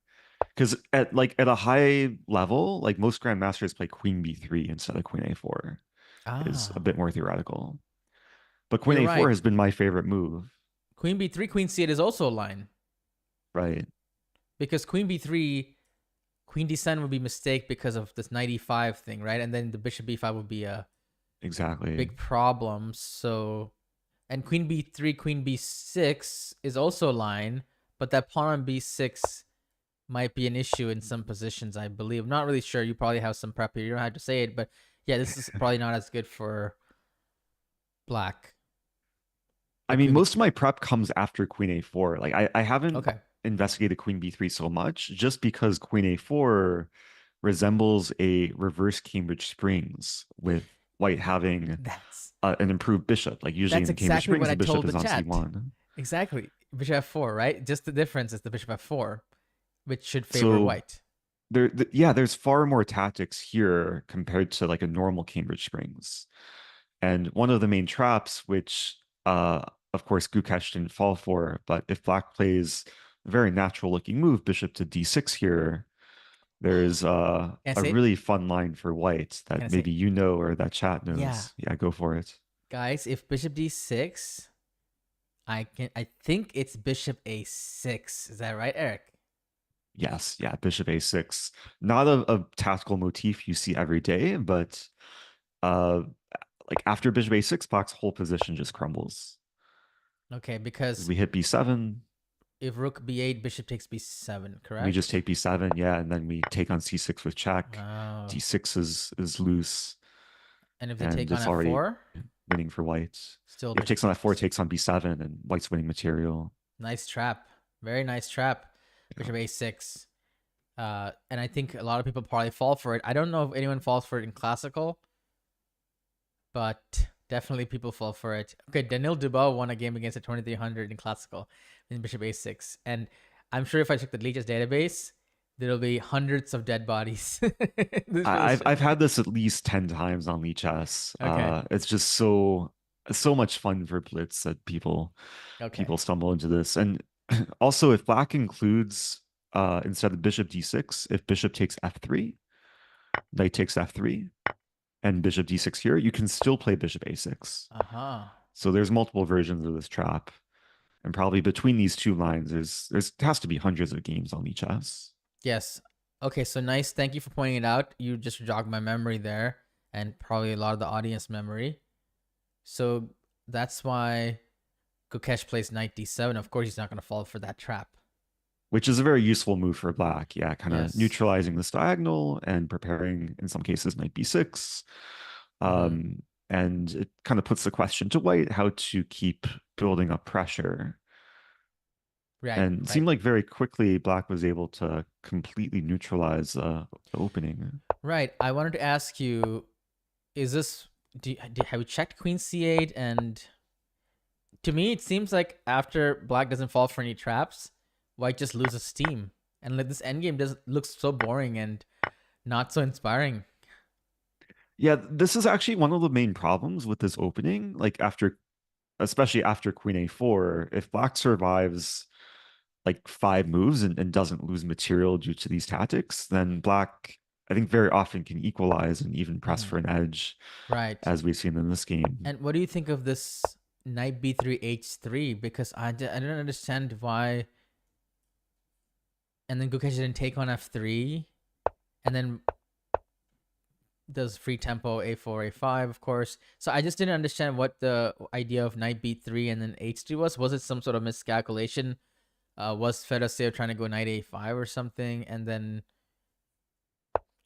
Because at a high level, like most grandmasters play Queen B3 instead of Queen A4. Is a bit more theoretical. But Queen A4 has been my favorite move. Queen B3, Queen C8 is also a line. Right. Because Queen B3, Queen D7 would be mistake because of this knight E5 thing, right? And then the Bishop B5 would be a big problem. So, and Queen B3, Queen B6 is also a line, but that pawn on B6 might be an issue in some positions, I believe. I'm not really sure. You probably have some prep here. You don't have to say it, but yeah, this is probably not as good for black. I mean, most of my prep comes after Queen A4. Like I haven't investigated Queen B3 so much just because Queen A4 resembles a reverse Cambridge Springs with white having an improved bishop. Like usually in the Cambridge Springs, the bishop is on C1. Exactly. Bishop F4, right? Just the difference is the bishop F4, which should favor white. There's far more tactics here compared to like a normal Cambridge Springs. And one of the main traps, which of course Gukesh didn't fall for, but if black plays a very natural looking move, bishop to D6 here, there's a really fun line for white that maybe you know or that chat knows. Yeah, go for it. Guys, if bishop D6, I think it's bishop A6. Is that right, Eric? Yes, yeah, bishop A6. Not a tactical motif you see every day, but like after bishop A6, black's whole position just crumbles. Okay, because we hit B7. If rook B8, bishop takes B7, correct? We just take B7, yeah, and then we take on C6 with check. D6 is loose. And if they take on F4? Winning for white. Still if it takes on F4, takes on B7, and white's winning material. Nice trap. Very nice trap. Bishop A6. And I think a lot of people probably fall for it. I don't know if anyone falls for it in classical, but definitely people fall for it. Okay, Daniil Dubois won a game against a 2300 in classical in bishop A6. And I'm sure if I check the Lichess database, there'll be hundreds of dead bodies. I've had this at least 10 times on Lichess. It's just so much fun for blitz that people stumble into this. And also, if black includes instead of bishop D6, if bishop takes F3, knight takes F3, and bishop D6 here, you can still play bishop A6. So there's multiple versions of this trap. And probably between these two lines, there has to be hundreds of games on Lichess. Yes. Okay, so nice. Thank you for pointing it out. You just jogged my memory there, and probably a lot of the audience memory. So that's why Gukesh plays knight D7. Of course, he's not going to fall for that trap. which is a very useful move for black. Yeah, kind of Yes. neutralizing this diagonal and preparing, in some cases, knight b6. Mm-hmm. And it kind of puts the question to white how to keep building up pressure. Right, And it right, seemed like very quickly black was able to completely neutralize the opening. right. I wanted to ask you, is this, have you checked queen c8? And to me, it seems like after black doesn't fall for any traps, white just loses steam. And like this endgame does looks so boring and not so inspiring. Yeah, this is actually one of the main problems with this opening. Like after, especially after queen a4, if black survives like 5 moves and doesn't lose material due to these tactics, then black, I think, very often can equalize and even press Mm-hmm. for an edge, Right. as we've seen in this game. And what do you think of this knight b3 h3? Because I don't understand why. And then Gukesh didn't take on f3, and then does free tempo a4 a5, of course. So I just didn't understand what the idea of knight b3 and then h3 was. Was it some sort of miscalculation? Was Fedoseev trying to go knight a5 or something, and then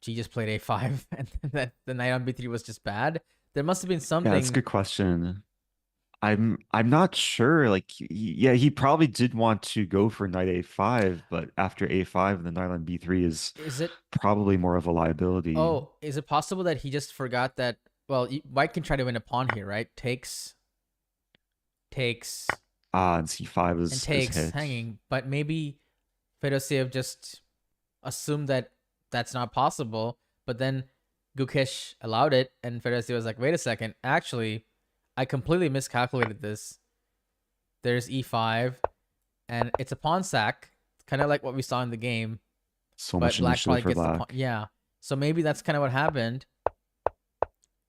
she just played a5, and that the knight on b3 was just bad? There must have been Yeah, that's a something. good question. I'm not sure. Like, yeah, he probably did want to go for knight a5, but after a5, the knight on b3 is Is it? probably more of a liability. Oh, is it possible that he just forgot that? Well, white can try to win a pawn here, right? Takes, Ah, and c5 and is takes hit. hanging, but maybe Fedoseev just assumed that that's not possible, but then Gukesh allowed it, and Fedoseev was like, "Wait a second, actually, I completely miscalculated this. There's e5, and it's a pawn sack, kind of like what we saw in the game, So but much black initiative probably for gets the pawn. black. Yeah, so maybe that's kind of what happened.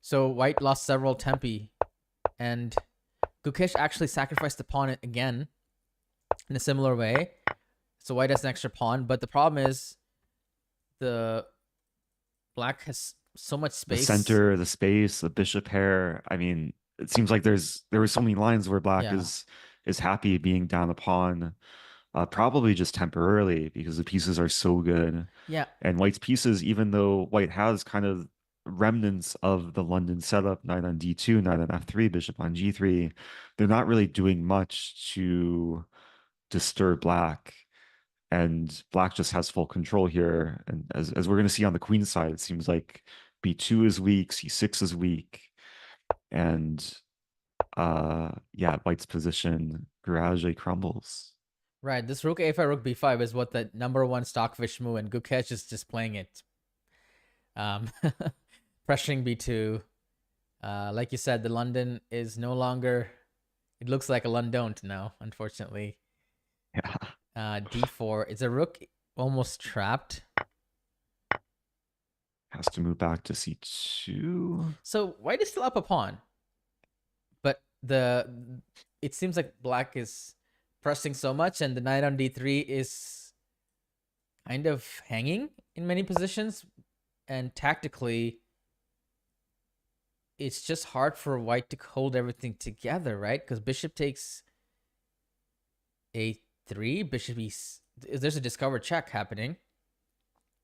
So white lost several tempi, and Gukesh actually sacrificed the pawn again in a similar way. So white has an extra pawn, but the problem is the black has so much The space. center, the space, the bishop pair. I mean, it seems like there were so many lines where black Yeah, is happy being down a pawn, probably just temporarily because the pieces are so good. yeah, And white's pieces, even though white has kind of remnants of the London setup, knight on d2, knight on f3, bishop on g3, they're not really doing much to disturb black. And black just has full control here. And as we're going to see on the queen side, it seems like b2 is weak, c6 is weak, and yeah, white's position gradually crumbles. right. This rook a5, rook b5 is what the number one stockfish move, and Gukesh is just playing it. Um, pressuring b2. Like you said, the London is no longer. It looks like a London now, unfortunately. Yeah, D4. It's a rook almost trapped. has to move back to c2. So white is still up a pawn, but it seems like black is pressing so much, and the knight on d3 is kind of hanging in many positions, and tactically, it's just hard for white to hold everything together, right? Because bishop takes a3, bishop e. There's a discovered check happening.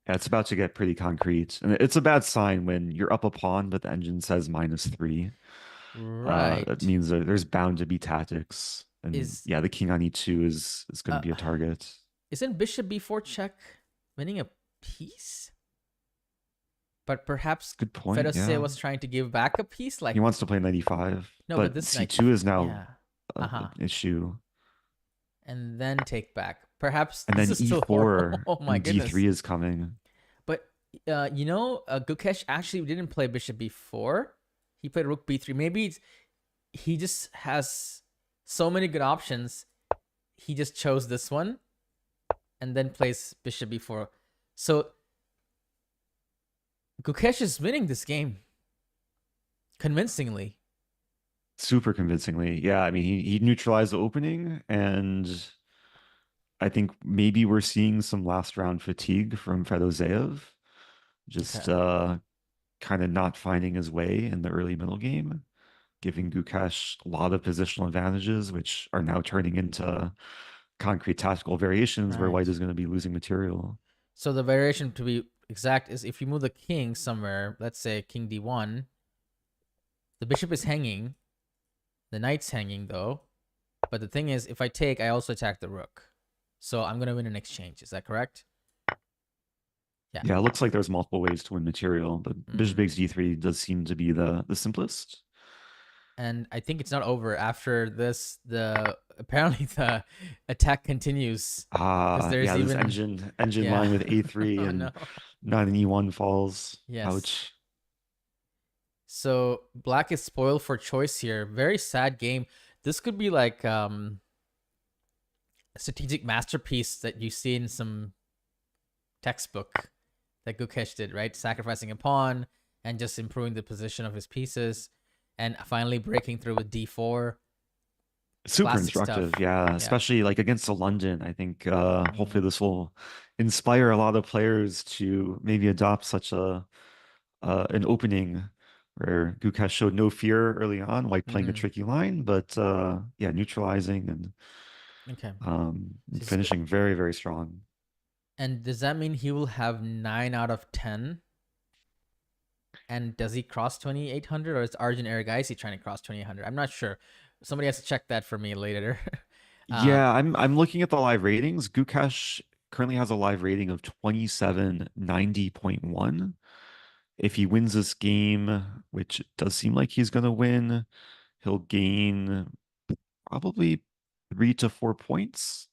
Yeah, it's about to get pretty concrete. And it's a bad sign when you're up a pawn, but the engine says -3. That Right. means that there's bound to be tactics. And Is yeah, the king on e2 is going to uh be a target. isn't bishop b4 check winning a piece? But perhaps Good point. Fedosey Yeah. was trying to give back a piece, He like wants to play 95, no, but but this knight, c2 is now yeah, uh-huh, an issue. and then take back. Perhaps And this then is still horrible. e4 Oh my and goodness! d3 is coming. But Gukesh actually didn't play bishop b4. He played rook b3. Maybe he just has so many good options. He just chose this one, and then plays bishop b4. So Gukesh is winning this game convincingly. Super convincingly. Yeah, I mean, he neutralized the opening, and I think maybe we're seeing some last round fatigue from Fedoseev. Okay. Just kind of not finding his way in the early middle game, giving Gukesh a lot of positional advantages, which are now turning into concrete tactical variations where Right. white is going to be losing material. So the variation, to be exact, is if you move the king somewhere, let's say king d1, the bishop is hanging, the knight's hanging though. But the thing is, if I take, I also attack the rook. So I'm going to win an exchange. Is that correct? Yeah. Yeah, it looks like there's multiple ways to win material, but bishop takes d3 does seem to be the simplest. And I think it's not over. After this, apparently the attack continues. There's Yeah, this even engine line with a3 oh, and no. knight and e1 falls. Yes. Ouch. So black is spoiled for choice here. Very sad game. This could be like a strategic masterpiece that you see in some textbook that Gukesh did, right? Sacrificing a pawn and just improving the position of his pieces, and finally breaking through with d4. Super Classic instructive, stuff. yeah. Especially like against the London. I think hopefully this will inspire a lot of players to maybe adopt such an opening where Gukesh showed no fear early on, white playing a tricky line, but yeah, neutralizing and Okay. finishing very, very strong. And does that mean he will have 9 out of 10? And does he cross 2,800, or is Arjun Erigaisi trying to cross 2,800? I'm not sure. Somebody has to check that for me later. Yeah, I'm looking at the live ratings. Gukesh currently has a live rating of 2790.1. If he wins this game, which it does seem like he's going to win, he'll gain probably 3 to 4 points.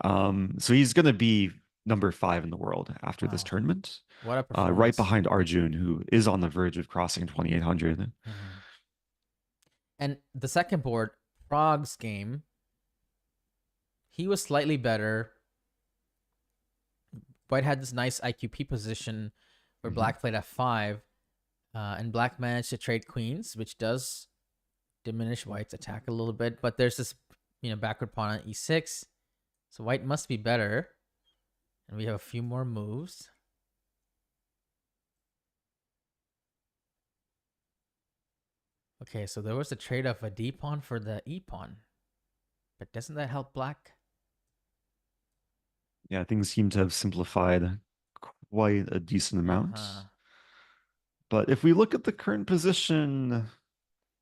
So he's going to be number 5 in the world after this tournament. What a performance. Right behind Arjun, who is on the verge of crossing 2,800. And the second board, Prague's game, he was slightly better. White had this nice IQP position where black played f5, and black managed to trade queens, which does diminish white's attack a little bit. But there's this, backward pawn on e6, so white must be better. And we have a few more moves. Okay, so there was a trade of a d pawn for the e pawn, but doesn't that help black? Yeah, things seem to have simplified quite a decent amount. But if we look at the current position, I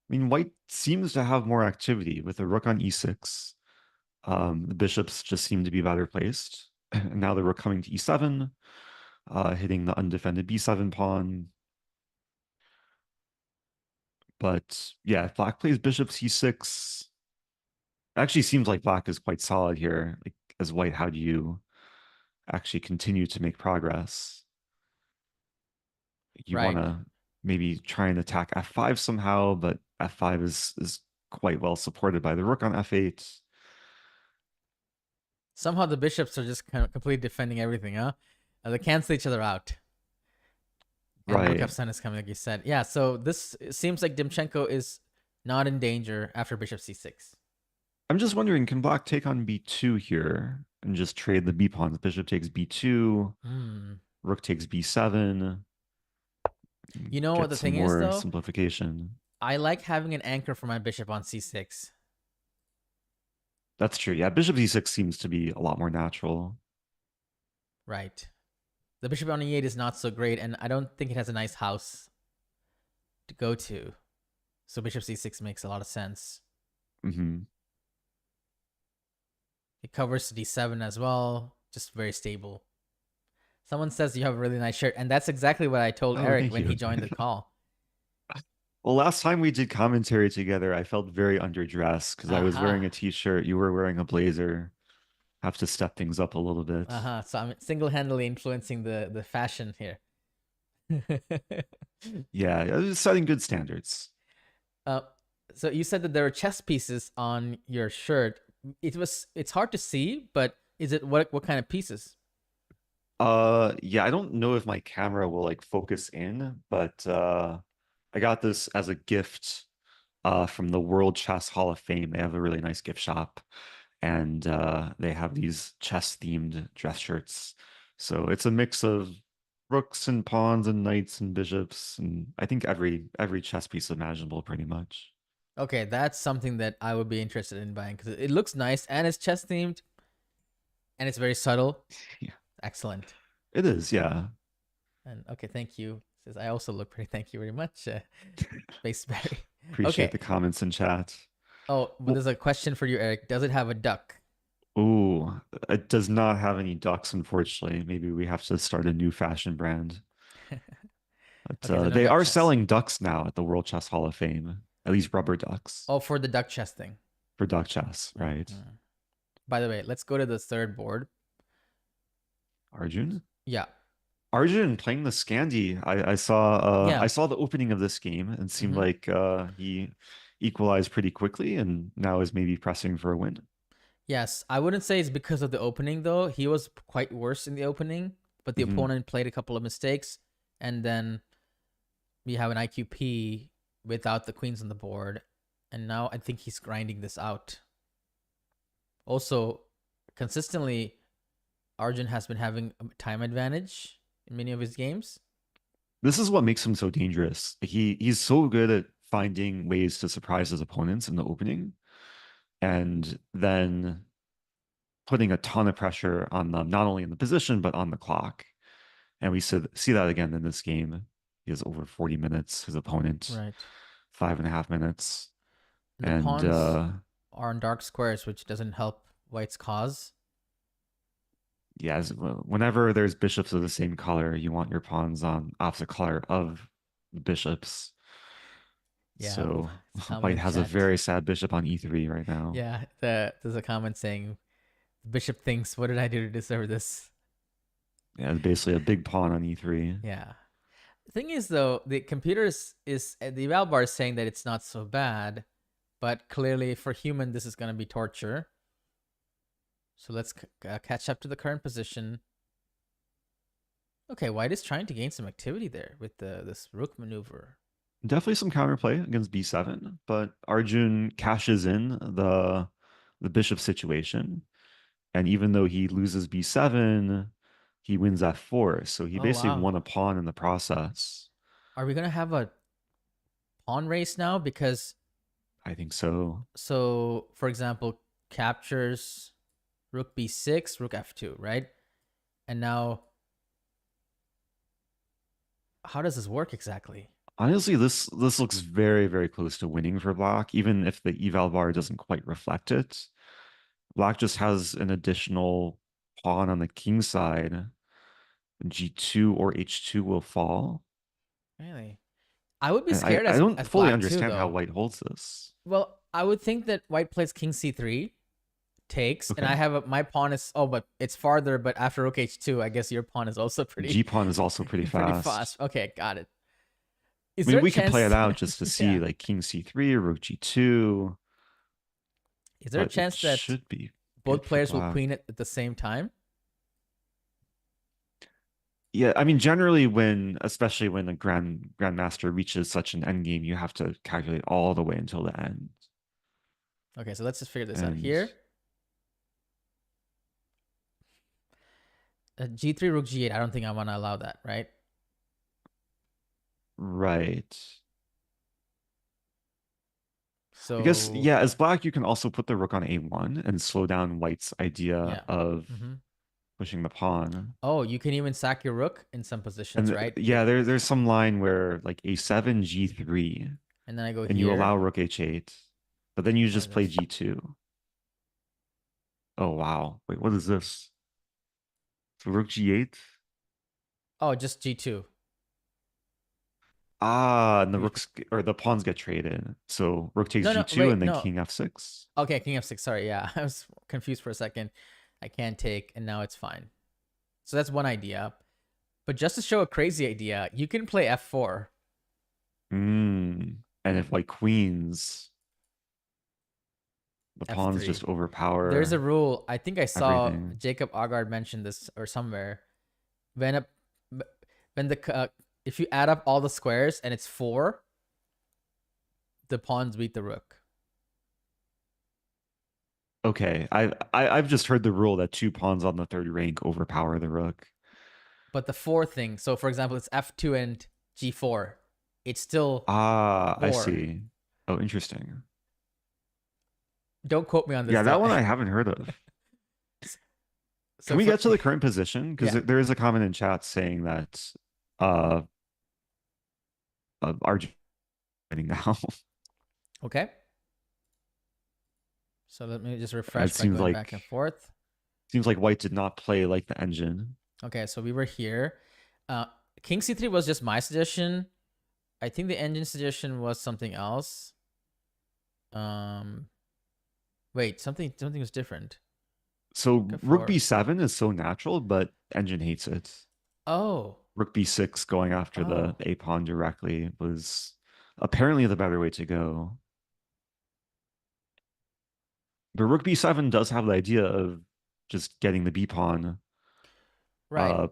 mean, white seems to have more activity with a rook on e6. The bishops just seem to be better placed. And now the rook coming to e7, hitting the undefended b7 pawn. But yeah, if black plays bishop c6, actually seems like black is quite solid here. Like, as white, how do you actually continue to make progress? You want to maybe try and attack f5 somehow, but f5 is quite well supported by the rook on f8. Somehow the bishops are just kind of completely defending everything, huh? They cancel each other out. And rook f7 is coming, like you said. Yeah, so this seems like Dimchenko is not in danger after bishop c6. I'm just wondering, can black take on b2 here and just trade the b pawns? Bishop takes b2, rook takes b7. You know what the thing is, though? Simplification. I like having an anchor for my bishop on c6. That's true. Yeah, bishop e6 seems to be a lot more natural. Right. The bishop on e8 is not so great, and I don't think it has a nice house to go to. So bishop c6 makes a lot of sense. It covers d7 as well. Just very stable. Someone says you have a really nice shirt, and that's exactly what I told Eric when he joined the call. Well, last time we did commentary together, I felt very underdressed because I was wearing a t-shirt. You were wearing a blazer. Have to step things up a little bit. So I'm single-handedly influencing the fashion here. Yeah, setting good standards. So you said that there were chess pieces on your shirt. It's hard to see, but is it what kind of pieces? Yeah, I don't know if my camera will like focus in, but I got this as a gift from the World Chess Hall of Fame. They have a really nice gift shop, and they have these chess themed dress shirts. So it's a mix of rooks and pawns and knights and bishops, and I think every chess piece imaginable pretty much. Okay, that's something that I would be interested in buying because it looks nice and it's chess themed and it's very subtle. Yeah, Excellent. it is. Yeah. And okay, thank you. Says I also look pretty. Thank you very much, Spaceberry. Appreciate Okay. the comments in chat. Oh, but there's a question for you, Eric. Does it have a duck? Oh, it does not have any ducks, unfortunately. Maybe we have to start a new fashion brand. But Okay, so no they duck are chess. selling ducks now at the World Chess Hall of Fame, at least rubber ducks Oh, for the duck chess thing. for duck chess, right? Mhm. By the way, let's go to the third board. Arjun? Yeah. Arjun playing the Scandi. I Yeah. saw the opening of this game and seemed Mm-hmm. like he equalized pretty quickly and now is maybe pressing for a win. Yes, I wouldn't say it's because of the opening though. He was quite worse in the opening, but the opponent played a couple of mistakes, and then we have an IQP without the queens on the board, and now I think he's grinding this out. Also, consistently, Arjun has been having a time advantage in many of his games. This is what makes him so dangerous. He's so good at finding ways to surprise his opponents in the opening and then putting a ton of pressure on them, not only in the position, but on the clock. And we see that again in this game. He has over 40 minutes, his opponent, Right. 5.5 minutes. And the And pawns are on dark squares, which doesn't help White's cause. yeah, whenever there's bishops of the same color, you want your pawns on opposite color of the bishops. Yeah, So it's a comment White in has a chat. very sad bishop on e3 right now. Yeah, there's a comment saying, Bishop thinks, what did I do to deserve this? Yeah, it's basically a big pawn on e3. Yeah. The thing is, though, the computer is the eval bar is saying that it's not so bad, but clearly for human, this is going to be torture. So let's catch up to the current position. Okay, White is trying to gain some activity there with this rook maneuver. Definitely some counterplay against b7, but Arjun cashes in the bishop situation. And even though he loses b7, he wins f4. So he Oh, basically wow. won a pawn in the process. Are we going to have a pawn race now? Because, I think so. so for example, captures rook b6, rook f2, right? And now, how does this work exactly? Honestly, this looks very, very close to winning for Black, even if the eval bar doesn't quite reflect it. Black just has an additional pawn on the king side. G2 or H2 will fall. Really? I would be And scared I don't as fully black too, understand how though. White holds this. Well, I would think that White plays king c3, takes, and Okay. I have my pawn is but it's farther. But after rook h2, I guess your pawn is also pretty G pawn is also pretty pretty fast. fast. Okay, got it. Is I mean, there a we could play it chance? out just to see Yeah. like king c3 or rook g2, Is there a but it chance that should be both good for players will Black. queen it at the same time? Yeah, I mean, generally especially when a grandmaster reaches such an endgame, you have to calculate all the way until the end. Okay, so let's just figure this out And here. G3 rook g8. I don't think I want to allow that, right? right. So I guess, yeah, as Black, you can also put the rook on a1 and slow down White's idea yeah. of Mm-hmm. pushing the pawn. Oh, you can even sack your rook in some positions, And right? yeah, there's some line where like a7, g3, And then I go and here. you allow rook h8, but then you What is just play this? g2. Oh, wow. Wait, what is this? So rook g8? Oh, just g2. Ah, and the You- rooks or the pawns get traded. So rook takes No, g2 wait, and then no. king f6. Okay, king f6. Sorry, yeah, I was confused for a second. I can't take, and now it's fine. So that's one idea. But just to show a crazy idea, you can play f4. And if White queens, the pawns F3. just overpower. There's a rule. I think I saw everything. Jacob Agard mention this or somewhere. When the if you add up all the squares and it's 4, the pawns beat the rook. Okay, I've just heard the rule that 2 pawns on the third rank overpower the rook. But the 4 thing, so for example, it's f2 and g4. It's still Ah, 4. I see. Oh, interesting. Don't quote me on this. Yeah, Though. that one I haven't heard of. So Can we for get to the current position? Because yeah, there is a comment in chat saying that uh, Arjun winning now. okay. So let me just refresh It by going back and forth. seems like White did not play like the engine. Okay, so we were here. King C3 was just my suggestion. I think the engine suggestion was something else. Wait, something was different. So Rook B7 is so natural, but engine hates it. Oh. Rook B6 going after the A pawn directly was apparently the better way to go. But Rook B7 does have the idea of just getting the B pawn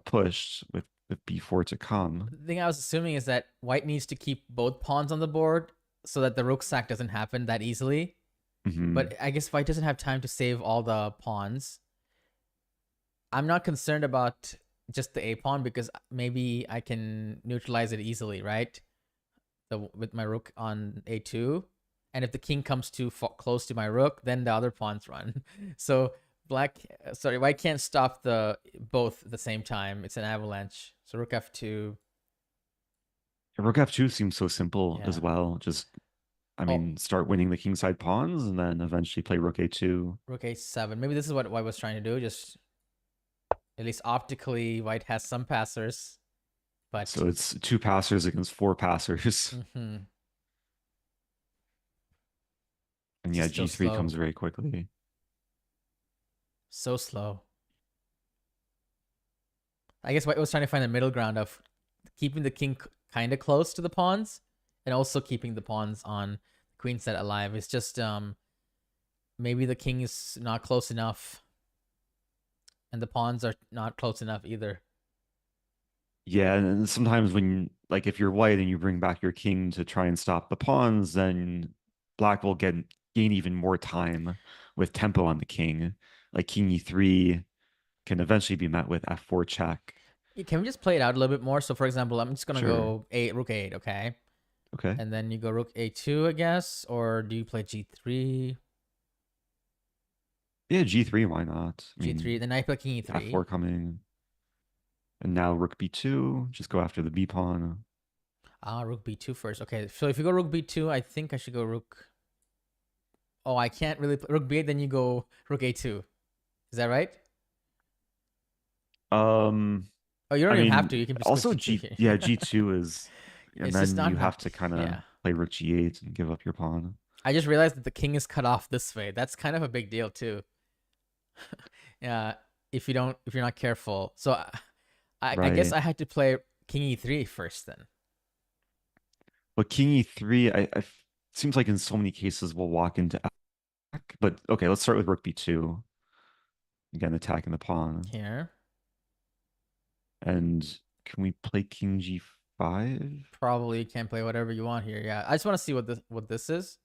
pushed with B4 to come. The thing I was assuming is that White needs to keep both pawns on the board so that the rook sack doesn't happen that easily. But I guess White doesn't have time to save all the pawns. I'm not concerned about just the A pawn because maybe I can neutralize it easily, right? With my rook on A2. And if the king comes too close to my rook, then the other pawns run. So White can't stop both at the same time. It's an avalanche. So rook F2. Rook F2 seems so simple as well. Just, I mean, start winning the kingside pawns and then eventually play rook A2. Rook A7. Maybe this is what White was trying to do. Just, at least optically, White has some passers. But so it's 2 passers against 4 passers. And yeah, G3 comes very quickly. So slow. I guess White was trying to find a middle ground of keeping the king kind of close to the pawns and also keeping the pawns on queen set alive. It's just maybe the king is not close enough and the pawns are not close enough either. Yeah, and sometimes when, like, if you're White and you bring back your king to try and stop the pawns, then Black will gain even more time with tempo on the king. Like King E3 can eventually be met with F4 check. Can we just play it out a little bit more? So, for example, I'm just gonna go rook A8, okay? Okay. And then you go rook A2, I guess, or do you play G3? Yeah, G3, why not? G3, then I play King E3. F4 coming. And now rook B2, just go after the B pawn. Rook B2 first. Okay, so if you go rook B2, I think I should go rook. Oh, I can't really play rook B8, then you go rook A2. Is that right? Oh, you don't even have to. You can just also G2 is, and then you have to kind of play rook G8 and give up your pawn. I just realized that the king is cut off this way. That's kind of a big deal too. Yeah, if you're not careful. So I guess I had to play King E3 first then. But King E3, seems like in so many cases we'll walk into attack. But okay, let's start with rook B2. Again, attacking the pawn. Here. And can we play King G5? Probably can't play whatever you want here. Yeah, I just want to see what this is.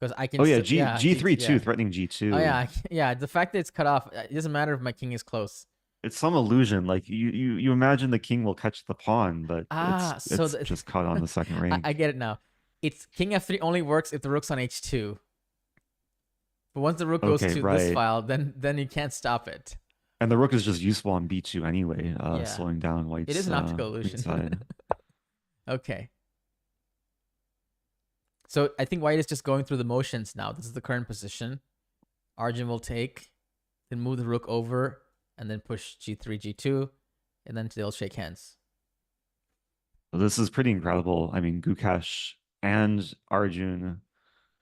Because I can. Oh yeah, G3 too, threatening G2. Oh yeah, yeah. The fact that it's cut off, it doesn't matter if my king is close. It's some illusion. Like you imagine the king will catch the pawn, but it's just caught on the second rank. I get it now. It's King F3 only works if the rook's on H2. But once the rook goes to this file, then you can't stop it. And the rook is just useful on B2 anyway, slowing down White's. It is an optical illusion. Okay. So I think White is just going through the motions now. This is the current position. Arjun will take, then move the rook over, and then push G3, G2, and then they'll shake hands. Well, this is pretty incredible. I mean, Gukesh and Arjun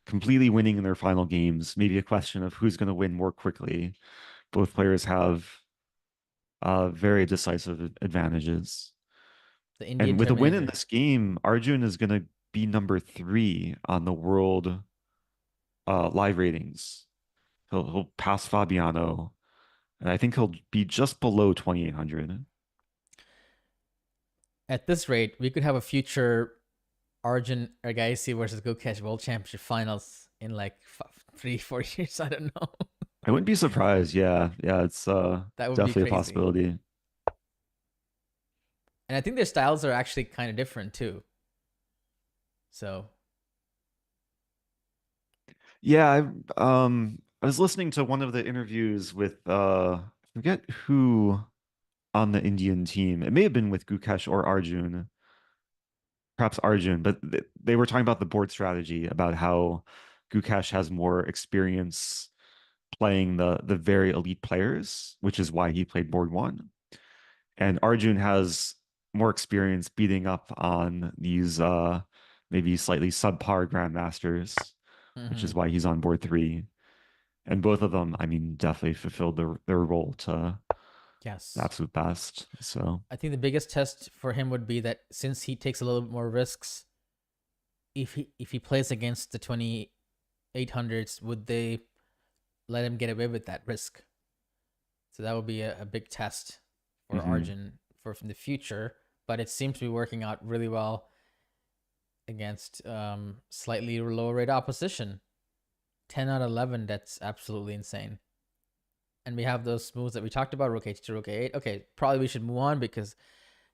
completely winning in their final games. Maybe a question of who's going to win more quickly. Both players have very decisive advantages. And with a win in this game, Arjun is going to be number 3 on the world live ratings. He'll pass Fabiano, and I think he'll be just below 2,800. At this rate, we could have a future Arjun Ergaisi versus Gukesh World Championship finals in like 3-4 years. I don't know. I wouldn't be surprised. Yeah, it's definitely a possibility. And I think their styles are actually kind of different too. So Yeah, I was listening to one of the interviews with I forget who on the Indian team. It may have been with Gukesh or Arjun, perhaps Arjun, but they were talking about the board strategy, about how Gukesh has more experience playing the very elite players, which is why he played board one. And Arjun has more experience beating up on these maybe slightly subpar grandmasters, which is why he's on board three. And both of them, I mean, definitely fulfilled their role to the Yes. absolute best. So I think the biggest test for him would be that since he takes a little bit more risks, if he plays against the 2800s, would they let him get away with that risk? So that would be a big test for Arjun for from the future. But it seems to be working out really well against slightly lower rate opposition. 10 out of 11, that's absolutely insane. And we have those moves that we talked about, rook h2, rook a8. Okay, probably we should move on because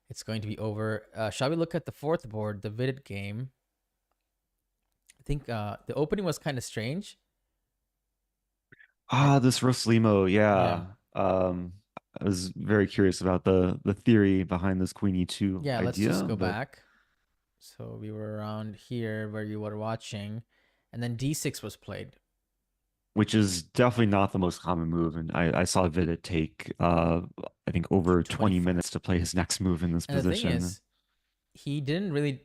it's going to be over. Shall we look at the fourth board, the Vidit game? I think the opening was kind of strange. this Roslimo, Yeah. yeah. I was very curious about the theory behind this Queen E2 Yeah, let's idea, just go but back. So we were around here where you were watching, and then d6 was played. which is definitely not the most common move. And I saw Vidit take I think over 20 25. minutes to play his next move in this And the thing position. is, he didn't really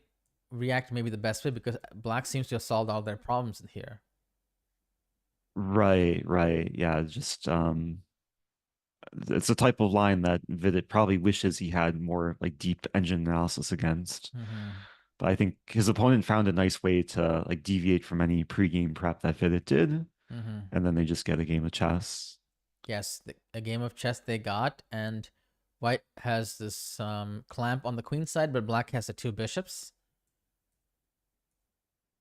react maybe the best way because black seems to have solved all their problems in here. Right, right. Yeah, just it's a type of line that Vidit probably wishes he had more like deep engine analysis against. But I think his opponent found a nice way to like deviate from any pregame prep that Vidit did, and then they just get a game of chess. Yes, a game of chess they got, and white has this clamp on the queen side, but black has the two bishops.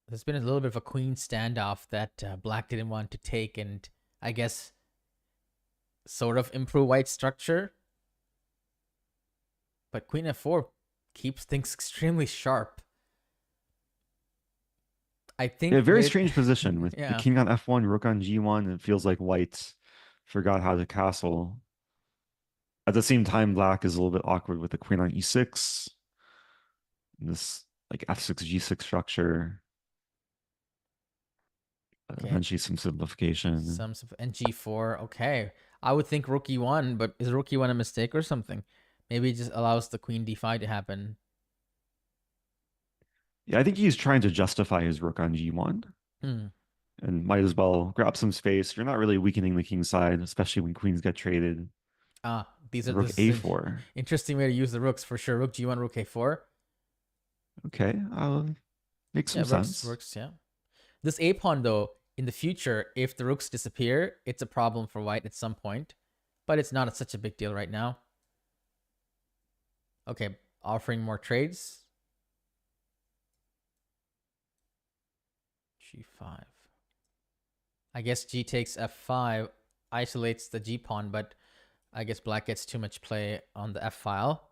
There's been a little bit of a queen standoff that black didn't want to take, and I guess sort of improve white's structure. But queen f4 keeps things extremely sharp. I think Yeah, very strange position with the yeah. king on f1, rook on g1. It feels like white forgot how to castle. At the same time, black is a little bit awkward with the queen on e6. This like f6, g6 structure. Okay. Eventually some simplification. And g4. Okay. I would think rook e1, but is rook e1 a mistake or something? Maybe it just allows the queen d5 to happen. Yeah, I think he's trying to justify his rook on g1. And might as well grab some space. You're not really weakening the king side, especially when queens get traded. These Rook a4. Interesting way to use the rooks for sure. Rook g1, rook a4. Okay, makes some sense. Works, yeah. This a pawn though, in the future, if the rooks disappear, it's a problem for white at some point, but it's not such a big deal right now. Okay, offering more trades. g5. I guess g takes f5 isolates the g pawn, but I guess black gets too much play on the f file.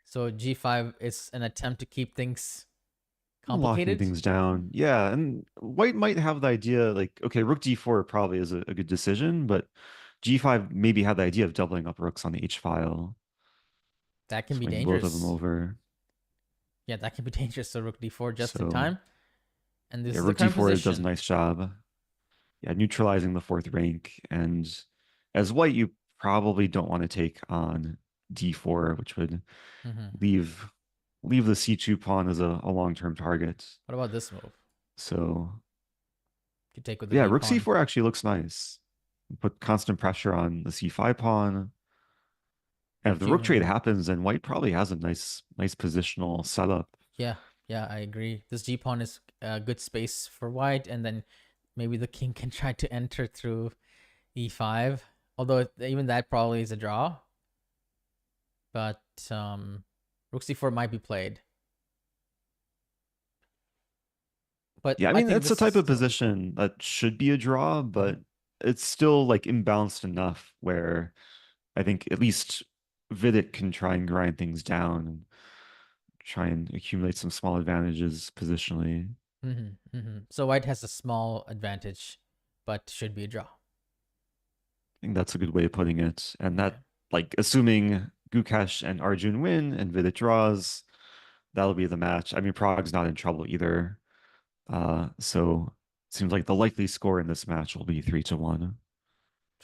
So g5 is an attempt to keep things complicated. Locking things down. Yeah, and white might have the idea like, okay, rook d4 probably is a good decision, but g5 maybe had the idea of doubling up rooks on the h file. That can be Swing dangerous. both of them over. Yeah, that can be dangerous. So rook d4 just in time. And this is rook the current d4 position. does a nice job. Yeah, neutralizing the fourth rank. And as white, you probably don't want to take on d4, which would leave the c2 pawn as a long-term target. What about this move? So You take with the rook pawn. c4 actually looks nice. Put constant pressure on the c5 pawn. And if the rook trade happens, then white probably has a nice positional setup. Yeah, I agree. This g pawn is a good space for white, and then maybe the king can try to enter through e5. Although even that probably is a draw. But rook c4 might be played. But yeah, I mean, it's a type of position that should be a draw, but it's still like imbalanced enough where I think at least Vidit can try and grind things down and try and accumulate some small advantages positionally. So white has a small advantage but should be a draw. I think that's a good way of putting it. And that, Okay. like, assuming Gukesh and Arjun win and Vidit draws, that'll be the match. I mean, Prague's not in trouble either. So it seems like the likely score in this match will be 3-1.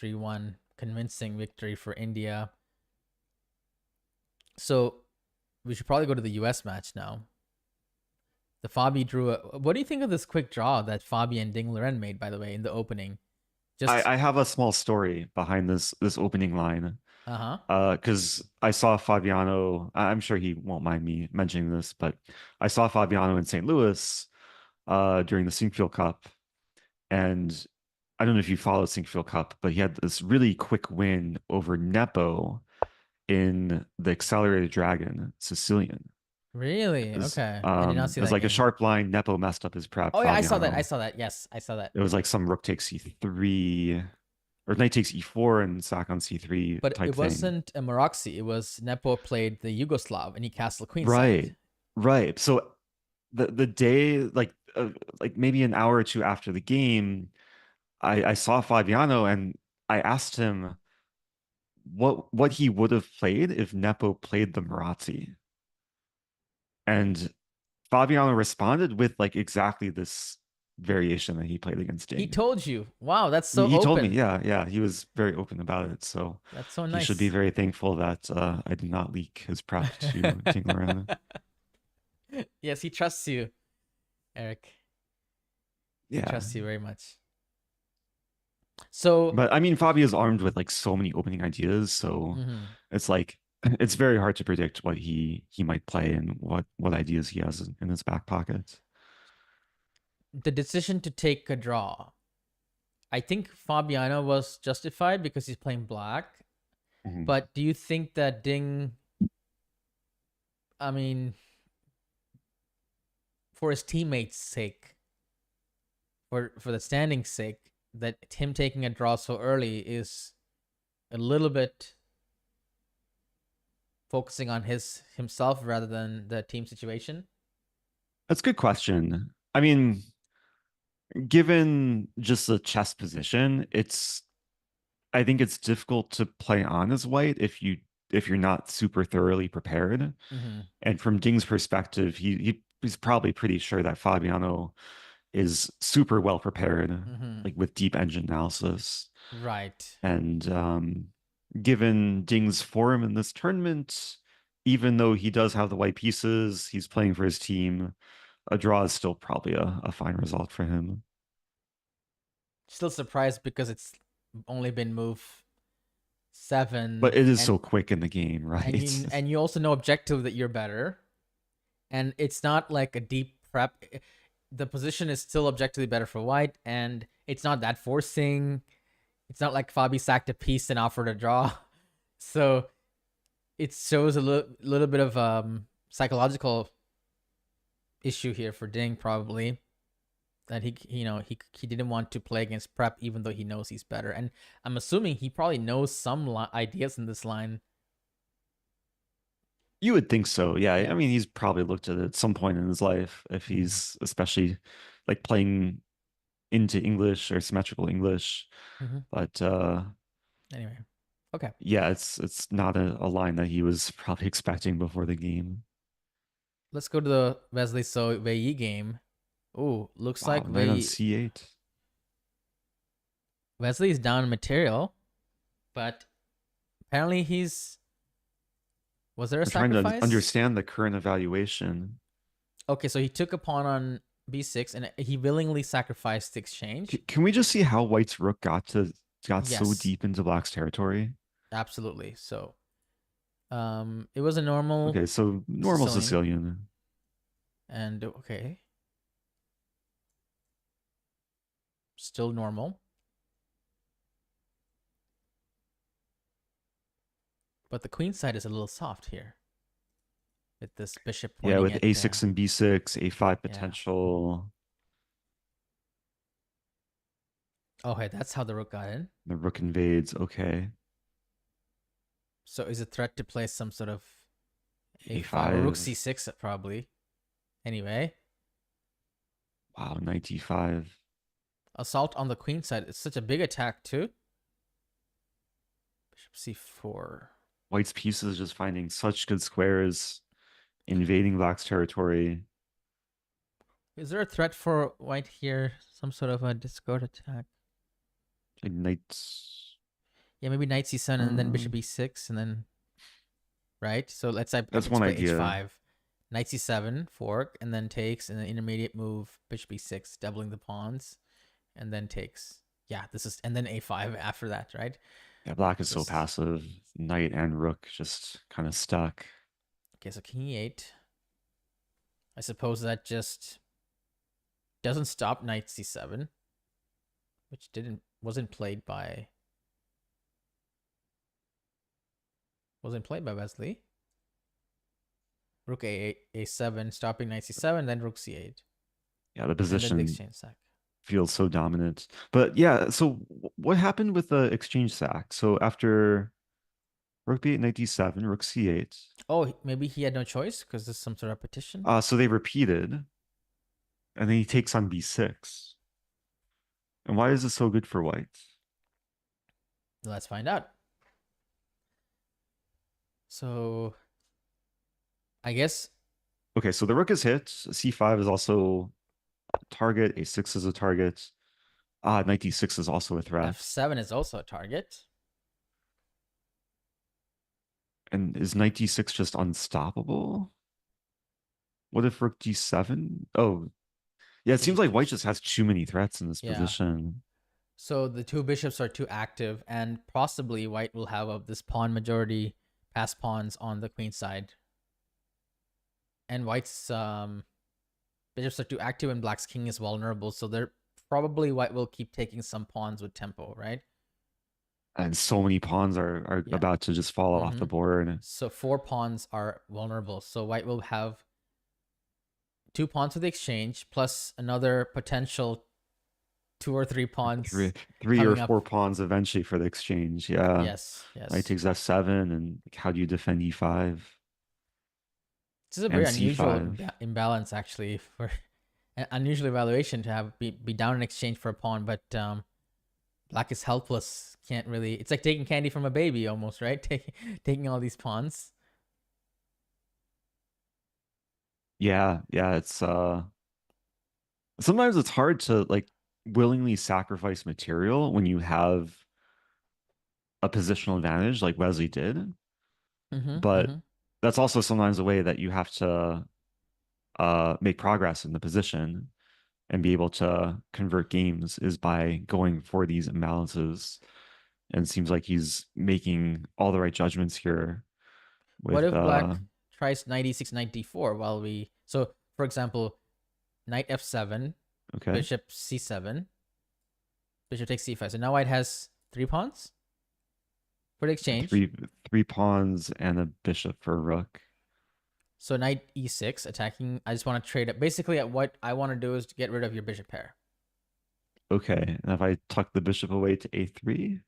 3-1, convincing victory for India. So we should probably go to the US match now. The Fabi drew what do you think of this quick draw that Fabi and Ding Liren made, by the way, in the opening? I have a small story behind this opening line. Because I saw Fabiano, I'm sure he won't mind me mentioning this, but I saw Fabiano in St. Louis during the Sinkfield Cup. And I don't know if you follow Sinkfield Cup, but he had this really quick win over Nepo in the Accelerated Dragon Sicilian. Really? Okay. I did not see it was that like a game. sharp line. Nepo messed up his prep. Oh, yeah, I saw that. Fabiano. I saw that. Yes, I saw that. It was like some rook takes c3 or knight takes e4 and sack on c3 But type it wasn't a Maroxy. It was Nepo played the Yugoslav and he castled queenside. Right, right. So the day, like maybe an hour or two after the game, I saw Fabiano and I asked him what he would have played if Nepo played the Marazzi. And Fabiano responded with like exactly this variation that he played against Ding. He told you. Wow, that's so he open. told me, yeah. He was very open about it. So that's so nice. He should be very thankful that I did not leak his prep to Ding Liren. Yes, he trusts you, Eric. Yeah. He trusts you very much. So, but I mean, Fabi is armed with like so many opening ideas, so it's like it's very hard to predict what he might play and what ideas he has in his back pocket. The decision to take a draw, I think Fabiano was justified because he's playing black. But do you think that Ding, I mean, for his teammates' sake, for the standing's sake, that him taking a draw so early is a little bit focusing on himself rather than the team situation? That's a good question. I mean, given just the chess position, I think it's difficult to play on as white if you're not super thoroughly prepared. And from Ding's perspective, he's probably pretty sure that Fabiano is super well prepared, like with deep engine analysis. Right. And given Ding's form in this tournament, even though he does have the white pieces, he's playing for his team, a draw is still probably a fine result for him. Still surprised because it's only been moved 7. But it is so quick in the game, right? And you also know objectively that you're better. And it's not like a deep prep. The position is still objectively better for white, and it's not that forcing. It's not like Fabi sacked a piece and offered a draw. So it shows a little bit of psychological issue here for Ding, probably, that he didn't want to play against prep even though he knows he's better. And I'm assuming he probably knows some ideas in this line. You would think so, yeah. I mean, he's probably looked at it at some point in his life, if he's especially like playing into English or symmetrical English. But anyway, okay. Yeah, it's not a line that he was probably expecting before the game. Let's go to the Wesley So Wins game. Oh, looks like right on c8. Wesley's down material, but apparently was there a sacrifice? Trying to understand the current evaluation. Okay, so he took a pawn on b6 and he willingly sacrificed the exchange. Can we just see how white's rook got so deep into black's territory? Absolutely. So it was a normal. Okay, so normal Sicilian. And okay. Still normal. But the queen side is a little soft here. With this bishop pointing with a6 and b6, a5 potential. Oh, hey, that's how the rook got in. The rook invades, okay. So is a threat to play some sort of a5 or rook c6 probably. Anyway. Wow, knight e5. Assault on the queen side. It's such a big attack too. Bishop c4. White's pieces just finding such good squares, invading black's territory. Is there a threat for white here? Some sort of a discard attack? Like knights. Yeah, maybe knight c7 and then bishop e6 and then... Right? So let's say that's one idea. h5. Knight c7, fork, and then takes, and then intermediate move, bishop e6, doubling the pawns, and then takes. Yeah, this is... And then a5 after that, right? Yeah, black is so passive. Knight and rook just kind of stuck. Okay, so king e8. I suppose that just doesn't stop knight c7, which wasn't played by Wesley. Rook a8, a7, stopping knight c7, then rook c8. Yeah, the position the exchange sack feels so dominant. But yeah, so what happened with the exchange sack? So after rook b8, knight d7, rook c8. Oh, maybe he had no choice because there's some sort of repetition. So they repeated, and then he takes on b6. And why is this so good for white? Let's find out. So, I guess. Okay, so the rook is hit. c5 is also a target. a6 is a target. Knight d6 is also a threat. f7 is also a target. And is knight d6 just unstoppable? What if rook d7? Oh, yeah, it seems like white just has too many threats in this position. So the two bishops are too active, and possibly white will have this pawn majority, pass pawns on the queen side. And white's bishops are too active, and black's king is vulnerable. So they're probably white will keep taking some pawns with tempo, right? And so many pawns are about to just fall off the board. So 4 pawns are vulnerable. So white will have 2 pawns for the exchange, plus another potential 2 or 3 pawns. Three or 4 pawns eventually for the exchange. Yeah. Yes. Knight takes f7, and how do you defend e5? This is a very unusual imbalance, actually, for an unusual evaluation to be down in exchange for a pawn, but black is helpless. Can't really. It's like taking candy from a baby, almost, right? Taking all these pawns. Yeah, it's sometimes it's hard to like willingly sacrifice material when you have a positional advantage like Wesley did. But that's also sometimes a way that you have to make progress in the position and be able to convert games is by going for these imbalances. And it seems like he's making all the right judgments here. What if black tries knight e6, knight d4 while we... So, for example, knight f7, okay, bishop c7, bishop takes c5. So now white has 3 pawns for the exchange. Three pawns and a bishop for a rook. So knight e6 attacking. I just want to trade it. Basically, what I want to do is to get rid of your bishop pair. Okay, and if I tuck the bishop away to a3?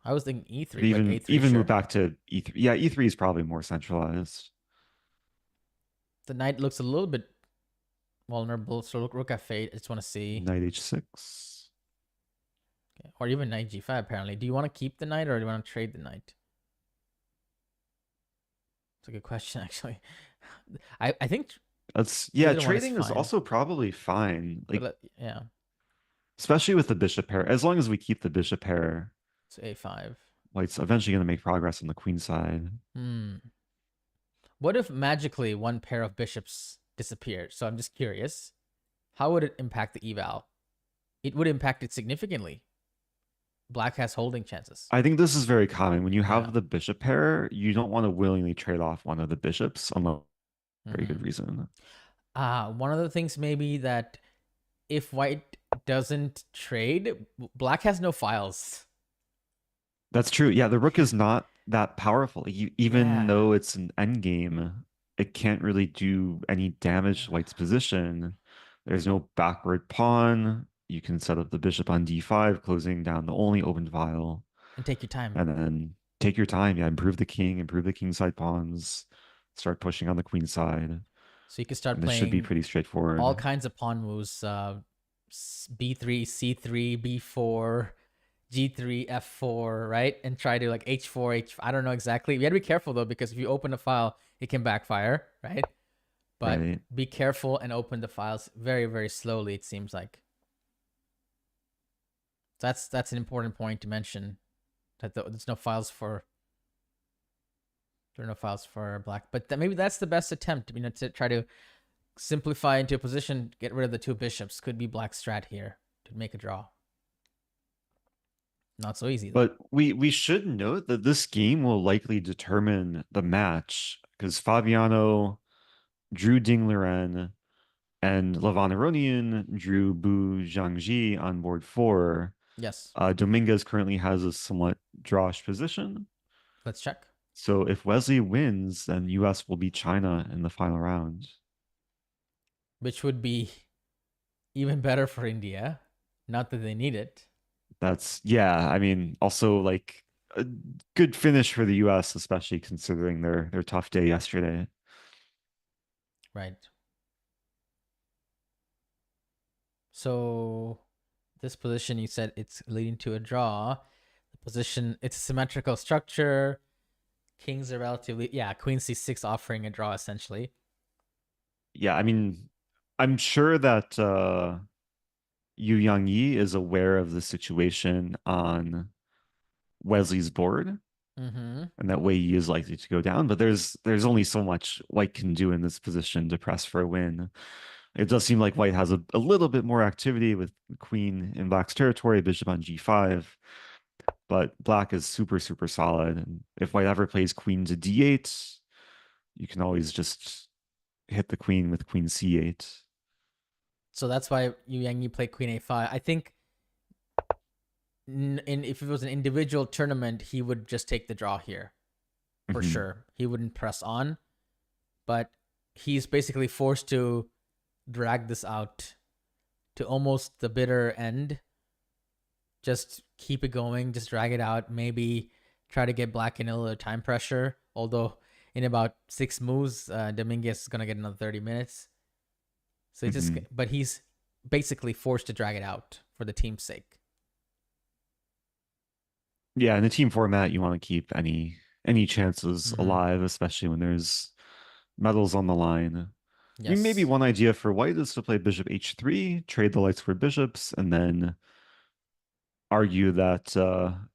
I was thinking e3. Even move back to e3. Yeah, e3 is probably more centralized. The knight looks a little bit vulnerable. So rook f8. I just want to see knight h6. Okay. Or even knight g5. Apparently, do you want to keep the knight or do you want to trade the knight? It's a good question, actually. I think that's trading is also probably fine. Like yeah, especially with the bishop pair. As long as we keep the bishop pair. It's a5. White's eventually going to make progress on the queen side. What if magically one pair of bishops disappeared? So I'm just curious. How would it impact the eval? It would impact it significantly. Black has holding chances. I think this is very common. When you have the bishop pair, you don't want to willingly trade off one of the bishops unless very good reason. One of the things maybe that if white doesn't trade, black has no files. That's true. Yeah, the rook is not that powerful. Even though it's an endgame, it can't really do any damage to white's position. There's no backward pawn. You can set up the bishop on d5, closing down the only open file. And take your time. And then take your time. Yeah, improve the king side pawns. Start pushing on the queen side. So you can start And this should be playing pretty straightforward. all kinds of pawn moves. B3, C3, B4, G3, F4, right? And try to like H4, I don't know exactly. You have to be careful though, because if you open a file, it can backfire, right? But Right. be careful and open the files very, very slowly, it seems like. That's an important point to mention. That there's no files for black. But maybe that's the best attempt, to try to simplify into a position, get rid of the two bishops. Could be black strat here to make a draw. Not so easy, though. But we should note that this game will likely determine the match, because Fabiano drew Ding Liren and Levon Aronian drew Bu Zhangji on board 4. Yes. Dominguez currently has a somewhat drawish position. Let's check. So if Wesley wins, then US will beat China in the final round. Which would be even better for India. Not that they need it. Yeah, I mean, also like a good finish for the US, especially considering their tough day yesterday. Right. So this position, you said it's leading to a draw. The position, it's a symmetrical structure. Kings are relatively, Queen C6 offering a draw essentially. Yeah, I mean, I'm sure that Yu Yangyi is aware of the situation on Wesley's board, and that Wei Yi is likely to go down. But there's only so much White can do in this position to press for a win. It does seem like White has a little bit more activity with Queen in Black's territory, Bishop on G5, but Black is super, super solid. And if White ever plays Queen to D8, you can always just hit the Queen with Queen C8. So that's why Yu Yangyi played Queen A5. I think if it was an individual tournament, he would just take the draw here for sure. He wouldn't press on, but he's basically forced to drag this out to almost the bitter end. Just keep it going, just drag it out. Maybe try to get Black in a little time pressure. Although in about 6 moves, Dominguez is gonna get another 30 minutes. So but he's basically forced to drag it out for the team's sake. Yeah, in the team format, you want to keep any chances alive, especially when there's medals on the line. Yes. I mean, maybe one idea for White is to play Bishop H3, trade the light squared bishops, and then argue that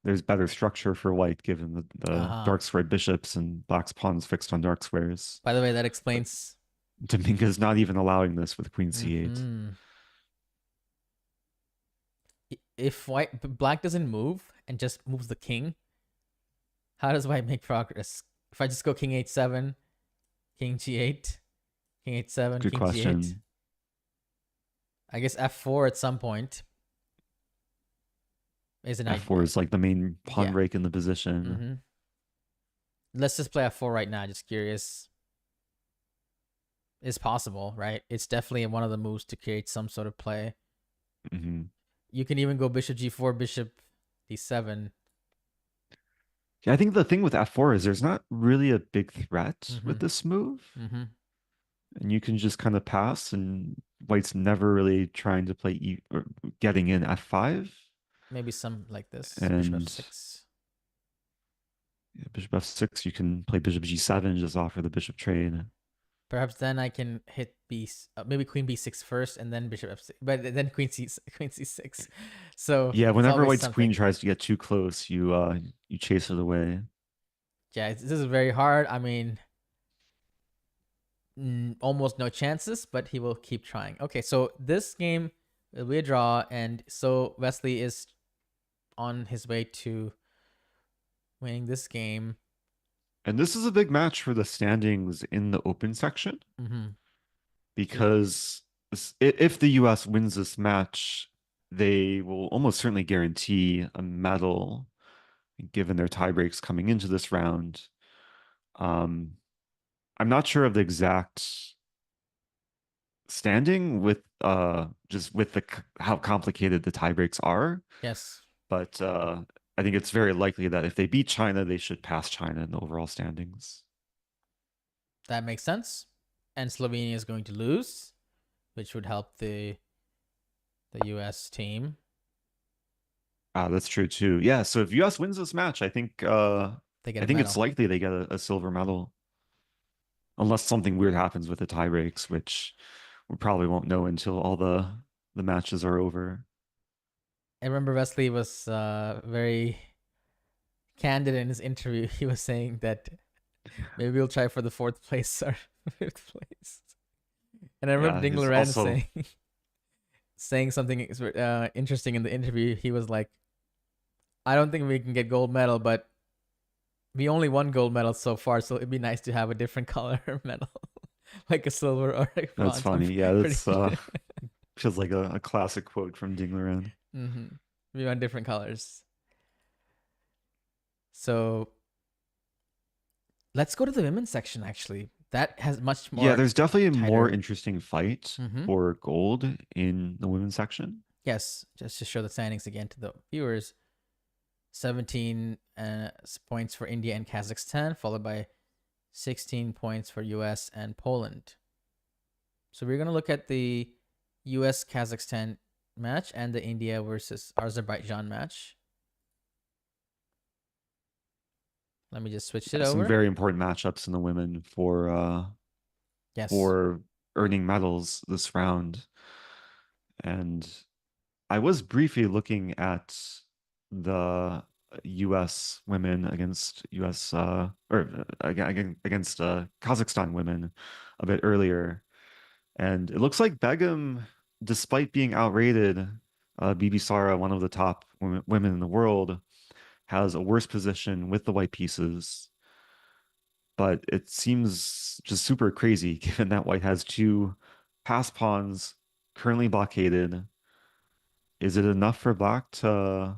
there's better structure for White given the dark squared bishops and Black's pawns fixed on dark squares. By the way, that explains. But Dominguez not even allowing this with Queen C8. If Black doesn't move and just moves the king, how does White make progress? If I just go King H7, King G8, King H7, Good King question. G8. I guess F4 at some point is an F4 is like the main pawn break in the position. Let's just play F4 right now. Just curious. It's possible, right? It's definitely one of the moves to create some sort of play. You can even go Bishop G4, Bishop D7. Yeah, I think the thing with F4 is there's not really a big threat with this move. And you can just kind of pass, and White's never really trying to play or getting in F5. Maybe some like this. And Bishop F6. Yeah, Bishop F6, you can play Bishop G7, just offer the bishop trade. Perhaps then I can hit maybe Queen B6 first, and then Bishop F6, but then Queen C6. So yeah, whenever White's queen tries to get too close, you chase it away. Yeah, this is very hard. I mean, almost no chances, but he will keep trying. Okay, so this game will be a draw, and so Wesley is on his way to winning this game. And this is a big match for the standings in the open section. Because if the US wins this match, they will almost certainly guarantee a medal given their tie breaks coming into this round. I'm not sure of the exact standing with just with how complicated the tie breaks are. Yes. But I think it's very likely that if they beat China, they should pass China in the overall standings. That makes sense. And Slovenia is going to lose, which would help the US team. That's true too. Yeah, so if US wins this match, I think They get I a think medal. it's likely they get a silver medal. Unless something weird happens with the tie breaks, which we probably won't know until all the matches are over. I remember Wesley was very candid in his interview. He was saying that maybe we'll try for the 4th place or 5th place. And I remember Yeah, he's Dingler also saying something interesting in the interview. He was like, I don't think we can get gold medal, but we only won gold medals so far, so it'd be nice to have a different color medal, like a silver or a that's bronze. funny. Yeah, that's Sure. feels like a classic quote from Dingler. We want different colors. So let's go to the women's section, actually. That has much more. Yeah, there's definitely a tighter. more interesting fight for gold in the women's section. Yes, just to show the standings again to the viewers. 17 points for India and Kazakhstan, followed by 16 points for US and Poland. So we're going to look at the US-Kazakhstan match and the India versus Azerbaijan match. Let me just switch it over. Some very important matchups in the women for earning medals this round. And I was briefly looking at the U.S. women against U.S. Against Kazakhstan women a bit earlier, and it looks like Begum, despite being outrated, Bibisara, one of the top women in the world, has a worse position with the white pieces. But it seems just super crazy given that white has 2 pass pawns currently blockaded. Is it enough for black to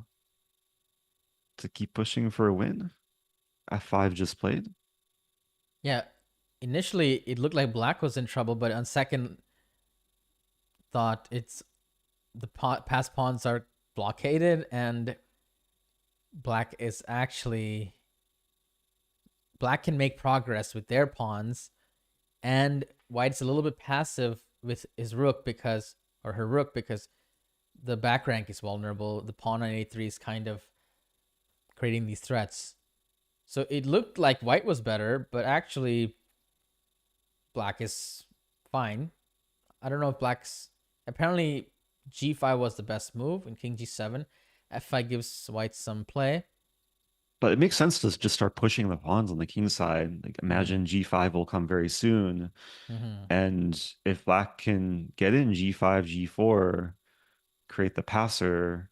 keep pushing for a win? F5 just played. Yeah, initially it looked like black was in trouble, but on second thought, it's the pass pawns are blockaded, and black can make progress with their pawns, and white's a little bit passive with his rook or her rook because the back rank is vulnerable. The pawn on a3 is kind of creating these threats. So it looked like white was better, but actually black is fine. I don't know if black's... Apparently g5 was the best move and king g7. f5 gives white some play. But it makes sense to just start pushing the pawns on the king side. Like imagine g5 will come very soon. And if black can get in g5, g4, create the passer,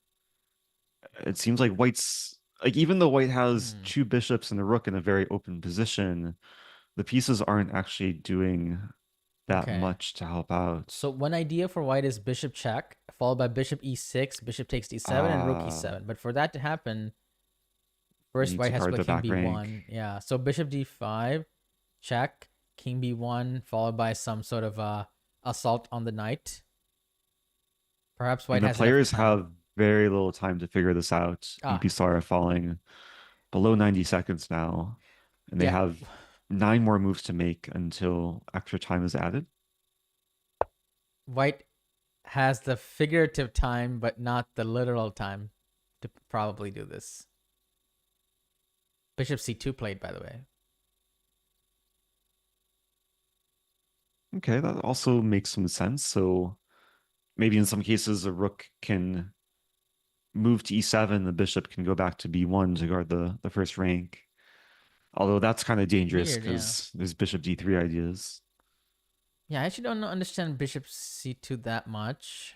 it seems like white's... Like even though white has 2 bishops and a rook in a very open position, the pieces aren't actually doing that much to help out. So one idea for white is bishop check, followed by bishop e6, bishop takes d7, and rook e7. But for that to happen, first white has to put king b1. Yeah, so bishop d5, check, king b1, followed by some sort of assault on the knight. Perhaps white has... The players have very little time to figure this out. Bibisara falling below 90 seconds now, and they have 9 more moves to make until extra time is added. White has the figurative time, but not the literal time to probably do this. Bishop c2 played, by the way. Okay, that also makes some sense. So maybe in some cases a rook can move to e7, the bishop can go back to b1 to guard the first rank. Although that's kind of dangerous because there's bishop d3 ideas. Yeah, I actually don't understand bishop c2 that much.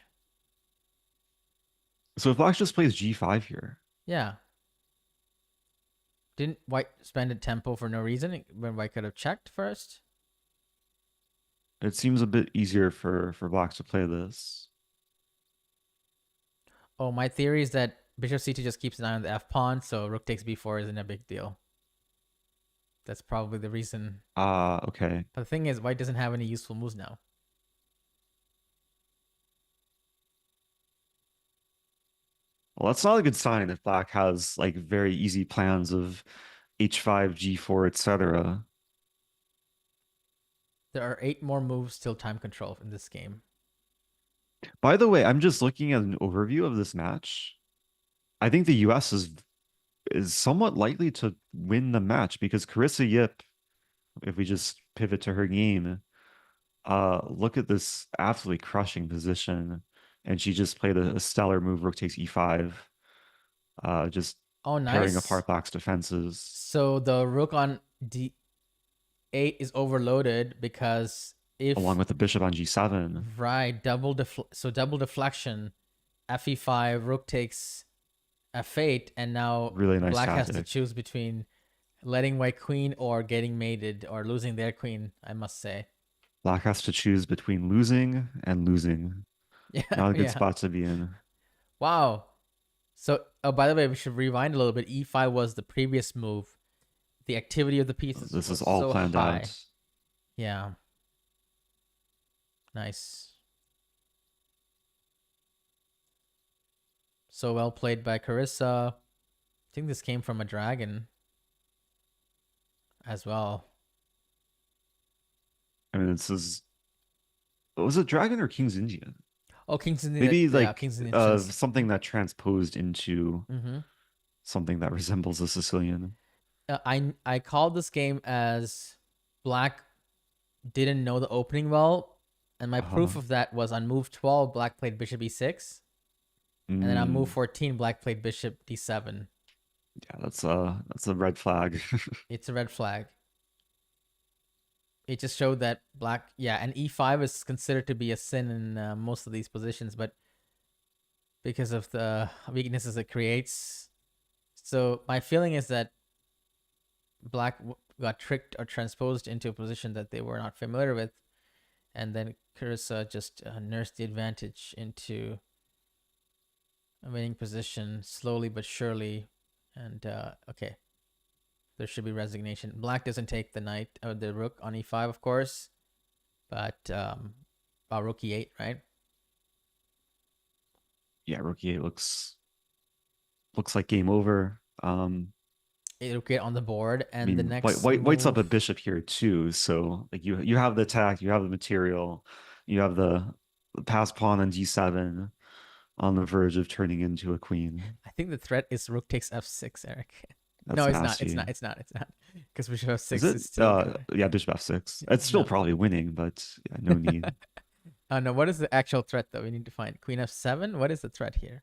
So if black just plays g5 here. Yeah. Didn't white spend a tempo for no reason when white could have checked first? It seems a bit easier for black to play this. Oh, my theory is that bishop c2 just keeps an eye on the f pawn, so rook takes b4 isn't a big deal. That's probably the reason. Okay. But the thing is, white doesn't have any useful moves now. Well, that's not a good sign if black has like very easy plans of h5, g4, etc. There are 8 more moves till time control in this game. By the way, I'm just looking at an overview of this match. I think the US is somewhat likely to win the match because Carissa Yip, if we just pivot to her game, look at this absolutely crushing position. And she just played a stellar move, rook takes e5. Just tearing nice. apart black's defenses. So the rook on d8 is overloaded because if along with the bishop on g7. Right, double deflection, fe5, rook takes f8, and now Really nice black tactic. has to choose between letting white queen or getting mated or losing their queen, I must say. Black has to choose between losing and losing. Yeah, not a good spot to be in. Wow. So, by the way, we should rewind a little bit. E5 was the previous move. The activity of the pieces. This is all so planned high. out. Yeah. Nice. So well played by Carissa. I think this came from a dragon as well. I mean, this is... Was it dragon or King's Indian? Oh, King's Indian. Maybe like yeah, King's Indian something that transposed into something that resembles a Sicilian. I called this game as black didn't know the opening well, and my proof of that was on move 12, black played bishop e6, and then on move 14, black played bishop d7. Yeah, that's a red flag. It's a red flag. It just showed that black, and e5 is considered to be a sin in most of these positions, but because of the weaknesses it creates. So my feeling is that black got tricked or transposed into a position that they were not familiar with, and then Carissa just nursed the advantage into a winning position slowly but surely. And okay, there should be resignation. Black doesn't take the knight or the rook on e5, of course, but rook e8, right? Yeah, rook e8 looks like game over. It'll get on the board, and I mean, the next white's up a move... bishop here too, so like you have the attack, you have the material, you have the pass pawn on d7 on the verge of turning into a queen. I think the threat is rook takes f6, Eric. That's no, nasty. it's not. Because bishop f6 is still... yeah, bishop f6. It's still probably winning, but yeah, no need. No, what is the actual threat though? We need to find queen f7. What is the threat here?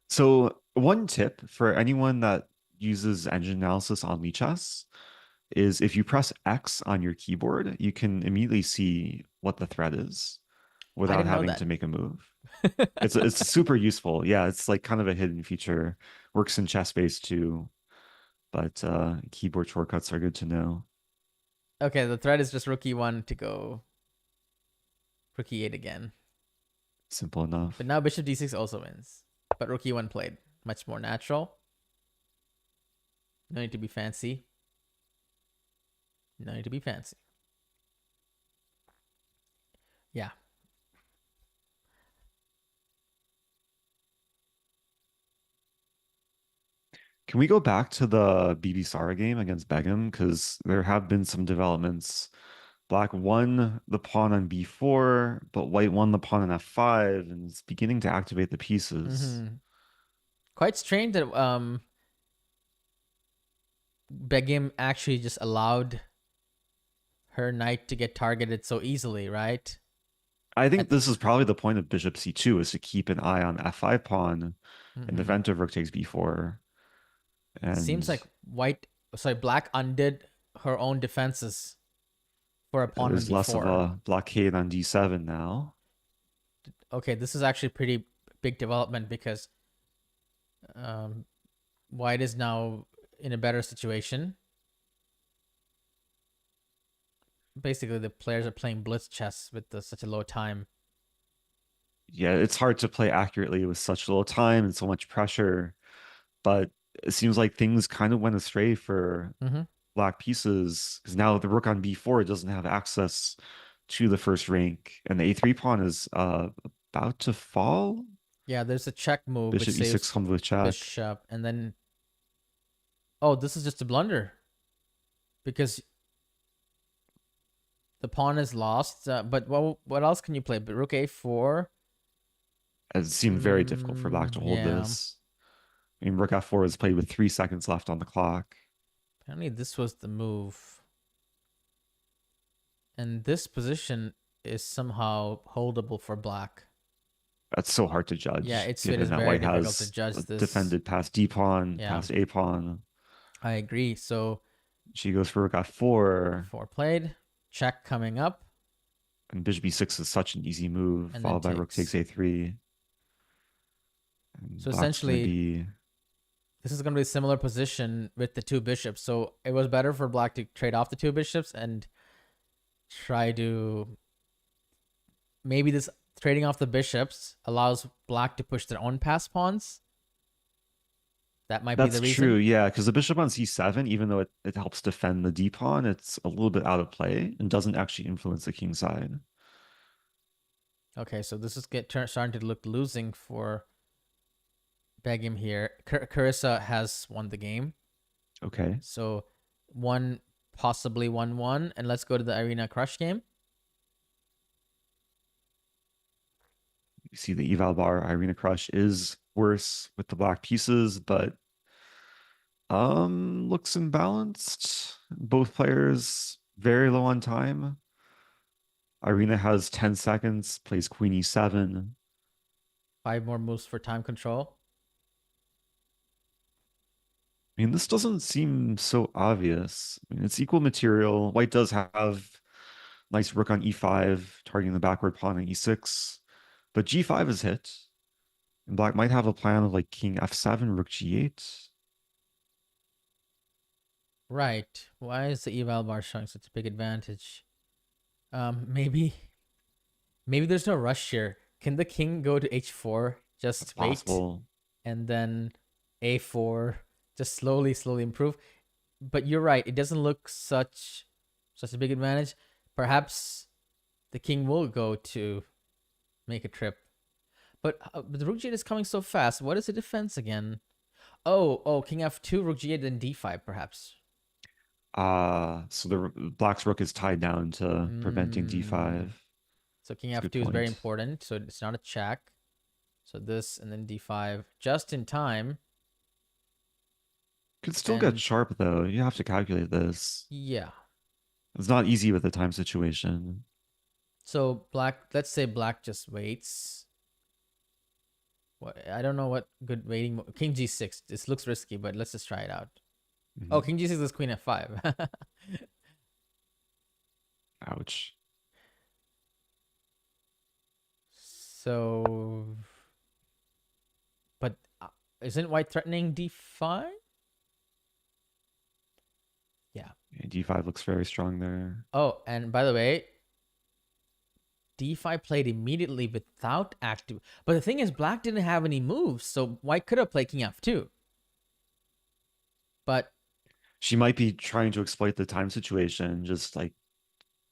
So one tip for anyone that uses engine analysis on Lichess is if you press X on your keyboard, you can immediately see what the threat is without having to make a move. It's super useful. Yeah, it's like kind of a hidden feature. Works in ChessBase too, but keyboard shortcuts are good to know. Okay, the threat is just rook e1 to go rook e8 again. Simple enough. But now bishop d6 also wins. But rook e1 played. Much more natural. No need to be fancy. No need to be fancy. Yeah. Can we go back to the BB Sara game against Begum? Because there have been some developments. Black won the pawn on b4, but white won the pawn on f5, and it's beginning to activate the pieces. Quite strange that Begum actually just allowed her knight to get targeted so easily, right? I think this is probably the point of bishop c2, is to keep an eye on f5 pawn in the event of rook takes b4. And seems like black undid her own defenses for a pawn on b4. There's less of a blockade on d7 now. Okay, this is actually pretty big development because white is now in a better situation. Basically, the players are playing blitz chess with such a low time. Yeah, it's hard to play accurately with such little time and so much pressure, but it seems like things kind of went astray for black pieces, because now the rook on b4 doesn't have access to the first rank, and the a3 pawn is about to fall. Yeah, there's a check move. Bishop e6 comes with check. Bishop, and then... Oh, this is just a blunder. Because The pawn is lost, but what else can you play? But rook a4. It seemed very difficult for black to hold this. I mean, rook f4 is played with 3 seconds left on the clock. Apparently this was the move. And this position is somehow holdable for black. That's so hard to judge. Yeah, it is that very white difficult has to judge this. Defended past d pawn, past a pawn. I agree. So she goes for rook f4. 4 played. Check coming up. And bishop b6 is such an easy move, And followed by rook takes a3. So essentially, this is going to be a similar position with the 2 bishops. So it was better for black to trade off the 2 bishops and try to... Maybe this trading off the bishops allows black to push their own pass pawns. That might be the reason. That's true, yeah, because the bishop on c7, even though it helps defend the d pawn, it's a little bit out of play and doesn't actually influence the king side. Okay, so this is starting to look losing for Begum here. Carissa has won the game. Okay. So possibly 1-1, and let's go to the Arena Crush game. You see the eval bar Arena Crush is worse with the black pieces, but looks imbalanced. Both players very low on time. Irina has 10 seconds, plays queen e7. 5 more moves for time control. I mean, this doesn't seem so obvious. I mean, it's equal material. White does have nice rook on e5, targeting the backward pawn on e6. But g5 is hit. And black might have a plan of like king f7, rook g8. Right. Why is the eval bar showing such a big advantage? Maybe there's no rush here. Can the king go to h4? Just That's wait. Possible. And then a4. Just slowly improve. But you're right. It doesn't look such a big advantage. Perhaps the king will go to make a trip. But the rook g8 is coming so fast. What is the defense again? Oh, king f2, rook g8, then d5 perhaps. So the black's rook is tied down to preventing d5. So king f2 is very important. So it's not a check. So this and then d5 just in time. Could still get sharp though. You have to calculate this. Yeah. It's not easy with the time situation. So let's say black just waits. I don't know what good waiting. King g6. This looks risky, but let's just try it out. Mm-hmm. Oh, king g6 is queen f5. Ouch. So, but isn't white threatening d5? Yeah. d5 looks very strong there. Oh, and by the way, d5 played immediately without active. But the thing is, black didn't have any moves, so white could have played king f2. But she might be trying to exploit the time situation, just like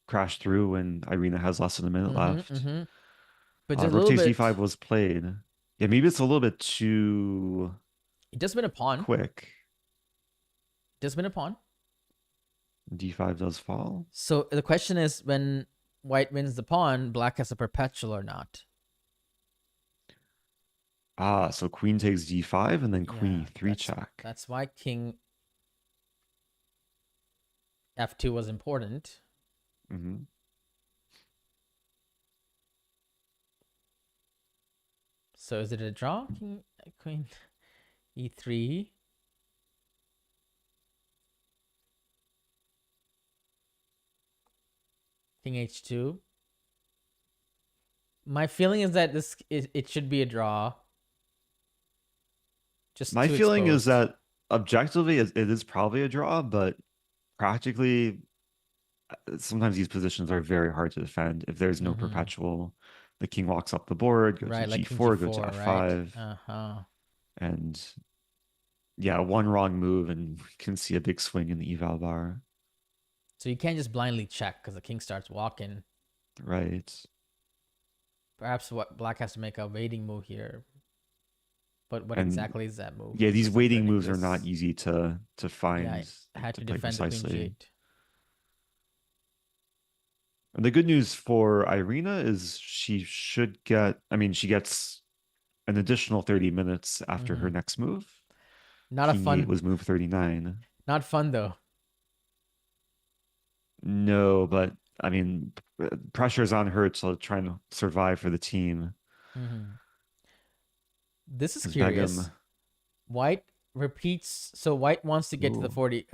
crash through when Irina has less than a minute left. But just rook takes d5 was played. Yeah, maybe it's a little bit too. It just been a pawn. Quick. Just been a pawn. d5 does fall. So the question is, when white wins the pawn, black has a perpetual or not? So queen takes d5 and then queen e3 check. That's why king f2 was important. So is it a draw? Queen e3. King h2. My feeling is that it should be a draw. Just my feeling is that objectively it is probably a draw, but practically sometimes these positions are very hard to defend. If there's no perpetual, the king walks up the board, go to g4, go to f5. Right? And yeah, one wrong move and we can see a big swing in the eval bar. So you can't just blindly check because the king starts walking. Right. Perhaps what black has to make a waiting move here. But what exactly is that move? Yeah, these waiting moves are not easy to find. Yeah, I had to defend the queen g8. And the good news for Irina is she should get, I mean, she gets an additional 30 minutes after her next move. Not a King 8 fun, was move 39. not fun though. No, but I mean, pressure's on her to try and survive for the team. This is Because curious. Begum, White repeats, so White wants to get to the ooh, 40.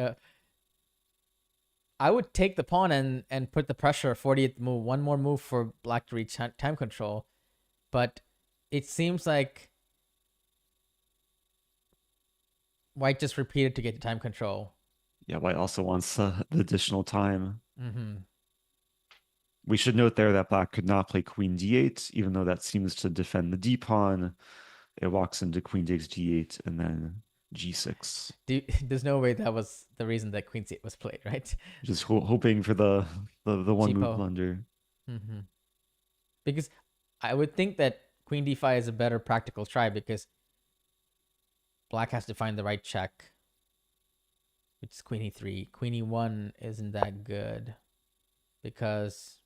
I would take the pawn and put the pressure 40th move. One more move for Black to reach time control. But it seems like White just repeated to get to time control. yeah, White also wants the additional time. Mm-hmm. We should note there that Black could not play Queen D8, even though that seems to defend the D pawn. It walks into Queen takes G8 and then G6. There's no way that was the reason that Queen C8 was played, right? Just hoping for the one move Cheapo. blunder. Mm-hmm. Because I would think that Queen D5 is a better practical try because Black has to find the right check, which is Queen E3. Queen E1 isn't that good because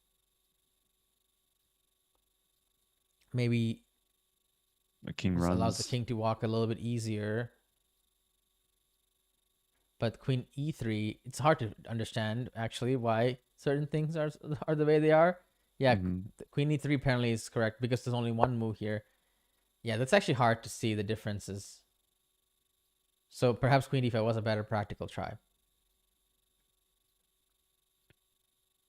maybe The king this allows the runs. king to walk a little bit easier. But Queen E3, it's hard to understand actually why certain things are the way they are. Yeah, Queen E3 apparently is correct because there's only one move here. Yeah, that's actually hard to see the differences. So perhaps Queen D5 was a better practical try.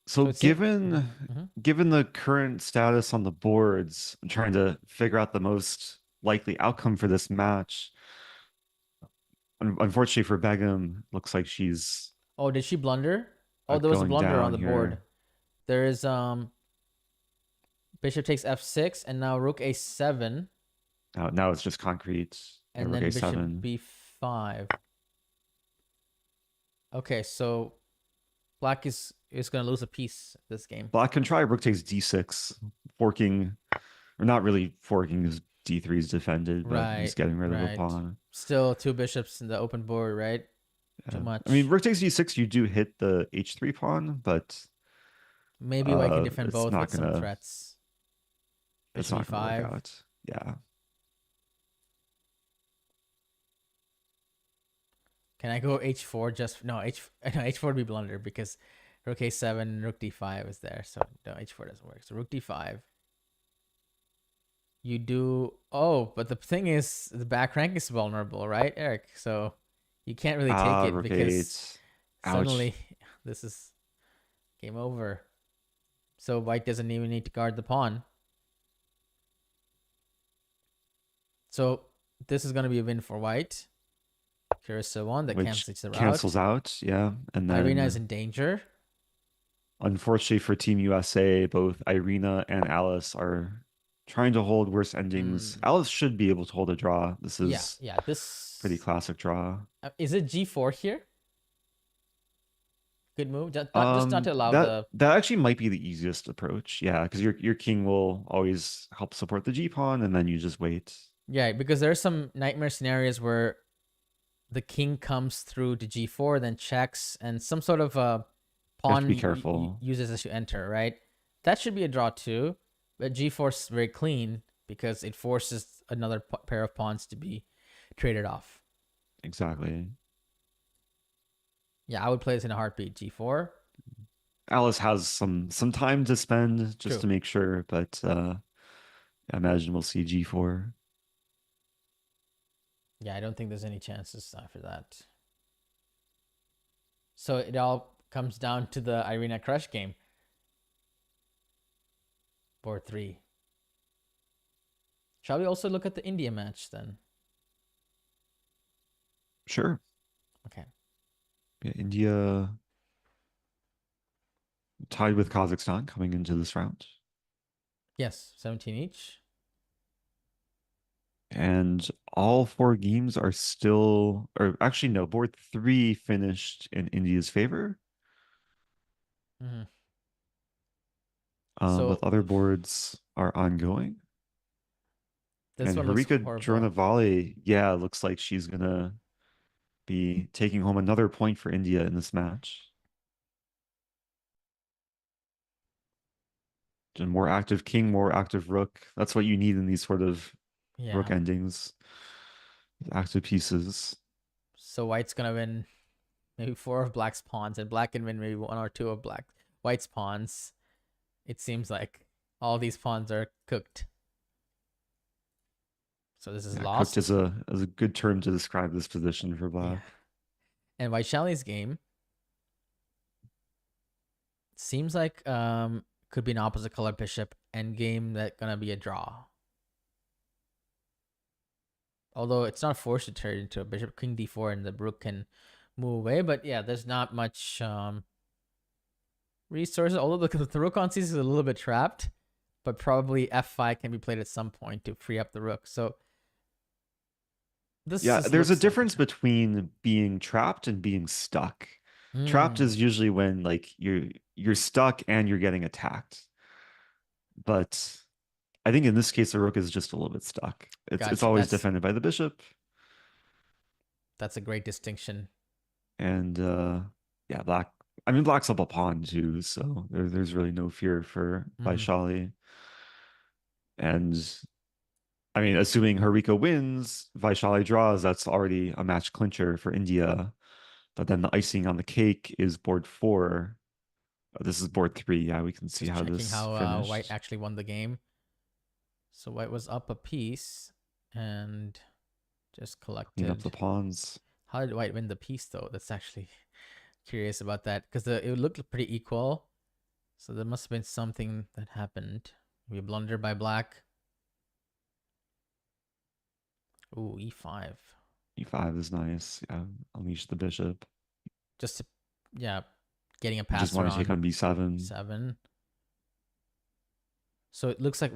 So given mm-hmm. given the current status on the boards, I'm trying to figure out the most likely outcome for this match. Unfortunately for Begum, looks like she's Oh, did she blunder? Oh, there was a going blunder on down the here. board. There is bishop takes f6 and now rook a7. Now it's just concrete. And rook then a7. bishop b5. Okay, so Black is going to lose a piece this game. Black can try rook takes d6, forking, or not really forking, because d3 is defended, but he's getting rid of a pawn. Still two bishops in the open board, right? Yeah. Too much. I mean, rook takes d6, you do hit the h3 pawn, but maybe White can defend both with some threats. It's not going to work out. Yeah. Can I go h4 just no h4 would be blunder because rook a7 rook d5 is there, so no, h4 doesn't work. So rook d5. You do but the thing is the back rank is vulnerable, right, Eric? So you can't really take it because suddenly this is game over. So White doesn't even need to guard the pawn. So this is going to be a win for White. Curacao one that cancels out, yeah. And then Irina is in danger. Unfortunately for Team USA, both Irina and Alice are trying to hold worse endings. Alice should be able to hold a draw. This is this pretty classic draw. Is it G4 here? Good move. Just not to allow that actually might be the easiest approach. Yeah, because your king will always help support the G pawn, and then you just wait. Yeah, because there's some nightmare scenarios where the king comes through to G4, then checks, and some sort of pawn be careful. Uses as you enter, right? That should be a draw too, but G4 is very clean because it forces another pair of pawns to be traded off. Exactly. Yeah, I would play this in a heartbeat. G4. Alice has some time to spend just to make sure, but I imagine we'll see G4. Yeah, I don't think there's any chances after that. So it all comes down to the Irina Crush game. Board 3. Shall we also look at the India match then? Sure. Okay. Yeah, India tied with Kazakhstan coming into this round. Yes, 17 each. And all 4 games are still, or actually no, board 3 finished in India's favor. But other boards are ongoing. This and one Harika Dronavale, looks like she's gonna be taking home another point for India in this match. A more active king, more active rook. That's what you need in these sort of rook Yeah. endings. Active pieces. So white's gonna win maybe 4 of black's pawns, and black can win maybe 1 or 2 of white's pawns. It seems like all these pawns are cooked. So this is Cooked lost. is a good term to describe this position for Yeah. black. And Vaishali's game seems like could be an opposite color bishop endgame that gonna be a draw. Although it's not forced to turn into a bishop, king d4, and the rook can move away. But yeah, there's not much resources. Although the rook on c6 is a little bit trapped, but probably f5 can be played at some point to free up the rook. So this there's a difference like between being trapped and being stuck. Trapped is usually when like you're stuck and you're getting attacked. But I think in this case the rook is just a little bit stuck. It's always defended by the bishop. That's a great distinction. And yeah, black's up a pawn too, so there's really no fear for Vaishali. And I mean, assuming Harika wins, Vaishali draws, that's already a match clincher for India. But then the icing on the cake is board 4. This is board 3. Yeah, we can see how this finished. White actually won the game. So white was up a piece and just collected. Clean up the pawns. How did white win the piece though? That's actually curious about that because it looked pretty equal. So there must have been something that happened. We blunder by black. Ooh, e5. E5 is nice. Yeah, unleash the bishop. Just to, yeah, getting a pass. Just want to take on b7. 7. So it looks like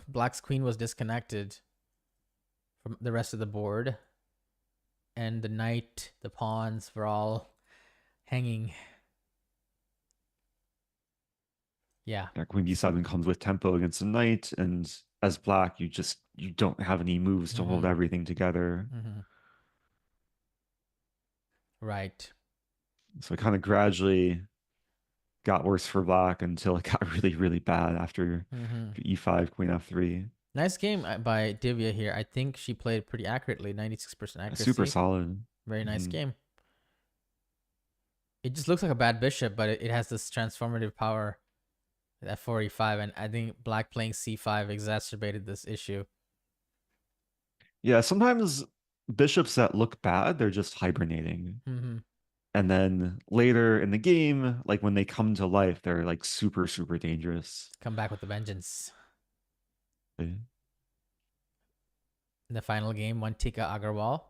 black's queen was disconnected from the rest of the board, and the knight, the pawns were all hanging. Yeah, queen b7 comes with tempo against the knight, and as black, you don't have any moves to hold everything together. Right. So it kind of gradually got worse for black until it got really, really bad after e5, queen f3. Nice game by Divya here. I think she played pretty accurately, 96% accuracy. Super solid. Very nice game. It just looks like a bad bishop, but it has this transformative power at f4, e5, and I think black playing c5 exacerbated this issue. Yeah, sometimes bishops that look bad, they're just hibernating. And then later in the game, like when they come to life, they're like super, super dangerous. Come back with a vengeance. Okay. In the final game, Wantika Agarwal.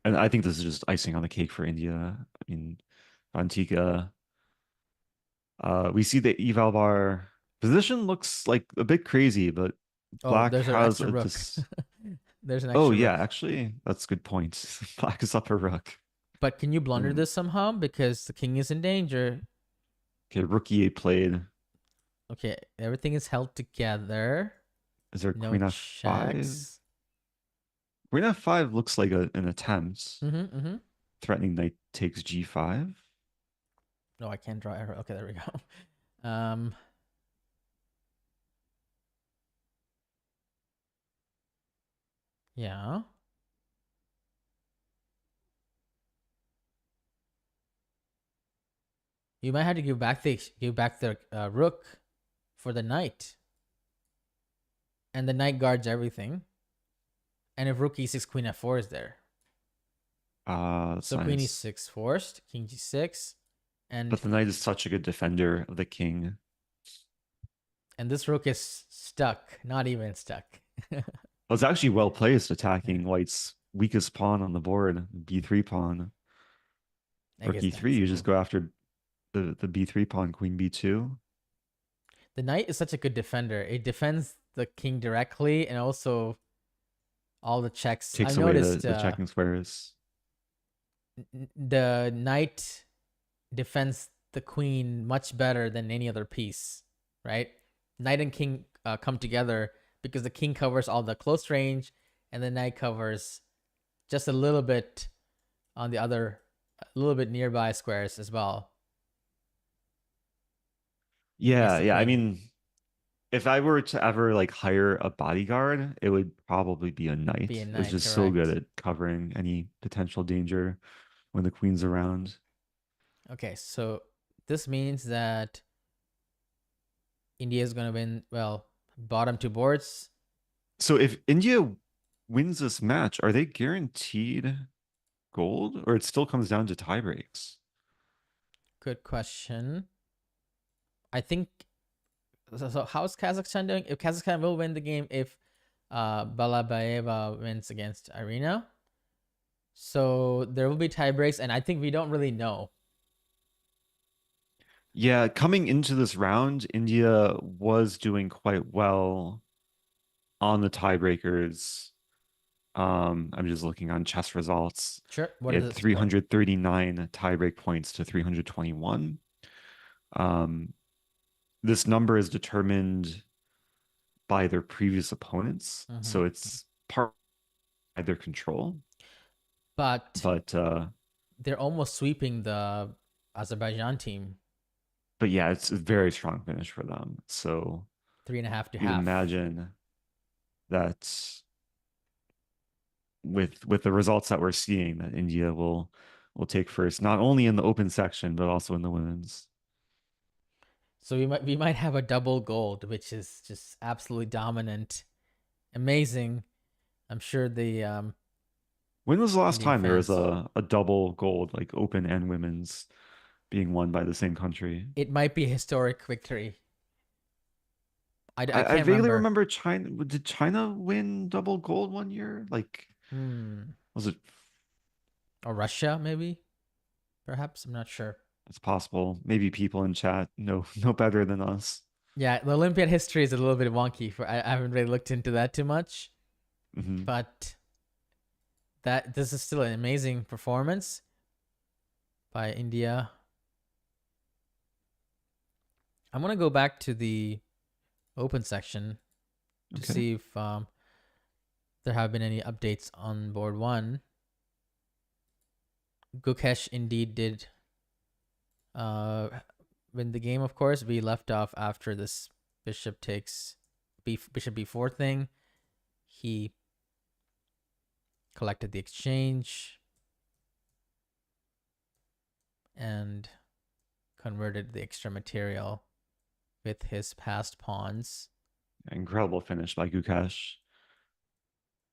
And I think this is just icing on the cake for India. I mean, Wantika. We see the eval bar position looks like a bit crazy, but black has a there's an extra rook. Yeah, actually, that's a good point. Black is up a rook. But can you blunder this somehow? Because the king is in danger. Okay, rook e8 played. Okay, everything is held together. Is there queen f5? Queen f5 looks like an attempt. Threatening knight takes g5. No, I can't draw arrow. Okay, there we go. Yeah. You might have to give back the rook for the knight. And the knight guards everything. And if rook e6, queen f4 is there. So nice. Queen e6 forced, king g6. But the knight is such a good defender of the king. And this rook is stuck, not even stuck. Well, it's actually well placed, attacking white's weakest pawn on the board, b3 pawn. Rook e3, you just go after the b3 pawn, queen b2. The knight is such a good defender. It defends the king directly and also all the checks. Takes away the checking squares. The knight defends the queen much better than any other piece, right? Knight and king come together because the king covers all the close range and the knight covers just a little bit on the other, a little bit nearby squares as well. Yeah, Nice yeah. I queen. mean, if I were to ever like hire a bodyguard, it would probably be a Be a knight. It's knight, just so good correct. at covering any potential danger when the queen's around. Okay, so this means that India is going to win, well, bottom two boards. So if India wins this match, are they guaranteed gold, or it still comes down to tie breaks? Good question. I think so. How's Kazakhstan doing? If Kazakhstan will win the game if Balabaeva wins against Irina. So there will be tie breaks, and I think we don't really know. Yeah, coming into this round, India was doing quite well on the tiebreakers. I'm just looking on chess results. Sure. What They is had the score? 339 tiebreak points to 321. Um, this number is determined by their previous opponents, Mm-hmm. so it's part of their control. But But they're almost sweeping the Azerbaijan team, but yeah, it's a very strong finish for them. So 3.5 to you'd half. imagine that with the results that we're seeing, that India will take first, not only in the open section but also in the women's. So we might have a double gold, which is just absolutely dominant, amazing. I'm sure the When was the last Indian time there was fans. a double gold, like open and women's, being won by the same country? It might be a historic victory. I I can't vaguely remember. remember China. Did China win double gold one year? Like, Hmm. was it? Or Russia, maybe. Perhaps I'm not sure. It's possible. Maybe people in chat know better than us. Yeah, the Olympiad history is a little bit wonky. I haven't really looked into that too much, Hmm. but that this is still an amazing performance by India. I'm gonna go back to the open section to Okay. see if there have been any updates on board one. Gukesh indeed did uh, win the game. Of course, we left off after this bishop takes bishop b4 thing. He collected the exchange and converted the extra material with his passed pawns. Incredible finish by Gukesh.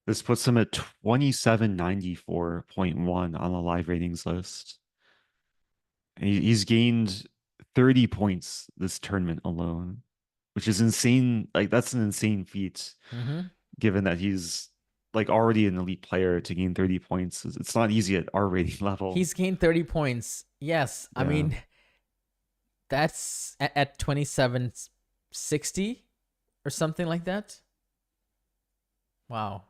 This puts him at 2794.1 on the live ratings list. And he's gained 30 points this tournament alone, which is insane. Like, that's an insane feat, Mm-hmm. given that he's like already an elite player. To gain 30 points, it's not easy at our rating level. He's gained 30 points. Yes. I mean, that's at 2760 or something like that. Wow.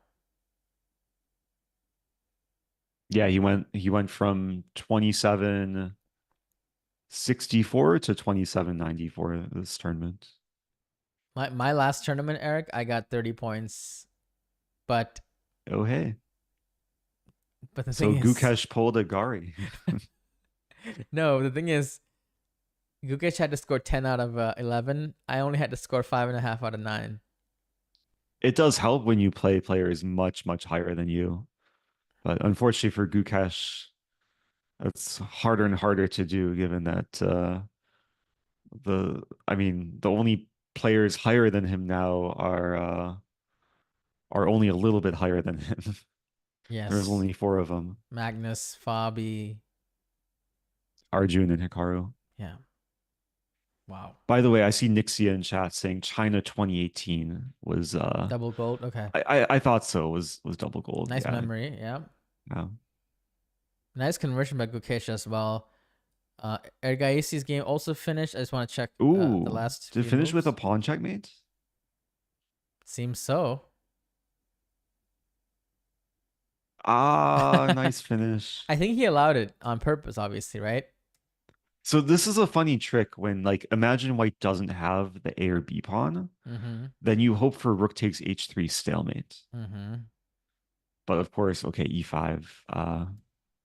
Yeah, he went from 2764 to 2794 this tournament. My last tournament, Eric, I got 30 points. But Oh hey. the So thing is, Gukesh pulled a Gari. no, the thing is, Gukesh had to score 10 out of 11. I only had to score 5.5 out of 9. It does help when you play players much, much higher than you. But unfortunately for Gukesh, it's harder and harder to do given that the only players higher than him now are only a little bit higher than him. There's Yes. only four of them. Magnus, Fabi. Arjun and Hikaru. Yeah. Wow. By the way, I see Nixia in chat saying China 2018 was Double gold. Okay. I thought so, was double gold. Nice Yeah. memory. Yeah. Yeah. Nice conversion by Gukesh as well. Ergaisi's game also finished. I just want to check the Ooh, last did it few finish with a moves. pawn checkmate? Seems so. Ah, nice finish. I think he allowed it on purpose, obviously, right? So this is a funny trick when, like, imagine white doesn't have the A or B pawn, Mm-hmm. then you hope for rook takes h3 stalemate. Mm-hmm. But of course, okay, e5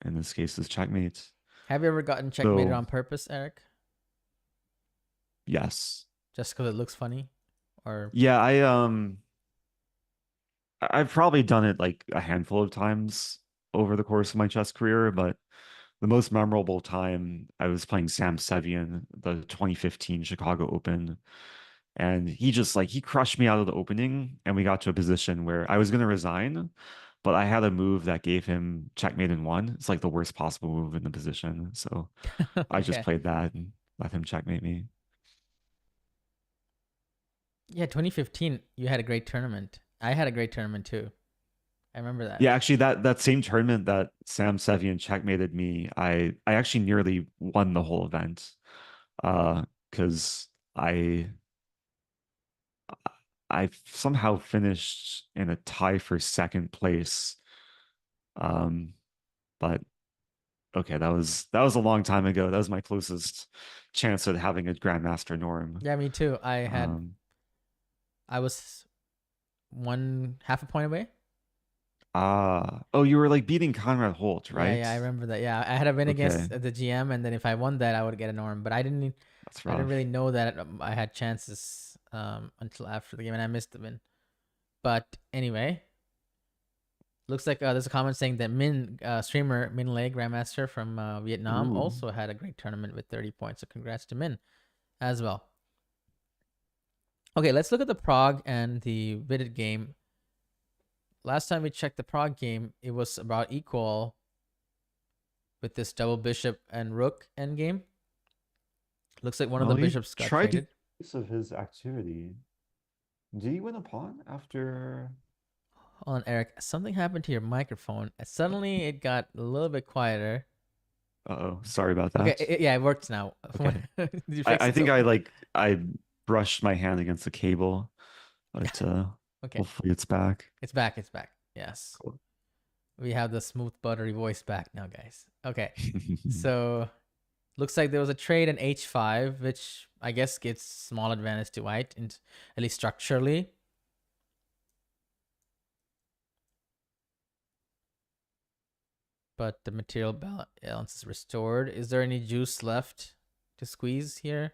in this case is checkmate. Have you ever gotten checkmated So on purpose, Eric? Yes. Just because it looks funny, or Yeah, I've probably done it like a handful of times over the course of my chess career, but the most memorable time I was playing Sam Sevian, the 2015 Chicago Open, and he just like he crushed me out of the opening, and we got to a position where I was going to resign, but I had a move that gave him checkmate in one. It's like the worst possible move in the position, so I just okay. played that and let him checkmate me. Yeah, 2015, you had a great tournament. I had a great tournament too. I remember that. Yeah, actually, that same tournament that Sam Sevian checkmated me, I actually nearly won the whole event, because I somehow finished in a tie for second place. Um, but okay, that was a long time ago. That was my closest chance at having a Grandmaster norm. Yeah, me too. Um, I was one half a point away. oh, you were like beating Conrad Holt, Yeah, right? yeah, I remember that. Yeah, I had a win Okay, against the GM, and then if I won that, I would get a norm. But that's I didn't really rough. know that I had chances until after the game, and I missed the win. But anyway, looks like there's a comment saying that streamer Min Lei, Grandmaster from Vietnam, Ooh. also had a great tournament with 30 points. So congrats to Min as well. Okay, let's look at the Prague and the Vidded game. Last time we checked the Prague game, it was about equal with this double bishop and rook endgame. Looks like one of the Well, he bishops got tried to traded. use of his activity. Did he win a pawn after? Hold on, Eric. Something happened to your microphone. Suddenly, it got a little bit quieter. Uh-oh, sorry about Okay, that. yeah, it works now. Okay. Did you fix I it? think So I brushed my hand against the cable, but okay, hopefully it's back. it's back. It's back. Yes, Cool. we have the smooth, buttery voice back now, guys. Okay, so looks like there was a trade in h5, which I guess gives small advantage to white, at least structurally. But the material balance is restored. Is there any juice left to squeeze here?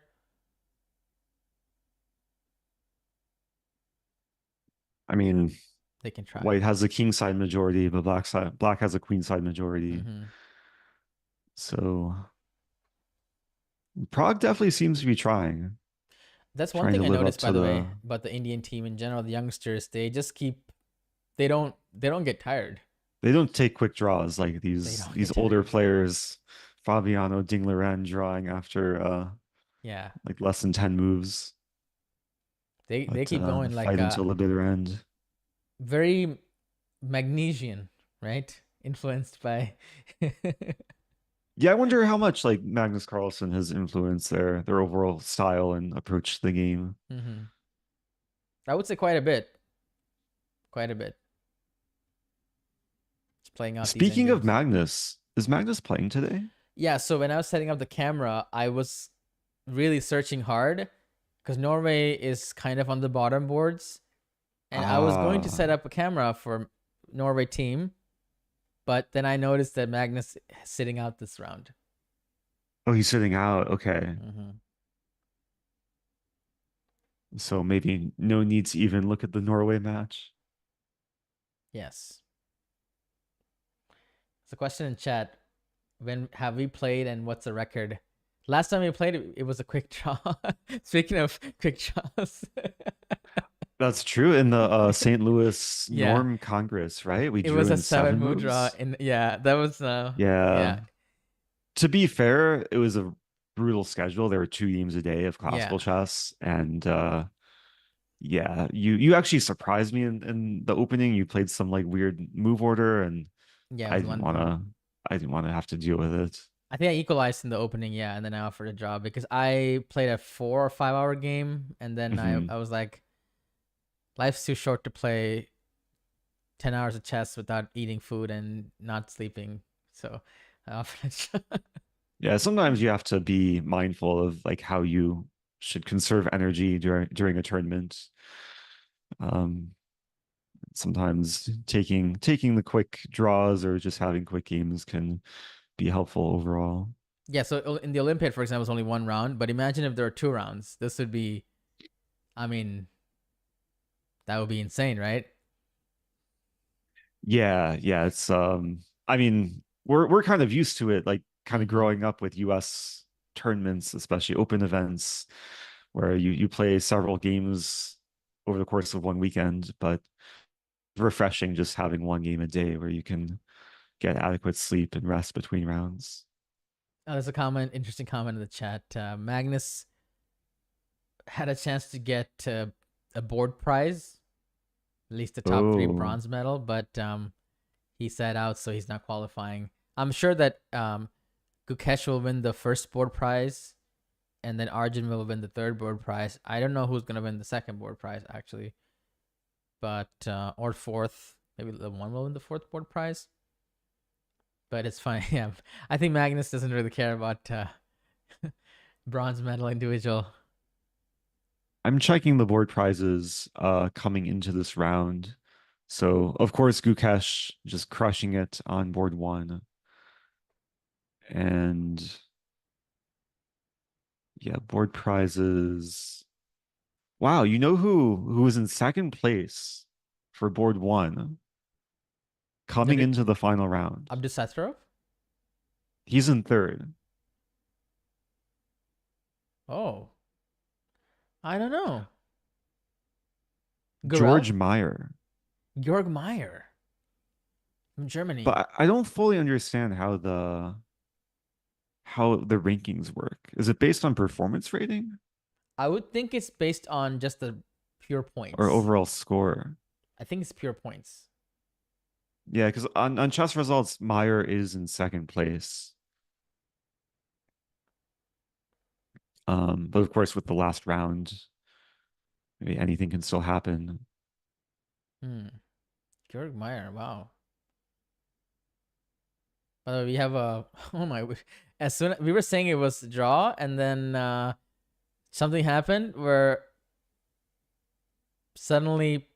I mean, They can try. white has a king side majority, but black has a queen side majority. Mm-hmm. So Prague definitely seems to be That's one trying thing to I live up noticed, by to the the. way, about the Indian team in general. The youngsters, they just keep. They don't get tired. They don't take quick draws like They these don't get these older tired. players, Fabiano Dinglaran drawing after Yeah, like less than 10 moves, they but keep going like fight until the bitter end. very Magnesian, right? Influenced by. Yeah, I wonder how much like Magnus Carlsen has influenced their overall style and approach to the game. Mm-hmm. I would say quite a bit. Quite a bit. It's playing out these end Speaking of games. Magnus, is Magnus playing today? Yeah, so when I was setting up the camera, I was really searching hard because Norway is kind of on the bottom boards. And I was going to Ah, set up a camera for Norway team, but then I noticed that Magnus is sitting out this round. oh, he's sitting out. Okay, Mm-hmm. so maybe no need to even look at the Norway match. Yes. It's a question in chat. When have we played and what's the record? Last time we played, it was a quick draw. Speaking of quick draws, That's true in the St. Louis yeah, Norm Congress, right? We it drew was a in seven seven move draw. moves. And yeah, that was Yeah. yeah, To be fair, it was a brutal schedule. There were 2 games a day of yeah, classical chess, and yeah, you actually surprised me in the opening. You played some like weird move order, and yeah. It I was didn't one want move. to I didn't want to have to deal with it. I think I equalized in the opening, yeah, and then I offered a draw because I played a 4 or 5 hour game, and then Hmm. I was like, life's too short to play 10 hours of chess without eating food and not sleeping. So I offered a draw. Yeah, sometimes you have to be mindful of like how you should conserve energy during a tournament. Um, Sometimes taking the quick draws or just having quick games can be helpful overall. Yeah, so in the Olympiad, for example, it's only one round, but imagine if there are 2 rounds. This would be, I mean, that would be insane, right? Yeah, yeah. It's I mean, we're kind of used to it, like kind of Mm-hmm. growing up with US tournaments, especially open events, where you play several games over the course of one weekend, but refreshing just having one game a day where you can get adequate sleep and rest between rounds. There's a comment, interesting comment in the chat. Magnus had a chance to get a board prize, at least the top 3 Oh, bronze medal, but he sat out, so he's not qualifying. I'm sure that Gukesh will win the first board prize, and then Arjun will win the third board prize. I don't know who's gonna win the second board prize actually, but or fourth. Maybe the one will win the fourth board prize. But it's fine. Yeah, I think Magnus doesn't really care about bronze medal individual. I'm checking the board prizes coming into this round. So of course Gukesh just crushing it on board 1. And yeah, board prizes. Wow, you know who was in second place for board 1 coming into the final round? Abdusattorov? He's in third. Oh, I don't know. George Meyer. Georg Meyer from Germany. But I don't fully understand how the rankings work. Is it based on performance rating I would think it's based on just the pure points. or overall score? I think it's pure points. Yeah, because on chess results, Meyer is in second place. But of course, with the last round, maybe anything can still happen. Georg Meyer, wow. By the way, we have a oh my! As soon we were saying it was a draw, and then something happened where suddenly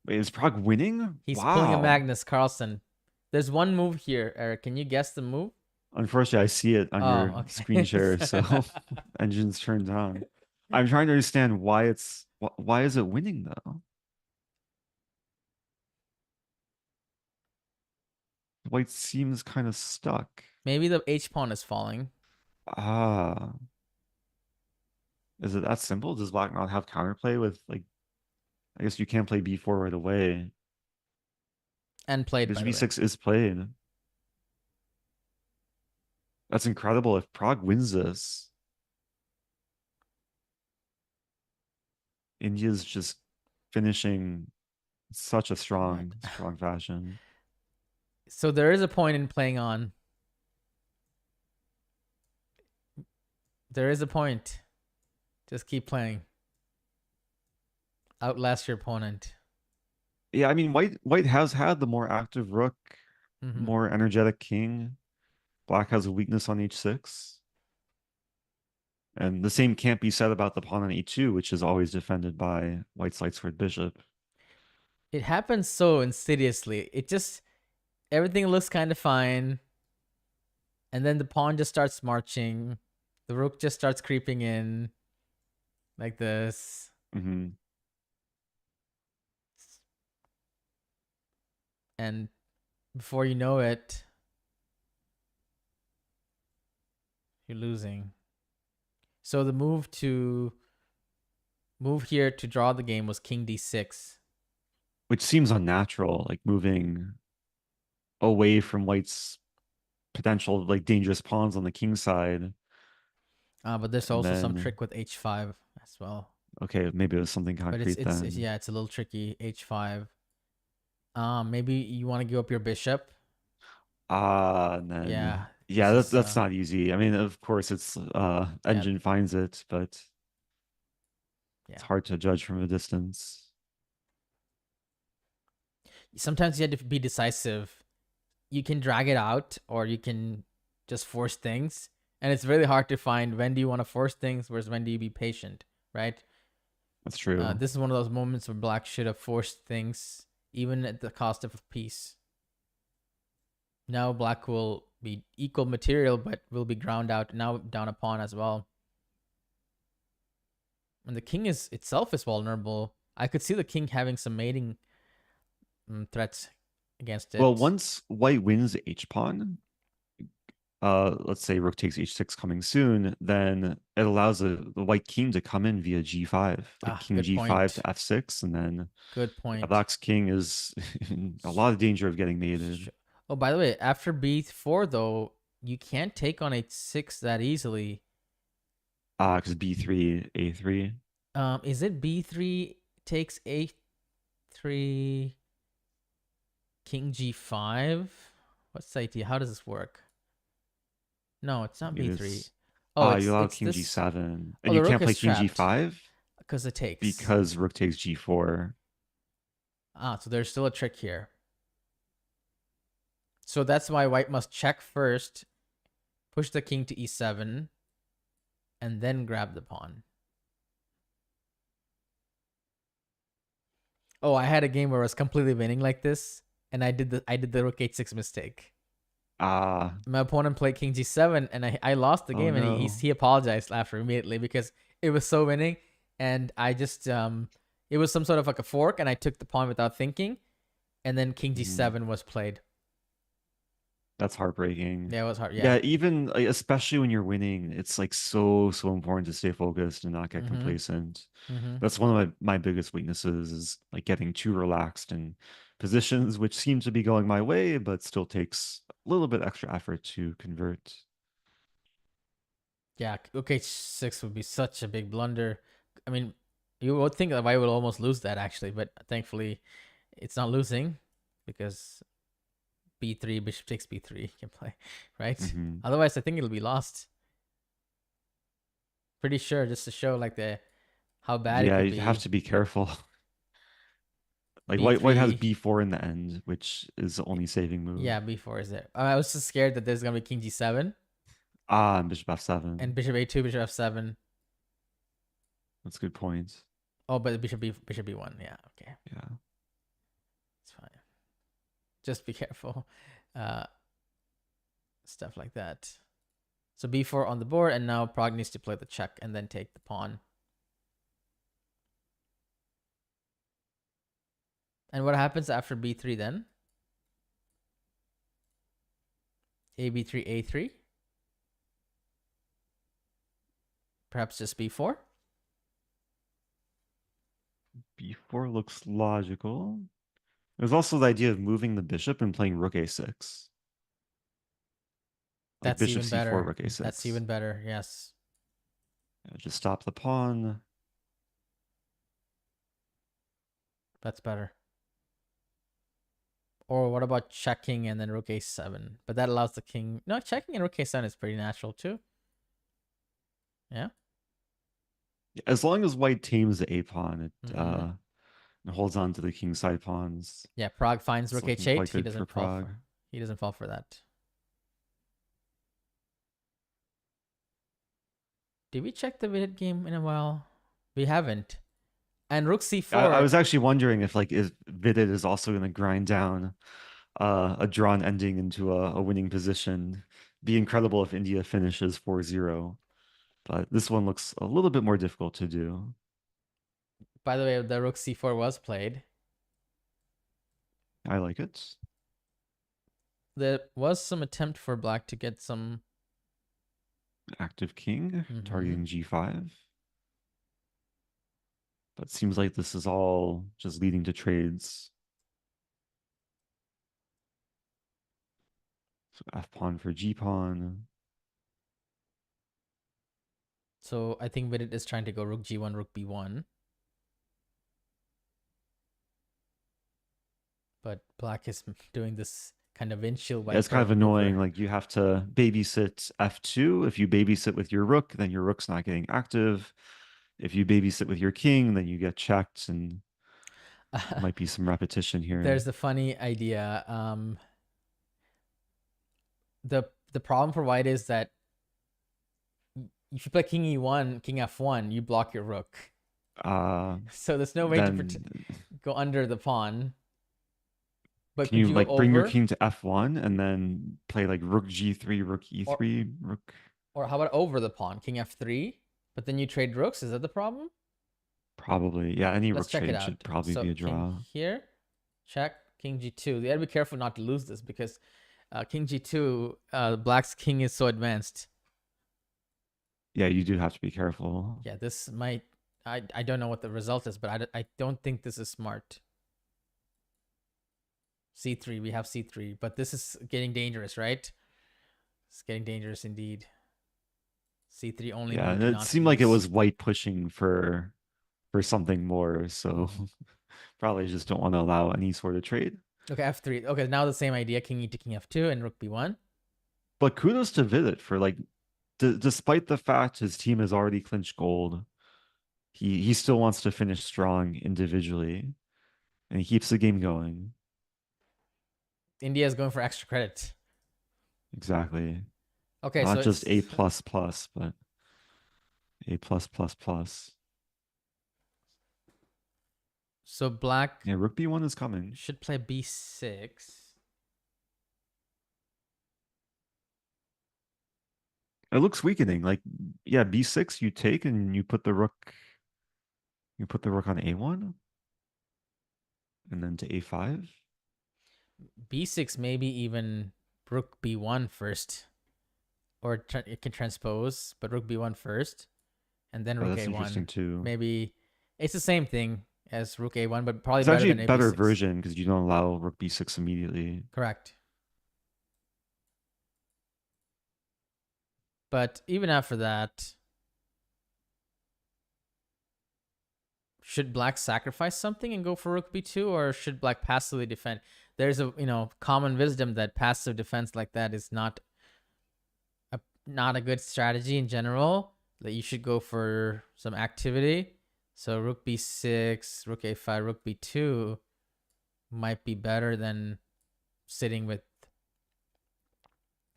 Wait, is Prague winning? he's Wow. pulling a Magnus Carlsen. There's one move here, Eric. Can you guess the move? Unfortunately, I see it on your screen share, so engine's turned on. I'm trying to understand why is it winning though? White seems kind of stuck. Maybe the H pawn is falling. Ah. Is it that simple? Does black not have counterplay with like I guess you can't play b4 right away. And played Because by the way. b6 is played. That's incredible if Prague wins this. India's just finishing such a strong fashion. So there is a point in playing on. There is a point. Just keep playing. Outlast your opponent. Yeah, I mean white has had the more active rook, more energetic king. Black has a weakness on h6. And the same can't be said about the pawn on e2, which is always defended by white's light squared bishop. It happens so insidiously. It just everything looks kind of fine. And then the pawn just starts marching. The rook just starts creeping in like this. And before you know it, you're losing. So the move here to draw the game was king d6. Which seems unnatural, like moving away from white's potential like dangerous pawns on the king side. But there's also some trick with h5 as well. Okay, maybe it was something concrete then. Yeah, it's a little tricky. h5. Maybe you want to give up your bishop. And then yeah, that's not easy. I mean, of course, it's engine finds it, but it's hard to judge from a distance. Sometimes you have to be decisive. You can drag it out, or you can just force things, and it's really hard to find when do you want to force things versus when do you be patient, right? That's true. This is one of those moments where black should have forced things, even at the cost of a piece. Now black will be equal material, but will be ground out now down a pawn as well. And the king itself is vulnerable. I could see the king having some mating threats against it. Well, once white wins h pawn, let's say rook takes h6 coming soon, then it allows the white king to come in via g5, like king good g5 point. to f6, and then Good point. black's king is in a lot of danger of getting mated. Oh, by the way, after b4 though, you can't take on h6 that easily. Because b3, a3. Is it b3 takes a3, king g5? What's the idea? How does this work? No, it's not b3. Oh, you allow king g7, and you can't play king g5 because it takes. Because rook takes g4. So there's still a trick here. So that's why white must check first, push the king to e7, and then grab the pawn. Oh, I had a game where I was completely winning like this, and I did the rook h6 mistake. My opponent played king g7, and I lost the game, and he apologized after immediately because it was so winning, and I just it was some sort of like a fork, and I took the pawn without thinking, and then king g7 was played. That's heartbreaking. Yeah, it was hard. Yeah, even like, especially when you're winning, it's like so important to stay focused and not get complacent. That's one of my biggest weaknesses, is like getting too relaxed in positions which seem to be going my way, but still takes a little bit extra effort to convert. Yeah, okay, 6 would be such a big blunder. I mean, you would think that I would almost lose that actually, but thankfully it's not losing because b3, bishop takes b3 can play, right? Otherwise, I think it'll be lost. Pretty sure, just to show like how bad it could be. Yeah, you have to be careful. Like white has b4 in the end, which is the only saving move. Yeah, b4 is there. I was just scared that there's gonna be king g7. And bishop f7. And bishop a2, bishop f7. That's a good point. Oh, but bishop b1. Yeah, okay. Yeah. It's fine. Just be careful. Stuff like that. So b4 on the board, and now Pragg needs to play the check and then take the pawn. And what happens after b3 then? A b3, a3? Perhaps just b4? b4 looks logical. There's also the idea of moving the bishop and playing rook a6. Like that's bishop even better. c4, rook a6. That's even better, yes. Just stop the pawn. That's better. Or what about checking and then rook a7? But that allows the king... No, checking and rook a7 is pretty natural too. Yeah? As long as white tames the a pawn, it holds on to the king side pawns. Yeah, Pragg finds rook h8. He doesn't fall for that. Did we check the Vidit game in a while? We haven't. And rook c4. I was actually wondering if Vidit is also going to grind down a drawn ending into a winning position. Be incredible if India finishes 4-0. But this one looks a little bit more difficult to do. By the way, the rook c4 was played. I like it. There was some attempt for black to get some... Active king, targeting g5. But it seems like this is all just leading to trades. So f pawn for g pawn. So I think Vidit is trying to go rook g1, rook b1. But black is doing this kind of windshield wiper. Yeah, it's kind of annoying. Like you have to babysit f2. If you babysit with your rook, then your rook's not getting active. If you babysit with your king, then you get checked, and there might be some repetition here. There's the funny idea. The problem for white is that if you play king e1, king f1, you block your rook. So there's no way to go under the pawn. But Can you could you like bring your over? king to f1 and then play like rook g3, rook e3, rook? Or how about over the pawn, king f3? But then you trade rooks. Is that the problem? Probably. Yeah, any Let's rook check it trade out. should probably So be a king draw. here, check. King g2. You gotta be careful not to lose this because king g2, black's king is so advanced. Yeah, you do have to be careful. Yeah, this might. I don't know what the result is, but I don't think this is smart. c3, we have c3, but this is getting dangerous, right? It's getting dangerous indeed. c3 only Yeah, move, and do it not seemed like it lose. was white pushing for something more, so probably just don't want to allow any sort of trade. Okay, f3. Okay, now the same idea: king e to king f2 and rook b1. But kudos to Vidit for like, despite the fact his team has already clinched gold, he still wants to finish strong individually, and he keeps the game going. India is going for extra credit. Exactly. Okay, Not so just A++, it's but A+++. so black Yeah, rook B1 is coming. should play b6. It looks weakening. Like, yeah, B6 you take and you put the rook on A1 and then to A5. b6, maybe even rook b1 first, or it can transpose, but rook b1 first, and then Oh, rook that's interesting a1. too. Maybe it's the same thing as rook a1, but probably It's better actually a than a better b6. version because you don't allow rook B6 immediately. Correct. But even after that, should black sacrifice something and go for rook b2, or should black passively defend? There's a common wisdom that passive defense like that is not a good strategy in general. That you should go for some activity. So rook b6, rook a5, rook b2 might be better than sitting with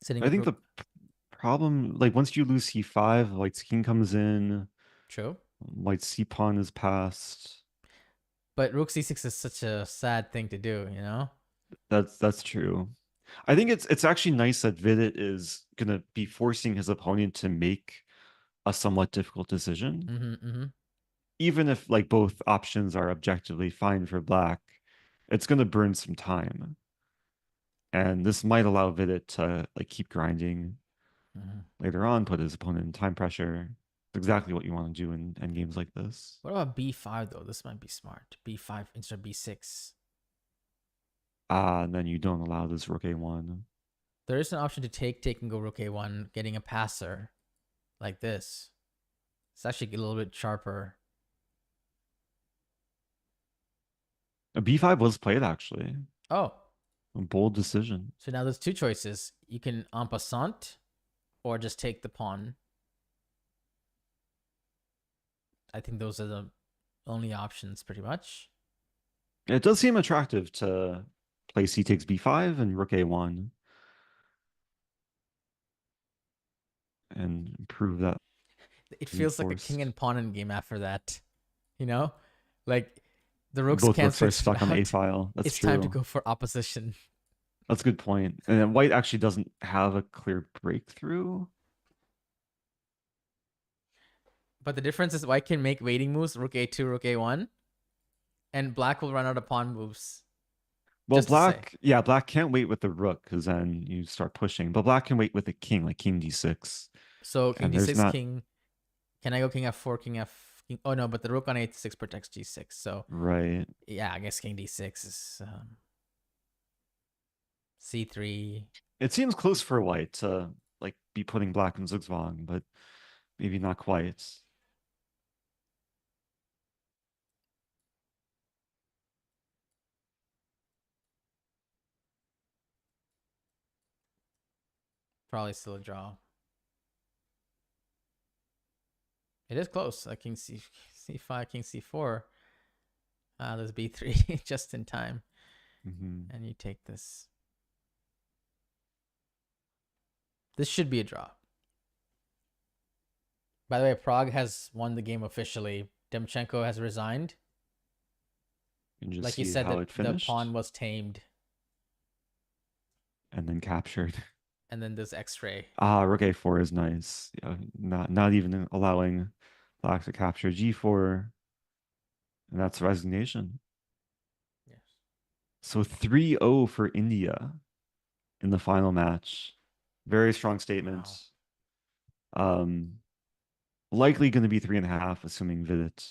I think rook. the problem, like once you lose C5, white's king comes in, True. white's C pawn is passed. But rook c6 is such a sad thing to do, That's true. I think it's actually nice that Vidit is gonna be forcing his opponent to make a somewhat difficult decision. Even if like both options are objectively fine for black, it's gonna burn some time. And this might allow Vidit to like keep grinding later on, put his opponent in time pressure. It's exactly what you want to do in games like this. What about b5 though? This might be smart. b5 instead of b6. And then you don't allow this rook a1. There is an option to take and go rook a1, getting a passer like this. It's actually a little bit sharper. A b5 was played actually. Oh, A bold decision. so now there's two choices. You can en passant or just take the pawn. I think those are the only options pretty much. It does seem attractive to play c takes b5 and rook a1 and prove that. It feels like a king and pawn in game after that. Like the rooks both can't rooks are switch stuck on out. a file. That's it's true. time to go for opposition. That's a good point. And then white actually doesn't have a clear breakthrough. But the difference is white can make waiting moves, rook a2, rook a1, and black will run out of pawn moves. Well, black can't wait with the rook because then you start pushing. But black can wait with the king, like king d6. So king d6, king. Can I go king f4, king f? King, oh no, but the rook on a6 protects g6. So right. Yeah, I guess king d6 is c3. It seems close for white to like be putting black in zugzwang, but maybe not quite. Probably still a draw. It is close. King c5, king c4. There's b3 just in time. And you take this. This should be a draw. By the way, Prague has won the game officially. Demchenko has resigned. Like you said, the pawn was tamed. and then captured. And then this X-ray. Rook a4 is nice. Yeah, not even allowing black to capture g4, and that's resignation. Yes. So 3-0 for India in the final match. Very strong statement. Wow. Likely going to be 3.5, assuming Vidit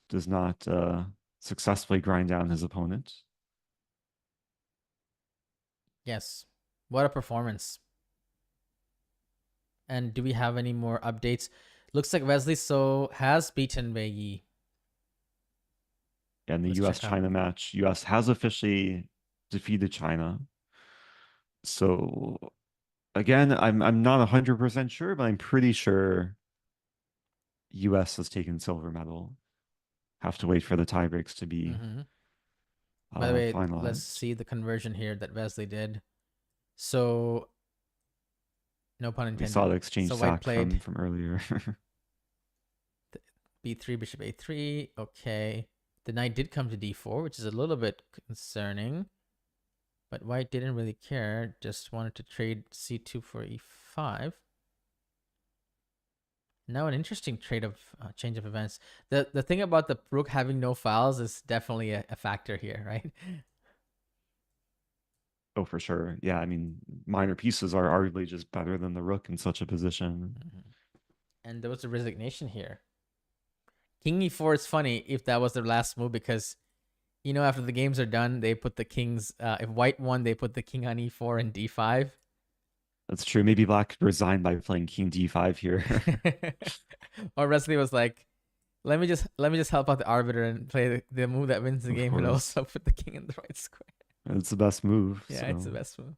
does not successfully grind down his opponent. Yes. What a performance. And do we have any more updates? Looks like Wesley So has beaten Wei Yi. And the US-China match, US has officially defeated China. So again, I'm not 100% sure, but I'm pretty sure US has taken silver medal. Have to wait for the tiebreaks to be By the way, finalized. let's see the conversion here that Wesley did. So, no pun intended. We saw the exchange so sack from earlier. B3, bishop A3. Okay. The knight did come to D4, which is a little bit concerning. But white didn't really care. Just wanted to trade C2 for E5. Now an interesting trade of change of events. The thing about the rook having no files is definitely a factor here, right? Oh, for sure. Yeah, I mean, minor pieces are arguably just better than the rook in such a position. And there was a resignation here. King E4 is funny if that was their last move, because you know, after the games are done, they put the kings. If white won, they put the king on E4 and D5. That's true. Maybe black could resign by playing king D5 here. Or Wesley was like, let me just help out the arbiter and play the move that wins the game, and also put the king in the right square. It's the best move. Yeah, it's the best move.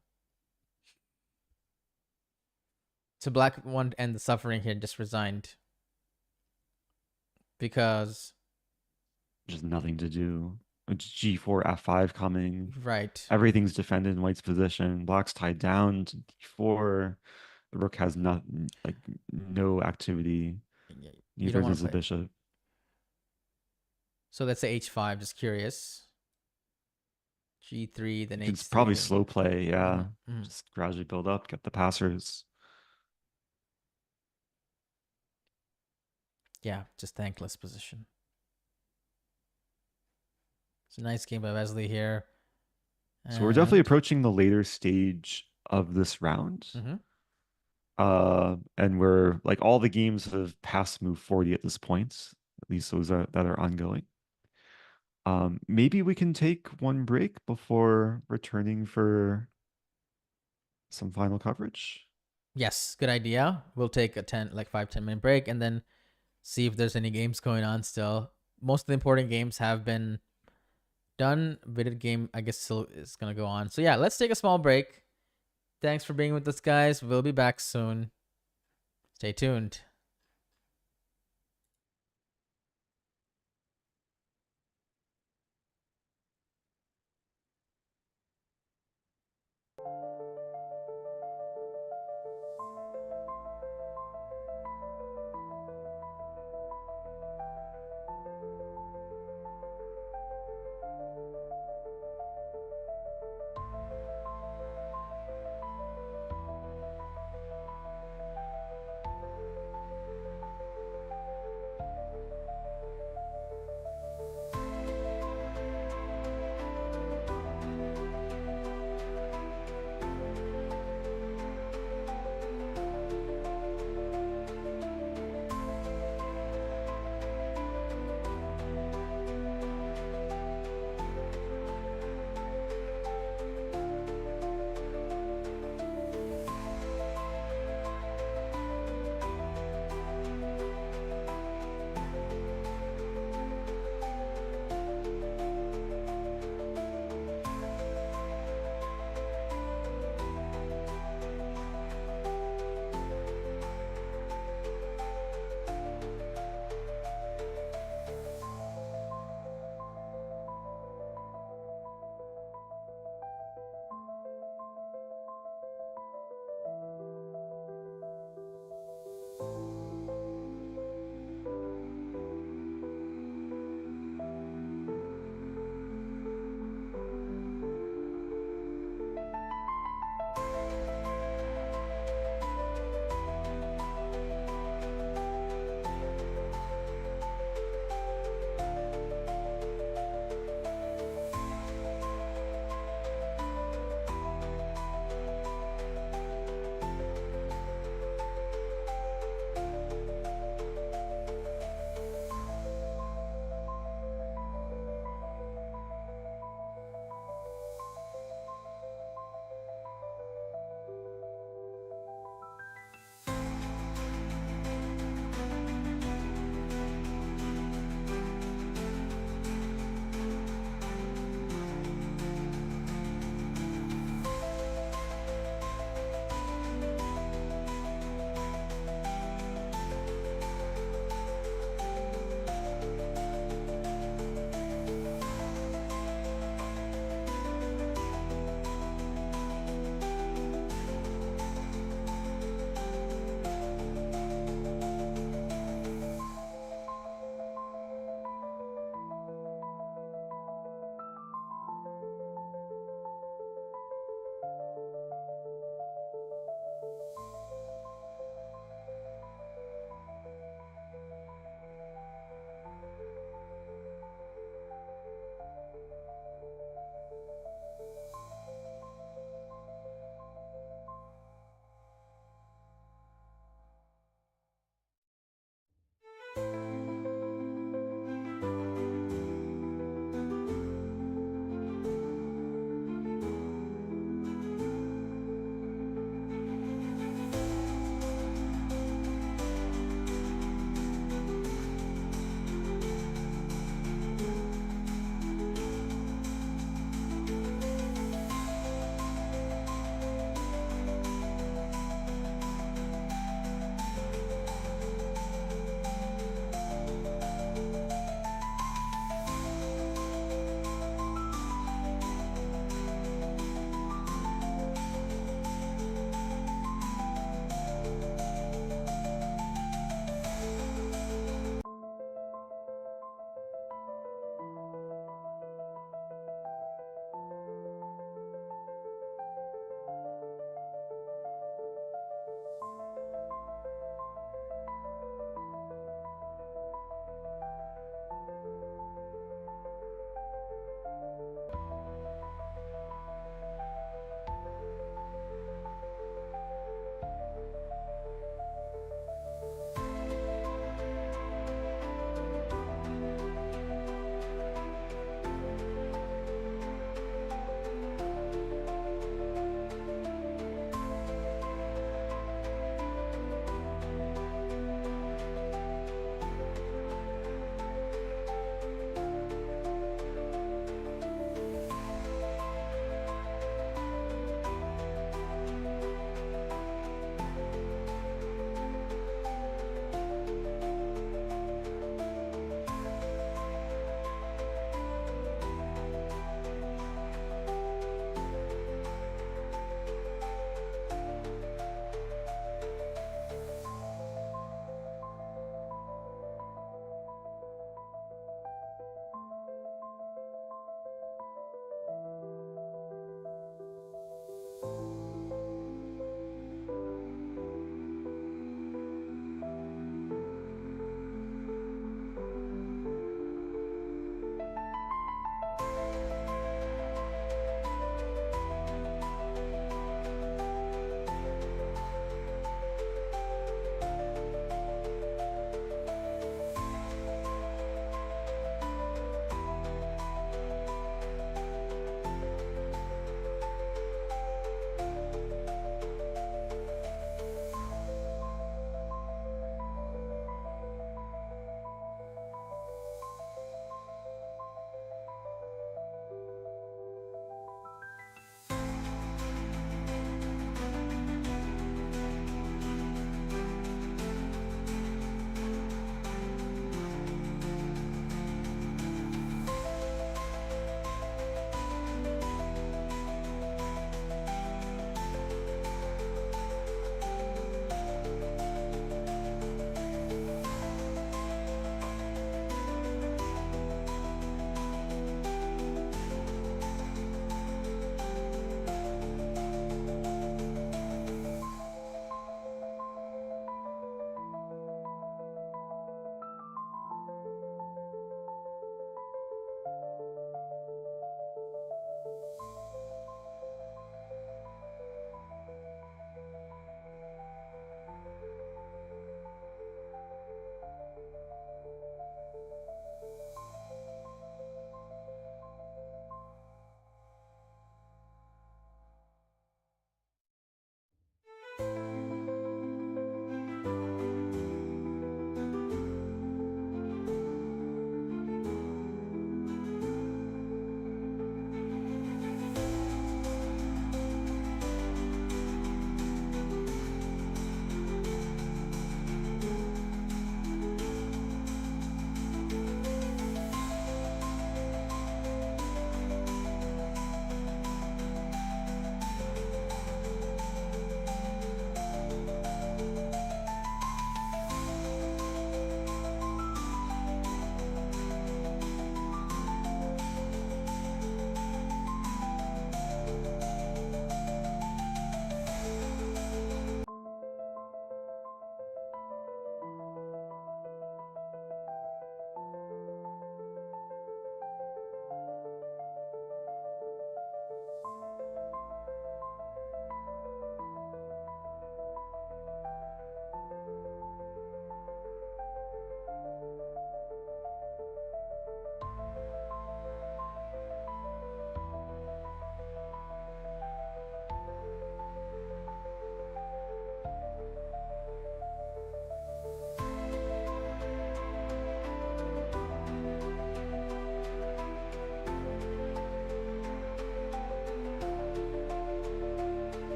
So black won't end the suffering here, just resigned. Because just nothing to do. G4, F5 coming. Right. Everything's defended in white's position. Black's tied down to D4. The rook has no activity. Neither does the bishop. So let's say H5, just curious. G3, then H3. It's probably slow play, yeah. Just gradually build up, get the passers. Yeah, just thankless position. It's a nice game by Wesley here. So we're definitely approaching the later stage of this round. And we're like, all the games have passed move 40 at this point, at least those that are ongoing. Maybe we can take one break before returning for some final coverage. Yes, good idea. We'll take a 5-10 minute break and then see if there's any games going on still. Most of the important games have been done. Vidit game, I guess, still is going to go on. So yeah, let's take a small break. Thanks for being with us, guys. We'll be back soon. Stay tuned.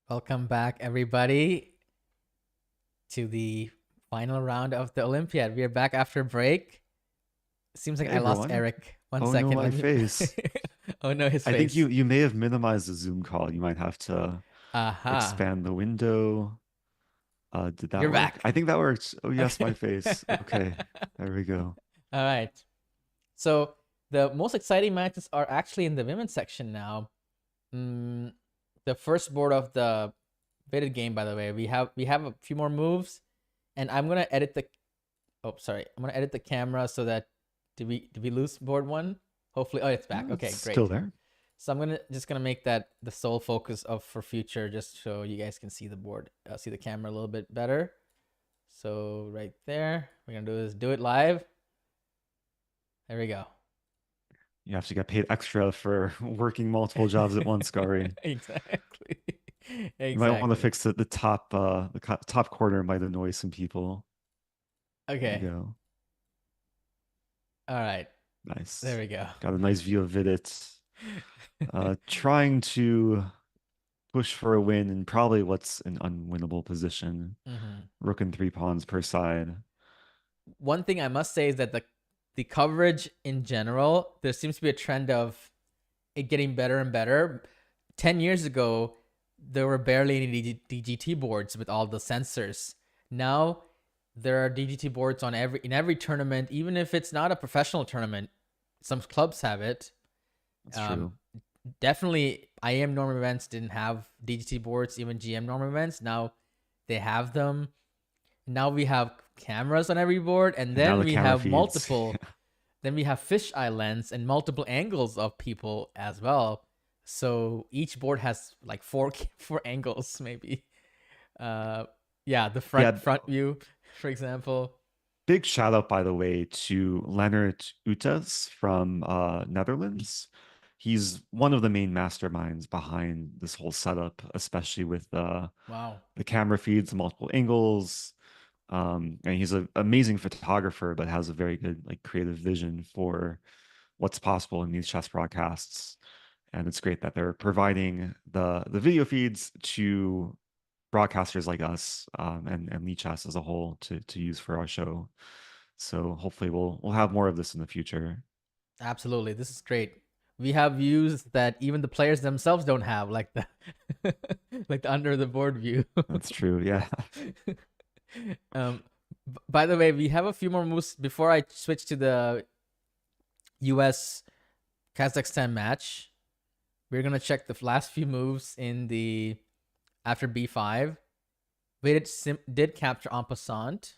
Welcome back, everybody, to the final round of the Olympiad. We are back after a break. Seems like Hey, I lost everyone. Eric. One Oh no, second. my Let me. face. Oh no, his I think face. you may have minimized the Zoom call. You might have to Aha. expand the window. Did that You're work? I back. think that works. Oh yes, Okay. my face. Okay, there we go. All right. So the most exciting matches are actually in the women's section now. Mm, the first board of the Faded game, by the way, we have a few more moves, and I'm gonna edit the. Oh, sorry. I'm gonna edit the camera so that did we lose board one? Hopefully, oh, it's back. Oh, it's Okay, still great. there. So I'm gonna make that the sole focus of for future, just so you guys can see the board, see the camera a little bit better. So right there, we're gonna do is do it live. There we go. You have to get paid extra for working multiple jobs at once, Gary. Exactly. You might want to Exactly. fix the top top corner might annoy some people. There you Okay. go. All right. There Nice. we go. Got a nice view of Vidit. Trying to push for a win in probably what's an unwinnable position. Mm-hmm. Rook and 3 pawns per side. One thing I must say is that the coverage in general, there seems to be a trend of it getting better and better. 10 years ago, there were barely any DGT boards with all the sensors. Now there are DGT boards on every tournament, even if it's not a professional tournament. Some clubs have it. That's true. Definitely, IM norm events didn't have DGT boards, even GM norm events. Now they have them. Now we have cameras on every board, and And now then the we camera have feeds. multiple. Then we have fisheye lens and multiple angles of people as well. So each board has like four angles maybe. Uh, yeah, the Yeah, front view, for example. big shout out, by the way, to Leonard Utes from Netherlands. He's one of the main masterminds behind this whole setup, especially with Wow. the camera feeds, multiple angles. And he's an amazing photographer, but has a very good like creative vision for what's possible in these chess broadcasts. And it's great that they're providing the video feeds to broadcasters like us, and Lichess as a whole to use for our show. So hopefully we'll have more of this in the future. Absolutely. This is great. We have views that even the players themselves don't have, like the like the under the board view. That's true. Yeah. um by the way, we have a few more moves before I switch to the US Kazakhstan match. We're gonna check the last few moves in the after b5. Did capture en passant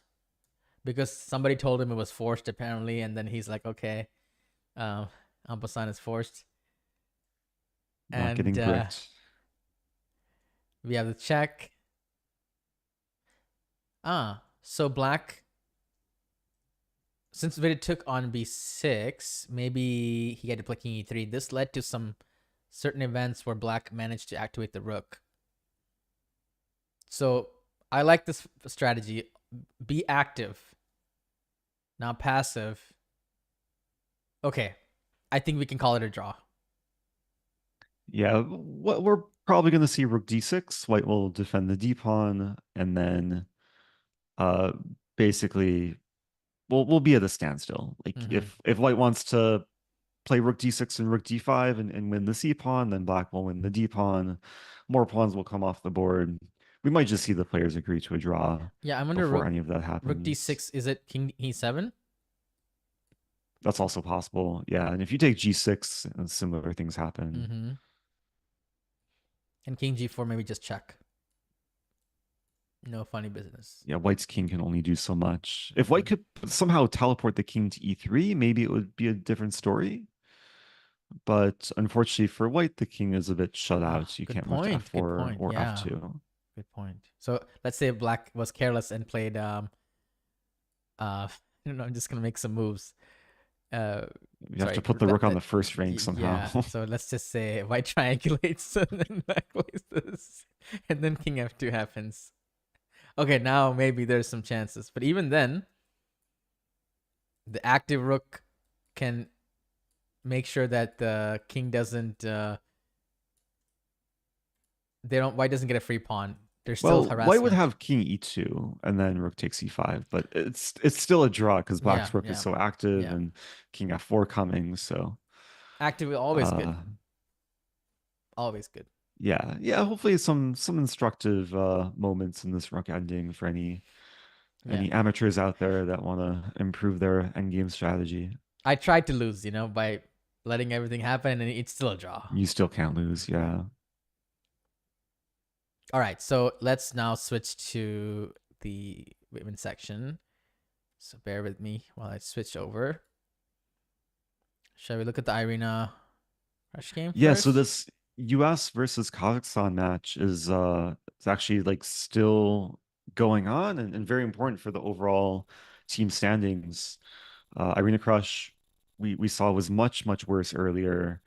because somebody told him it was forced apparently, and then he's like, okay, en passant is forced. Not And getting bricked. we have the check. So black, since Vidit took on b6, maybe he had to play king e3. This led to some certain events where black managed to activate the rook. So I like this strategy. Be active, not passive. Okay, I think we can call it a draw. Yeah, what we're probably going to see rook d6. White will defend the d pawn, and then uh basically we'll be at a standstill. Like if white wants to play rook d6 and rook d5 and win the c pawn, then black will win the d pawn. More pawns will come off the board. We might just see the players agree to a draw. Yeah, I'm under before any of that rook happens. d6. Is it king e7? That's also possible. Yeah, and if you take g6, similar things happen. And king g4, maybe just check. No funny business. Yeah, white's king can only do so much. If white could somehow teleport the king to e3, maybe it would be a different story. But unfortunately for white, the king is a bit shut out. You Good can't move to point. Good f4 point. or Yeah. f2. Good point. So let's say black was careless and played I don't know, I'm just gonna make some moves. You have to put the rook on the first rank somehow. Yeah. So let's just say white triangulates and then black plays this. And then king f2 happens. Okay, now maybe there's some chances. But even then, the active rook can make sure that the king doesn't White doesn't get a free pawn. There's still Well, white would harassment. have king e2 and then rook takes e5, but it's still a draw because black's rook is so active and king f4 coming. So active, always good. Always good. Yeah. Hopefully some instructive moments in this rook ending for any amateurs out there that want to improve their endgame strategy. I tried to lose, by letting everything happen, and it's still a draw. You still can't lose, yeah. All right, so let's now switch to the women's section. So bear with me while I switch over. Shall we look at the Irina Rush game Yeah, first? so this US versus Kazakhstan match is it's actually like still going on and very important for the overall team standings. Irina Krush, we saw was much worse earlier.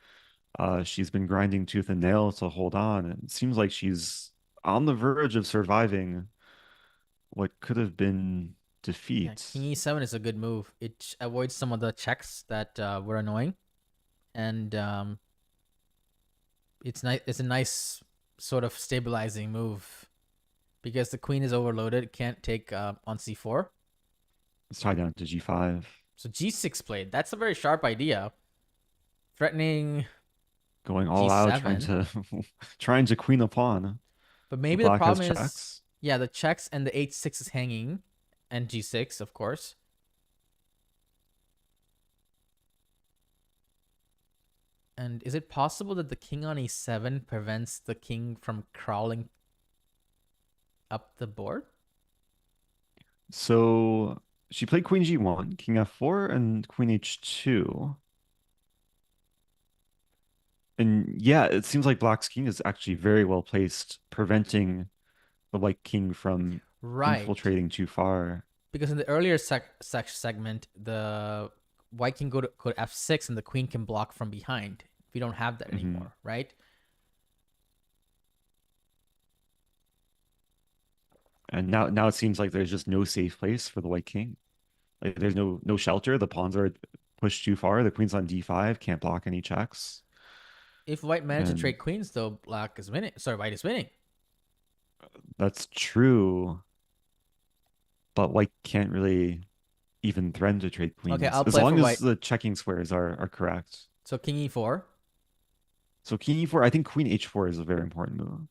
She's been grinding tooth and nail to hold on, and it seems like she's on the verge of surviving what could have been defeat. Yeah, King E7 is a good move. It avoids some of the checks that were annoying, and it's nice. It's a nice sort of stabilizing move because the queen is overloaded. Can't take on C4. It's tied down to G5. So G6 played. That's a very sharp idea. Threatening. Going all G7. out, trying to queen a pawn. But maybe the problem is, the checks and the H6 is hanging, and G6, of course. And is it possible that the king on E7 prevents the king from crawling up the board? So she played queen G1, king F4, and queen H2. And yeah, it seems like black's king is actually very well placed, preventing the white king from infiltrating too far. Because in the earlier segment, the white can go to F6 and the queen can block from behind. We don't have that anymore, right? And now it seems like there's just no safe place for the white king. Like there's no shelter. The pawns are pushed too far. The queen's on D5, can't block any checks. If white managed to trade queens, though, white is winning. That's true. But white can't really even threaten to trade queens. Okay, I'll as play long for as white. The checking squares are correct. So king E4. So king E4, I think queen H4 is a very important move.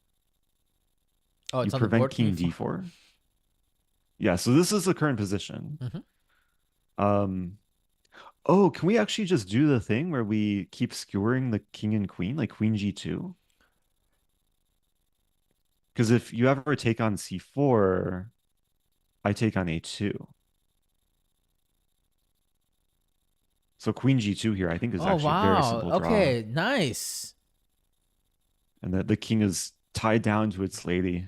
Oh, it's you on the board. King D4. Yeah, so this is the current position. Oh, can we actually just do the thing where we keep skewering the king and queen, like queen G2? Because if you ever take on C4, I take on A2. So queen G2 here, I think, is actually a very simple draw. Okay, nice. And the king is tied down to its lady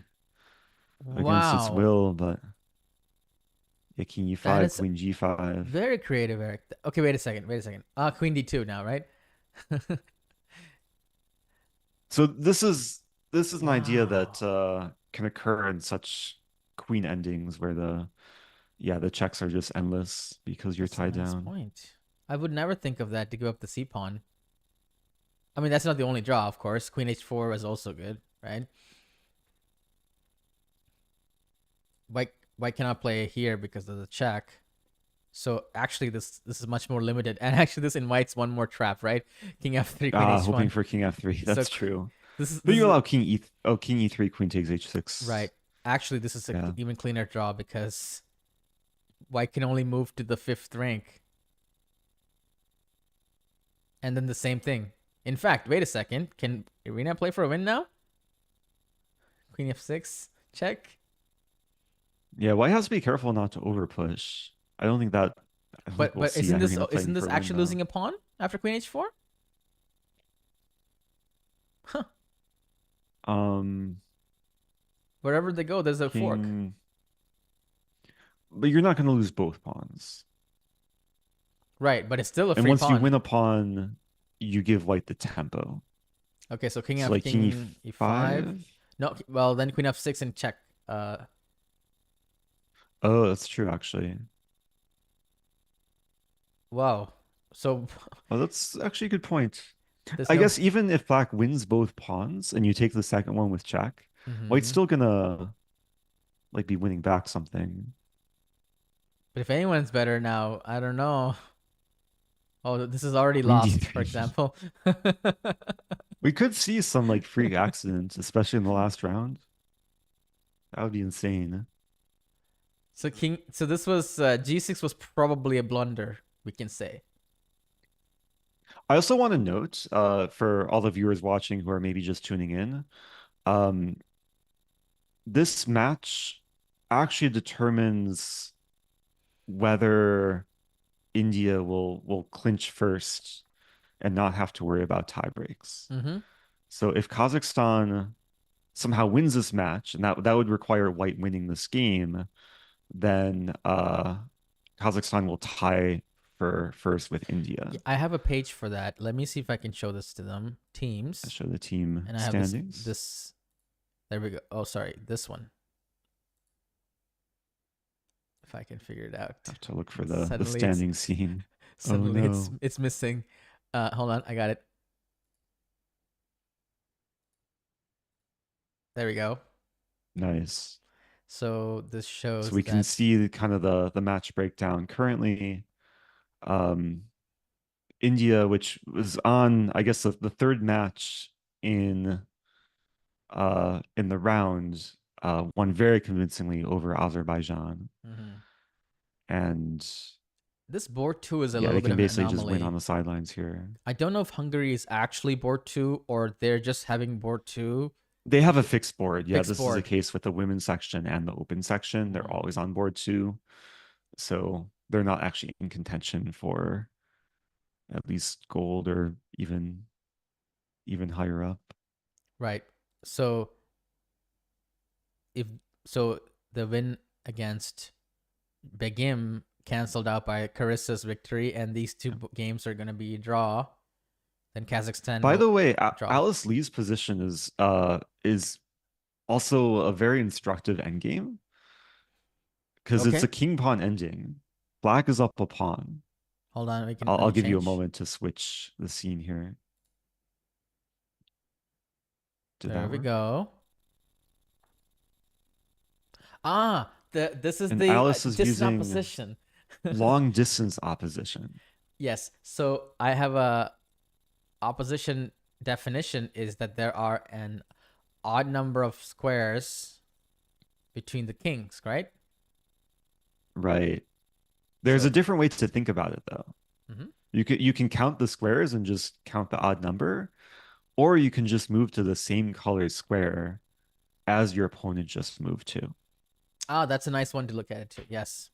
against its will, but yeah, king E5, queen G5. Very creative, Eric. Okay, wait a second. Queen D2 now, right? So this is an idea that can occur in such queen endings where the checks are just endless because you're tied down. Point. I would never think of that to give up the C pawn. I mean, that's not the only draw, of course. Queen H4 is also good, right? White cannot play here because of the check. So actually, this is much more limited. And actually, this invites one more trap, right? King F3, Queen H1. Hoping for King F3. That's true. But you allow King E3, Queen takes H6. Right. Actually, this is an even cleaner draw because white can only move to the 5th rank. And then the same thing. In fact, wait a second. Can Irina play for a win now? Queen F6, check. Yeah, white has to be careful not to overpush. I don't think that. But isn't this actually losing a pawn after Queen H4? Huh. Wherever they go, there's a fork. But you're not going to lose both pawns. Right, but it's still a free pawn. And once you win a pawn, you give white the tempo. Okay, so king F, king E5. No, well then queen F6 and check. Oh, that's true actually. Wow. So that's actually a good point. I guess even if black wins both pawns and you take the second one with check, white's still gonna like be winning back something. But if anyone's better now, I don't know. Oh, this is already Queen lost, D3. for example. We could see some like freak accidents, especially in the last round. That would be insane. So this was G6 was probably a blunder, we can say. I also want to note, for all the viewers watching who are maybe just tuning in, um, this match actually determines whether India will clinch first and not have to worry about tie breaks. So if Kazakhstan somehow wins this match, and that would require white winning this game, then Kazakhstan will tie for first with India. Yeah, I have a page for that. Let me see if I can show this to them. Teams. I show the team and I have standings. this. There we go. Oh, sorry, this one. If I can figure it out. I have to look for the standing scene. Suddenly it's missing. Hold on, I got it. There we go. Nice. So this shows. So we can see kind of the match breakdown currently. India, which was on, I guess, the third match in the round, won very convincingly over Azerbaijan. And this board 2 is a little bit of an anomaly. They can basically just win on the sidelines here. I don't know if Hungary is actually board 2 or they're just having board 2. They have a fixed board. Yeah, this board. is the case with the women's section and the open section. They're always on board 2. So they're not actually in contention for at least gold or even higher up. Right. So the win against Begim canceled out by Carissa's victory, and these two games are going to be a draw. Then Kazakhstan. By the way, Alice Lee's position is also a very instructive endgame because it's a king pawn ending. Black is up a pawn. Hold on, I'll give you a moment to switch the scene here. There we go. This is Alice is using opposition. long distance opposition. Yes. So I have a opposition definition is that there are an odd number of squares between the kings, right? Right. There's a different way to think about it, though. You can count the squares and just count the odd number, or you can just move to the same color square as your opponent just moved to. That's a nice one to look at it too. Yes.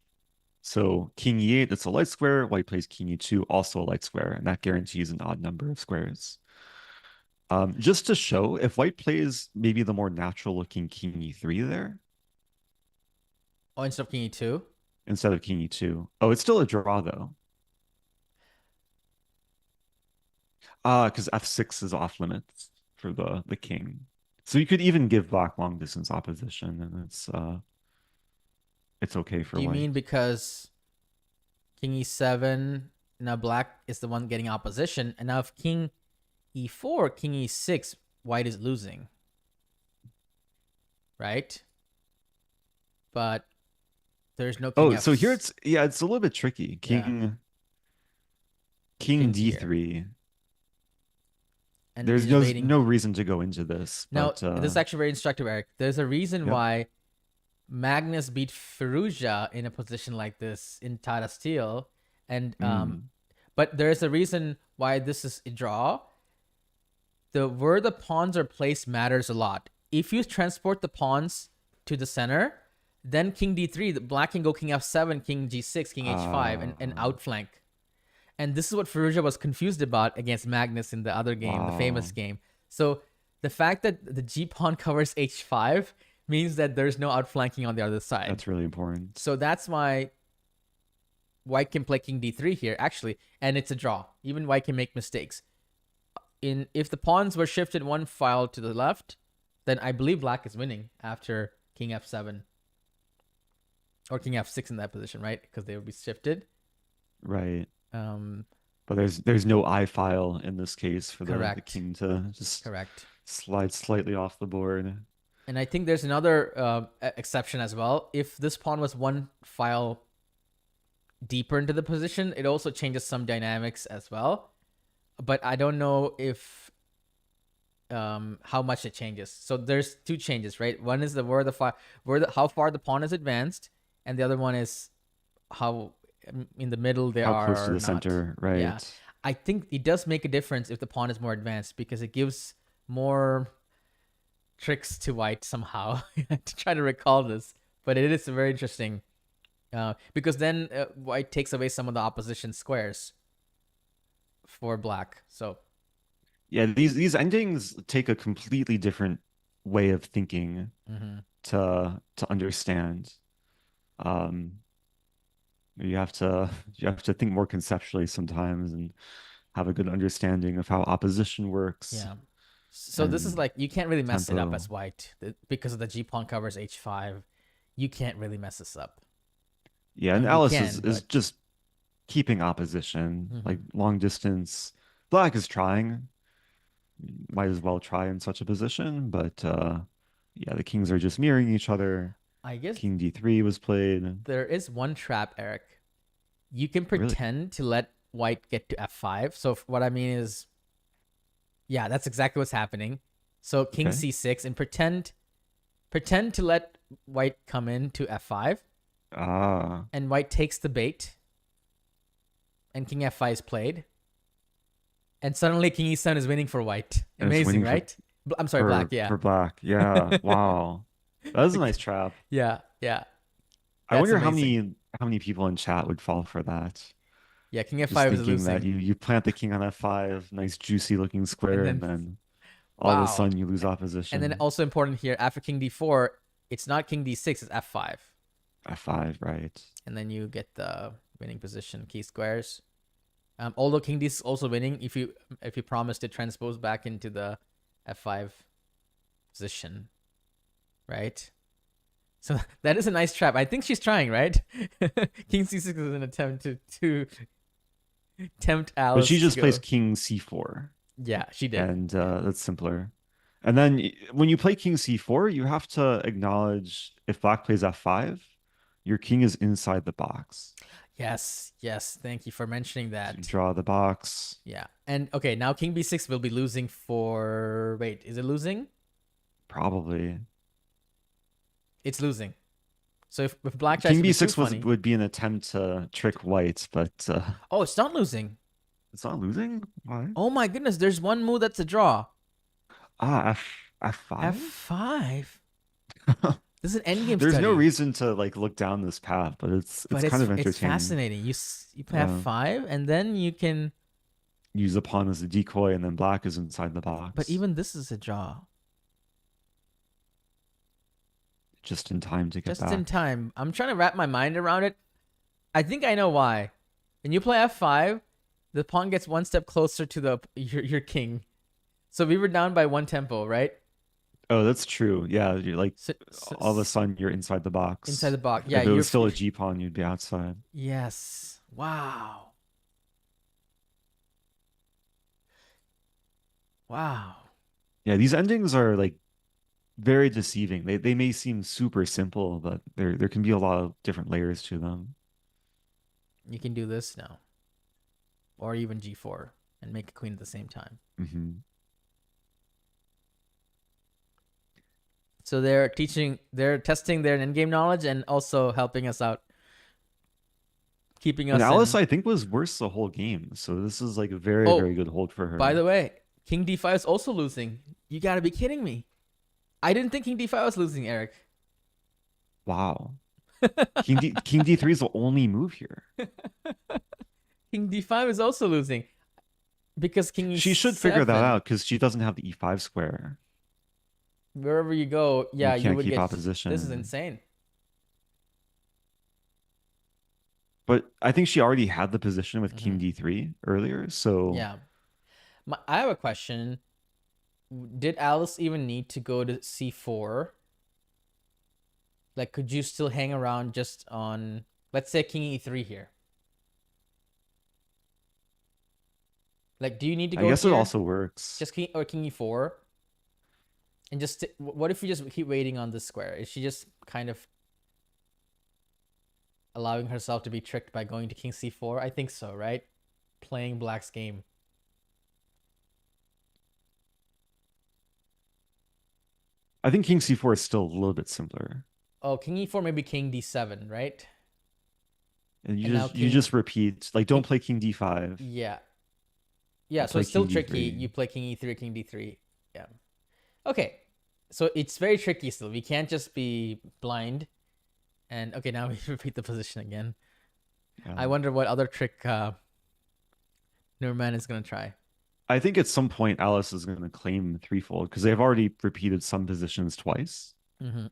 So king e8, it's a light square. White plays king e2, also a light square, and that guarantees an odd number of squares. Just to show, if white plays maybe the more natural looking king e3 there. Oh, instead of king e2? Instead of king e2. Oh, it's still a draw though. Because f6 is off limits for the king. So you could even give black long distance opposition, and it's okay for white. Do you mean because king e7, now black is the one getting opposition, and now if king e4, king e6, white is losing, right? But there's no king. So here it's a little bit tricky. King d3. Here. And there's no reason to go into this. Now, this is actually very instructive, Eric. There's a reason why Magnus beat Firouzja in a position like this in Tata Steel, and but there's a reason why this is a draw. Where the pawns are placed matters a lot. If you transport the pawns to the center, then king d3, the black can go king f7, king g6, king h5, and outflank. And this is what Firouzja was confused about against Magnus in the other game, the famous game. So the fact that the g pawn covers h5 means that there's no outflanking on the other side. That's really important. So that's why white can play king d3 here, actually, and it's a draw. Even white can make mistakes. If the pawns were shifted one file to the left, then I believe black is winning after king f7 or king f6 in that position, right? Because they would be shifted. Right. But there's no I file in this case for the Correct. king to just Correct. slide slightly off the board. And I think there's another exception as well. If this pawn was one file deeper into the position, it also changes some dynamics as well. But I don't know if how much it changes. So there's two changes, right? One is how far the pawn is advanced, and the other one is how in the middle they How are close to the not. center, right? Yeah. I think it does make a difference if the pawn is more advanced, because it gives more tricks to white somehow. To try to recall this, but it is very interesting because then white takes away some of the opposition squares for black. So yeah, these endings take a completely different way of thinking to understand. You have to think more conceptually sometimes and have a good understanding of how opposition works. Yeah. So this is like, you can't really mess it up tempo. as white because of the G pawn covers H5. You can't really mess this up. Yeah, I and mean, you Alice can, is but just keeping opposition, like long distance. Black is trying. Might as well try in such a position, but yeah, the kings are just mirroring each other. I guess King D3 was played. there is one trap, Eric. You can Really? pretend to let white get to F5. So what I mean is, yeah, that's exactly what's happening. So king Okay. C6 and pretend to let white come in to F5, Ah, and white takes the bait, and king F5 is played, and suddenly king E7 is winning for white. and it's Amazing, winning right? I'm sorry, black. Yeah, for black. Yeah, wow, that was a nice trap. yeah. I That's wonder amazing. how many people in chat would fall for that. Yeah, king Just F5 is thinking that losing, you plant the king on F5, nice juicy looking and square, and then then all of a wow. sudden you lose And then opposition. also important here, after king D4, it's not king D6, it's F5. F5, right? And then you get the winning position, key squares. Although king D is also winning if you promise to transpose back into the F5 position, right? So that is a nice trap. I think she's trying, right? King C6 is an attempt to tempt Alice. But she just to plays go. king C4, Yeah, she did. and that's simpler. And then when you play king C4, you have to acknowledge if black plays F5, your king is inside the box. Yes. Thank you for mentioning So that. you draw the box. Yeah. And okay, now king B6 will be losing for. Wait, is it losing? Probably. It's losing. So if black tries King to be too B6 funny, would be an attempt to trick white, but oh, it's not losing. it's not losing. Why? Oh my goodness, there's one move that's a draw. Ah, F5. F5. This is an endgame There's study. no reason to like look down this path, but it's kind of entertaining. It's fascinating. You play F5, and then you can use a pawn as a decoy, and then black is inside the box. But even this is a draw. Just in time to get Just back. in time. I'm trying to wrap my mind around it. I think I know why. When you play F5, the pawn gets one step closer to your king. So we were down by one tempo, right? Oh, that's true. Yeah, you're like all of a sudden you're inside the box. Inside the box. Yeah, if it was still a G pawn, you'd be outside. Yes. Wow. Yeah, these endings are like very deceiving. They may seem super simple, but there can be a lot of different layers to them. You can do this now. Or even G4 and make a queen at the same time. Mm-hmm. So they're testing their endgame knowledge and also helping us out. Keeping us. And Alice, I think, was worse the whole game. So this is like a very, very good hold for her. By the way, King D5 is also losing. You gotta be kidding me. I didn't think King D5 was losing, Eric. Wow. King D3 is the only move here. King D5 is also losing. Because King E7. She should figure that out because she doesn't have the E5 square. Wherever you go, yeah, you can't would keep get opposition. This is insane. But I think she already had the position with King D3 earlier, so yeah. I have a question. Did Alice even need to go to C4? Like, could you still hang around just on, let's say, King E3 here? Like, do you need to I go guess here? it also works. Just king e4, and just what if we just keep waiting on this square? Is she just kind of allowing herself to be tricked by going to king c4? I think so, right? Playing black's game. I think king c4 is still a little bit simpler. Oh, king e4, maybe king d7, right? And And now you king, just repeat, like, don't play king d5. yeah. Yeah, You so play it's still king tricky. d3. You play king e3, king d3. Yeah. Okay. So it's very tricky still. We can't just be blind. And okay, now we repeat the position again. Yeah. I wonder what other trick Nurman is going to try. I think at some point Alice is going to claim threefold because they've already repeated some positions twice. And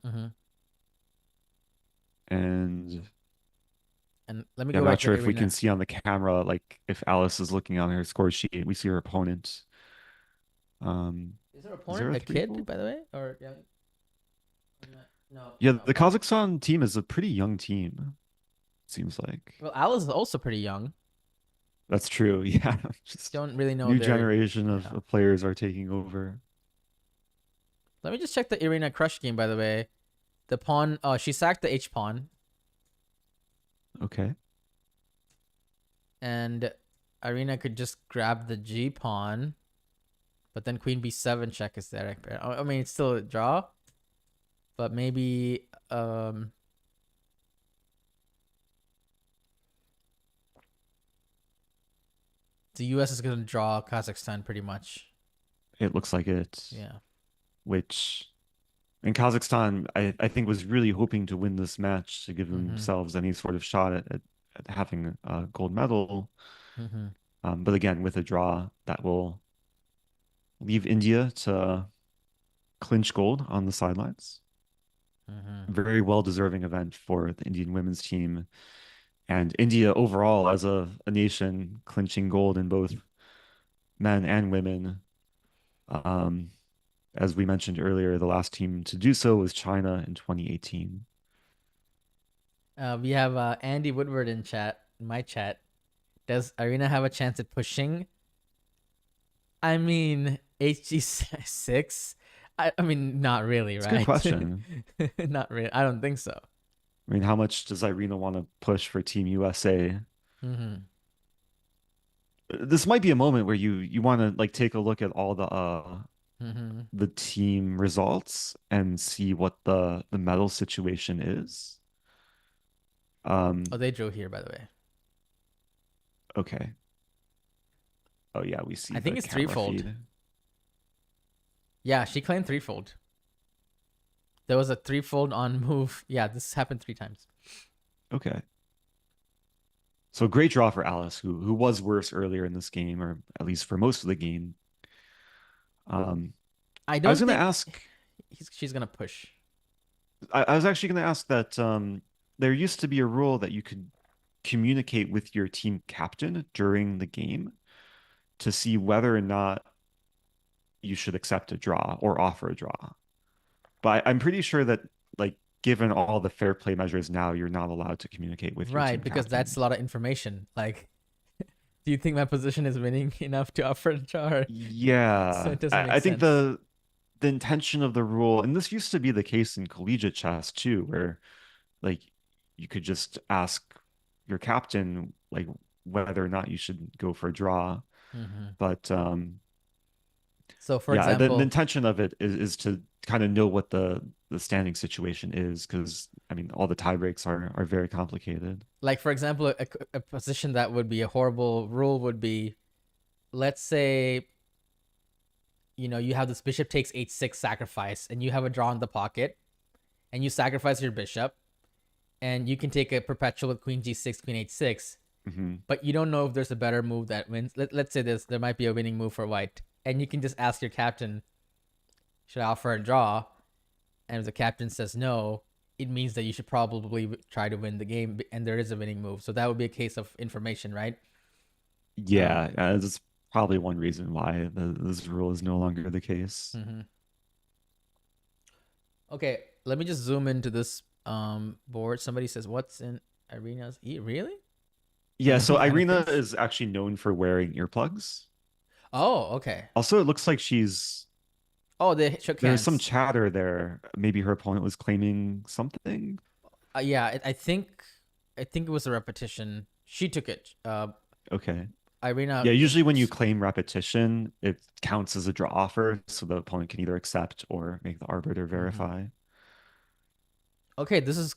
let me yeah, go I'm back not to sure the if we arena. can see on the camera, like if Alice is looking on her score sheet, we see her opponent. Is her opponent a kid, by the way? Or yeah. No. Yeah, No. the Kazakhstan team is a pretty young team, seems like. Well, Alice is also pretty young. That's true. Yeah. Just Don't really know new their generation of players are taking over. Let me just check the arena crush game, by the way. The pawn, she sacked the H pawn. Okay. And Irina could just grab the G pawn. But then queen b7 check is there. I mean, it's still a draw. But maybe the US is going to draw Kazakhstan pretty much. It looks like it. Yeah. Which in Kazakhstan, I think was really hoping to win this match to give themselves any sort of shot at having a gold medal. But again, with a draw, that will leave India to clinch gold on the sidelines. Very well-deserving event for the Indian women's team. And India overall as a nation clinching gold in both men and women. As we mentioned earlier, the last team to do so was China in 2018. We have Andy Woodward in my chat. Does Irina have a chance at pushing? I mean, HG6? I mean, not really, right? That's a good question. Not really. I don't think so. I mean, how much does Irina want to push for Team USA? This might be a moment where you want to like take a look at all the team results and see what the medal situation is. Oh, they drew here, by the way. Okay. Oh yeah, we see. I think it's threefold. Feed. Yeah, she claimed threefold. There was a threefold on move. Yeah, this happened 3 times. Okay. So great draw for Alice, who was worse earlier in this game, or at least for most of the game. I was going to ask. She's going to push. I was actually going to ask that there used to be a rule that you could communicate with your team captain during the game to see whether or not you should accept a draw or offer a draw. But I'm pretty sure that, like, given all the fair play measures now, you're not allowed to communicate with your team because captain. that's a lot of information. Like, do you think my position is winning enough to offer a draw? Yeah. So it doesn't make I think sense. the intention of the rule, and this used to be the case in collegiate chess too, where like you could just ask your captain like whether or not you should go for a draw. But so for example, the intention of it is to kind of know what the standing situation is, because I mean all the tie breaks are very complicated. Like for example, a position that would be a horrible rule would be, let's say, you know, you have this bishop takes h6 sacrifice, and you have a draw in the pocket, and you sacrifice your bishop, and you can take a perpetual with queen g6, queen h6, but you don't know if there's a better move that wins. Let's say there might be a winning move for white, and you can just ask your captain, should I offer a draw? And if the captain says no, it means that you should probably try to win the game, and there is a winning move. So that would be a case of information, right? Yeah, that's probably one reason why this rule is no longer the case. Okay, let me just zoom into this board. Somebody says, what's in Irina's really? Yeah, so Irina is actually known for wearing earplugs. Oh, okay. Also, it looks like she's Oh, they shook there's some hands. chatter there. Maybe her opponent was claiming something. Yeah, I think it was a repetition. She took it. Okay. Irina. Yeah, usually when you claim repetition, it counts as a draw offer, so the opponent can either accept or make the arbiter Mhm. verify. Okay, this is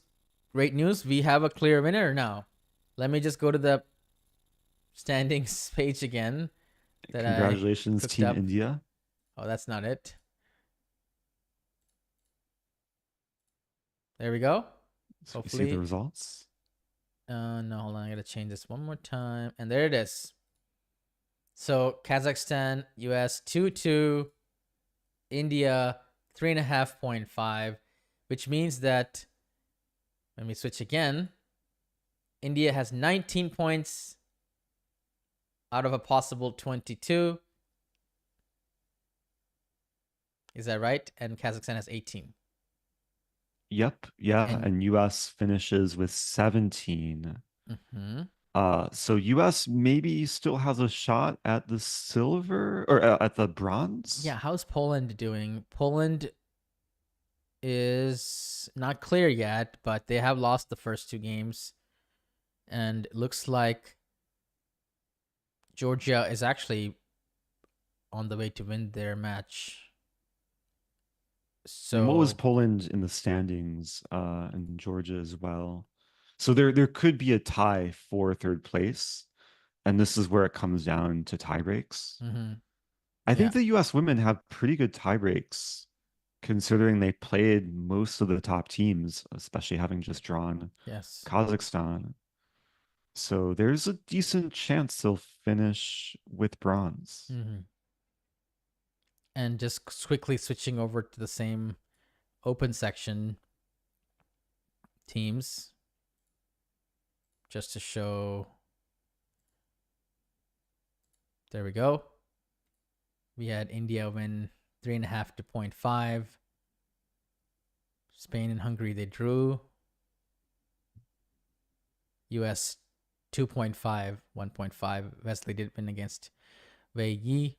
great news. We have a clear winner now. Let me just go to the standings page again that I Congratulations, cooked Team up. India. Oh, that's not it. There we go. So we see the Hopefully. results. No, hold on. I gotta change this one more time. And there it is. So Kazakhstan, US 2-2, India 3.5.5, which means that when we switch again, India has 19 points out of a possible 22. Is that right? And Kazakhstan has 18. Yep. Yeah. And And US finishes with 17. mm-hmm. So US maybe still has a shot at the silver or at the bronze. Yeah, how's Poland doing? Poland is not clear yet, but they have lost the first two games. And it looks like Georgia is actually on the way to win their match. And what was So Poland in the standings, and Georgia as well? So there could be a tie for third place, and this is where it comes down to tie breaks. mm-hmm. I Yeah. think the US women have pretty good tie breaks considering they played most of the top teams, especially having just drawn Yes. Kazakhstan. So there's a decent chance they'll finish with bronze. Mm-hmm. And just quickly switching over to the same open section teams, just to show. There we go. We had India win 3.5 to 0.5. Spain and Hungary, they drew. US 2.5, 1.5. Wesley did win against Wei Yi.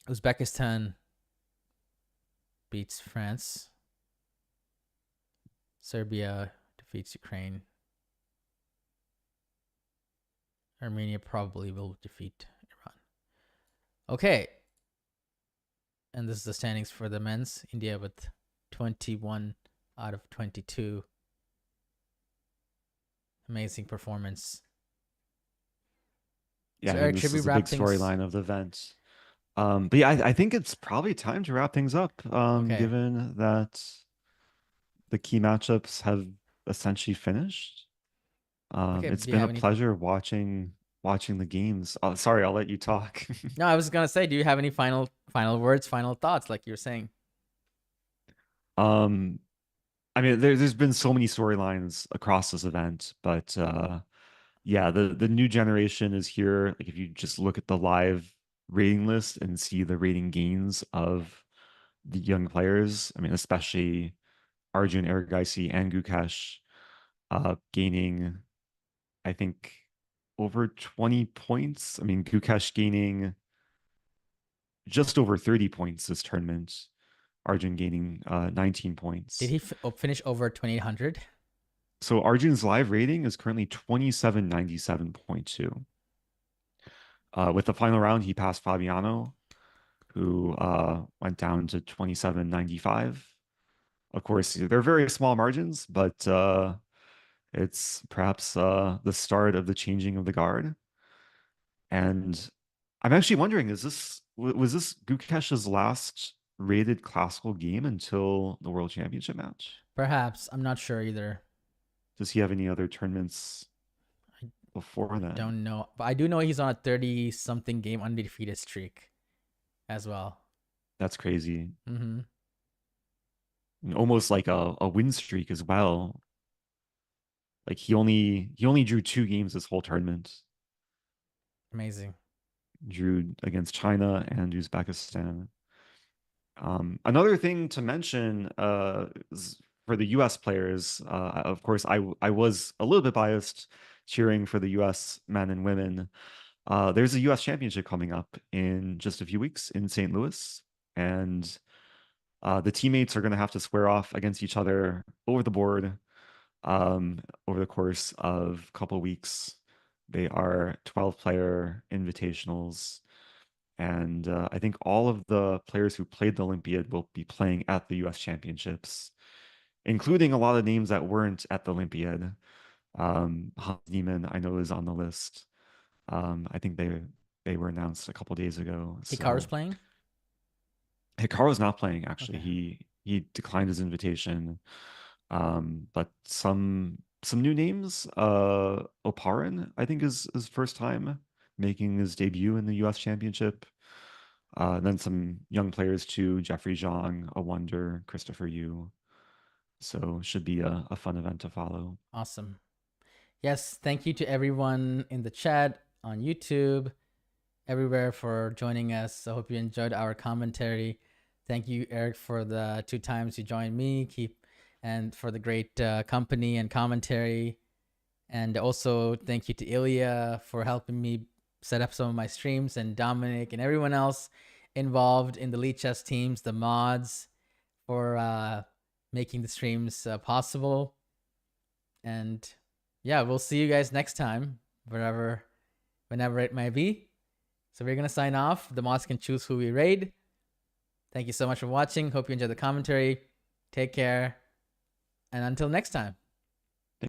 Uzbekistan beats France. Serbia defeats Ukraine. Armenia probably will defeat Iran. Okay. And this is the standings for the men's. India with 21 out of 22. Amazing performance. Yeah, So I mean, Eric, this should we is a wrap big things? storyline of the event. But yeah, I think it's probably time to wrap things up, Okay. given that the key matchups have essentially finished. Okay. It's Do you been a have any? pleasure watching the games. Sorry, I'll let you talk. No, I was gonna say, do you have any final words, final thoughts, like you were saying? Um, I mean, there's been so many storylines across this event, but yeah, the new generation is here. Like if you just look at the live rating list and see the rating gains of the young players, I mean, especially Arjun, Erigaisi, and Gukesh, gaining, I think, over 20 points. I mean, Gukesh gaining just over 30 points this tournament. Arjun gaining 19 Did points. he finish over 2800? So Arjun's live rating is currently 2797.2. With the final round, he passed Fabiano, who went down to 2795. Of course, they're very small margins, but it's perhaps the start of the changing of the guard. And I'm actually wondering, was this Gukesh's last rated classical game until the World Championship match? Perhaps. I'm not sure either. Does he have any other tournaments I before that? don't know, but I do know he's on a 30-something game undefeated streak as well. That's crazy. Mm-hmm. And almost like a win streak as well. Like he only drew 2 games this whole tournament. Amazing. Drew against China and Uzbekistan. Another thing to mention is for the U.S. players, of course, I was a little bit biased cheering for the U.S. men and women. There's a U.S. championship coming up in just a few weeks in St. Louis, and the teammates are going to have to square off against each other over the board over the course of a couple weeks. They are 12-player invitationals, and I think all of the players who played the Olympiad will be playing at the U.S. championships, including a lot of names that weren't at the Olympiad. Hans Niemann, I know, is on the list. I think they were announced a couple days ago. Hikaru's playing? Hikaru's not playing, actually. Okay. He declined his invitation. But some new names. Oparin, I think, is his first time making his debut in the US Championship. Then some young players too, Jeffrey Zhang, A Wonder, Christopher Yu. So should be a fun event to follow. Awesome. Yes, thank you to everyone in the chat, on YouTube, everywhere for joining us. I hope you enjoyed our commentary. Thank you, Eric, for the 2 times you joined me, and for the great company and commentary. And also thank you to Ilya for helping me set up some of my streams, and Dominic and everyone else involved in the Lichess teams, the mods, for making the streams possible. And yeah, we'll see you guys next time, whenever it may be. So we're going to sign off. The mods can choose who we raid. Thank you so much for watching. Hope you enjoyed the commentary. Take care. And until next time.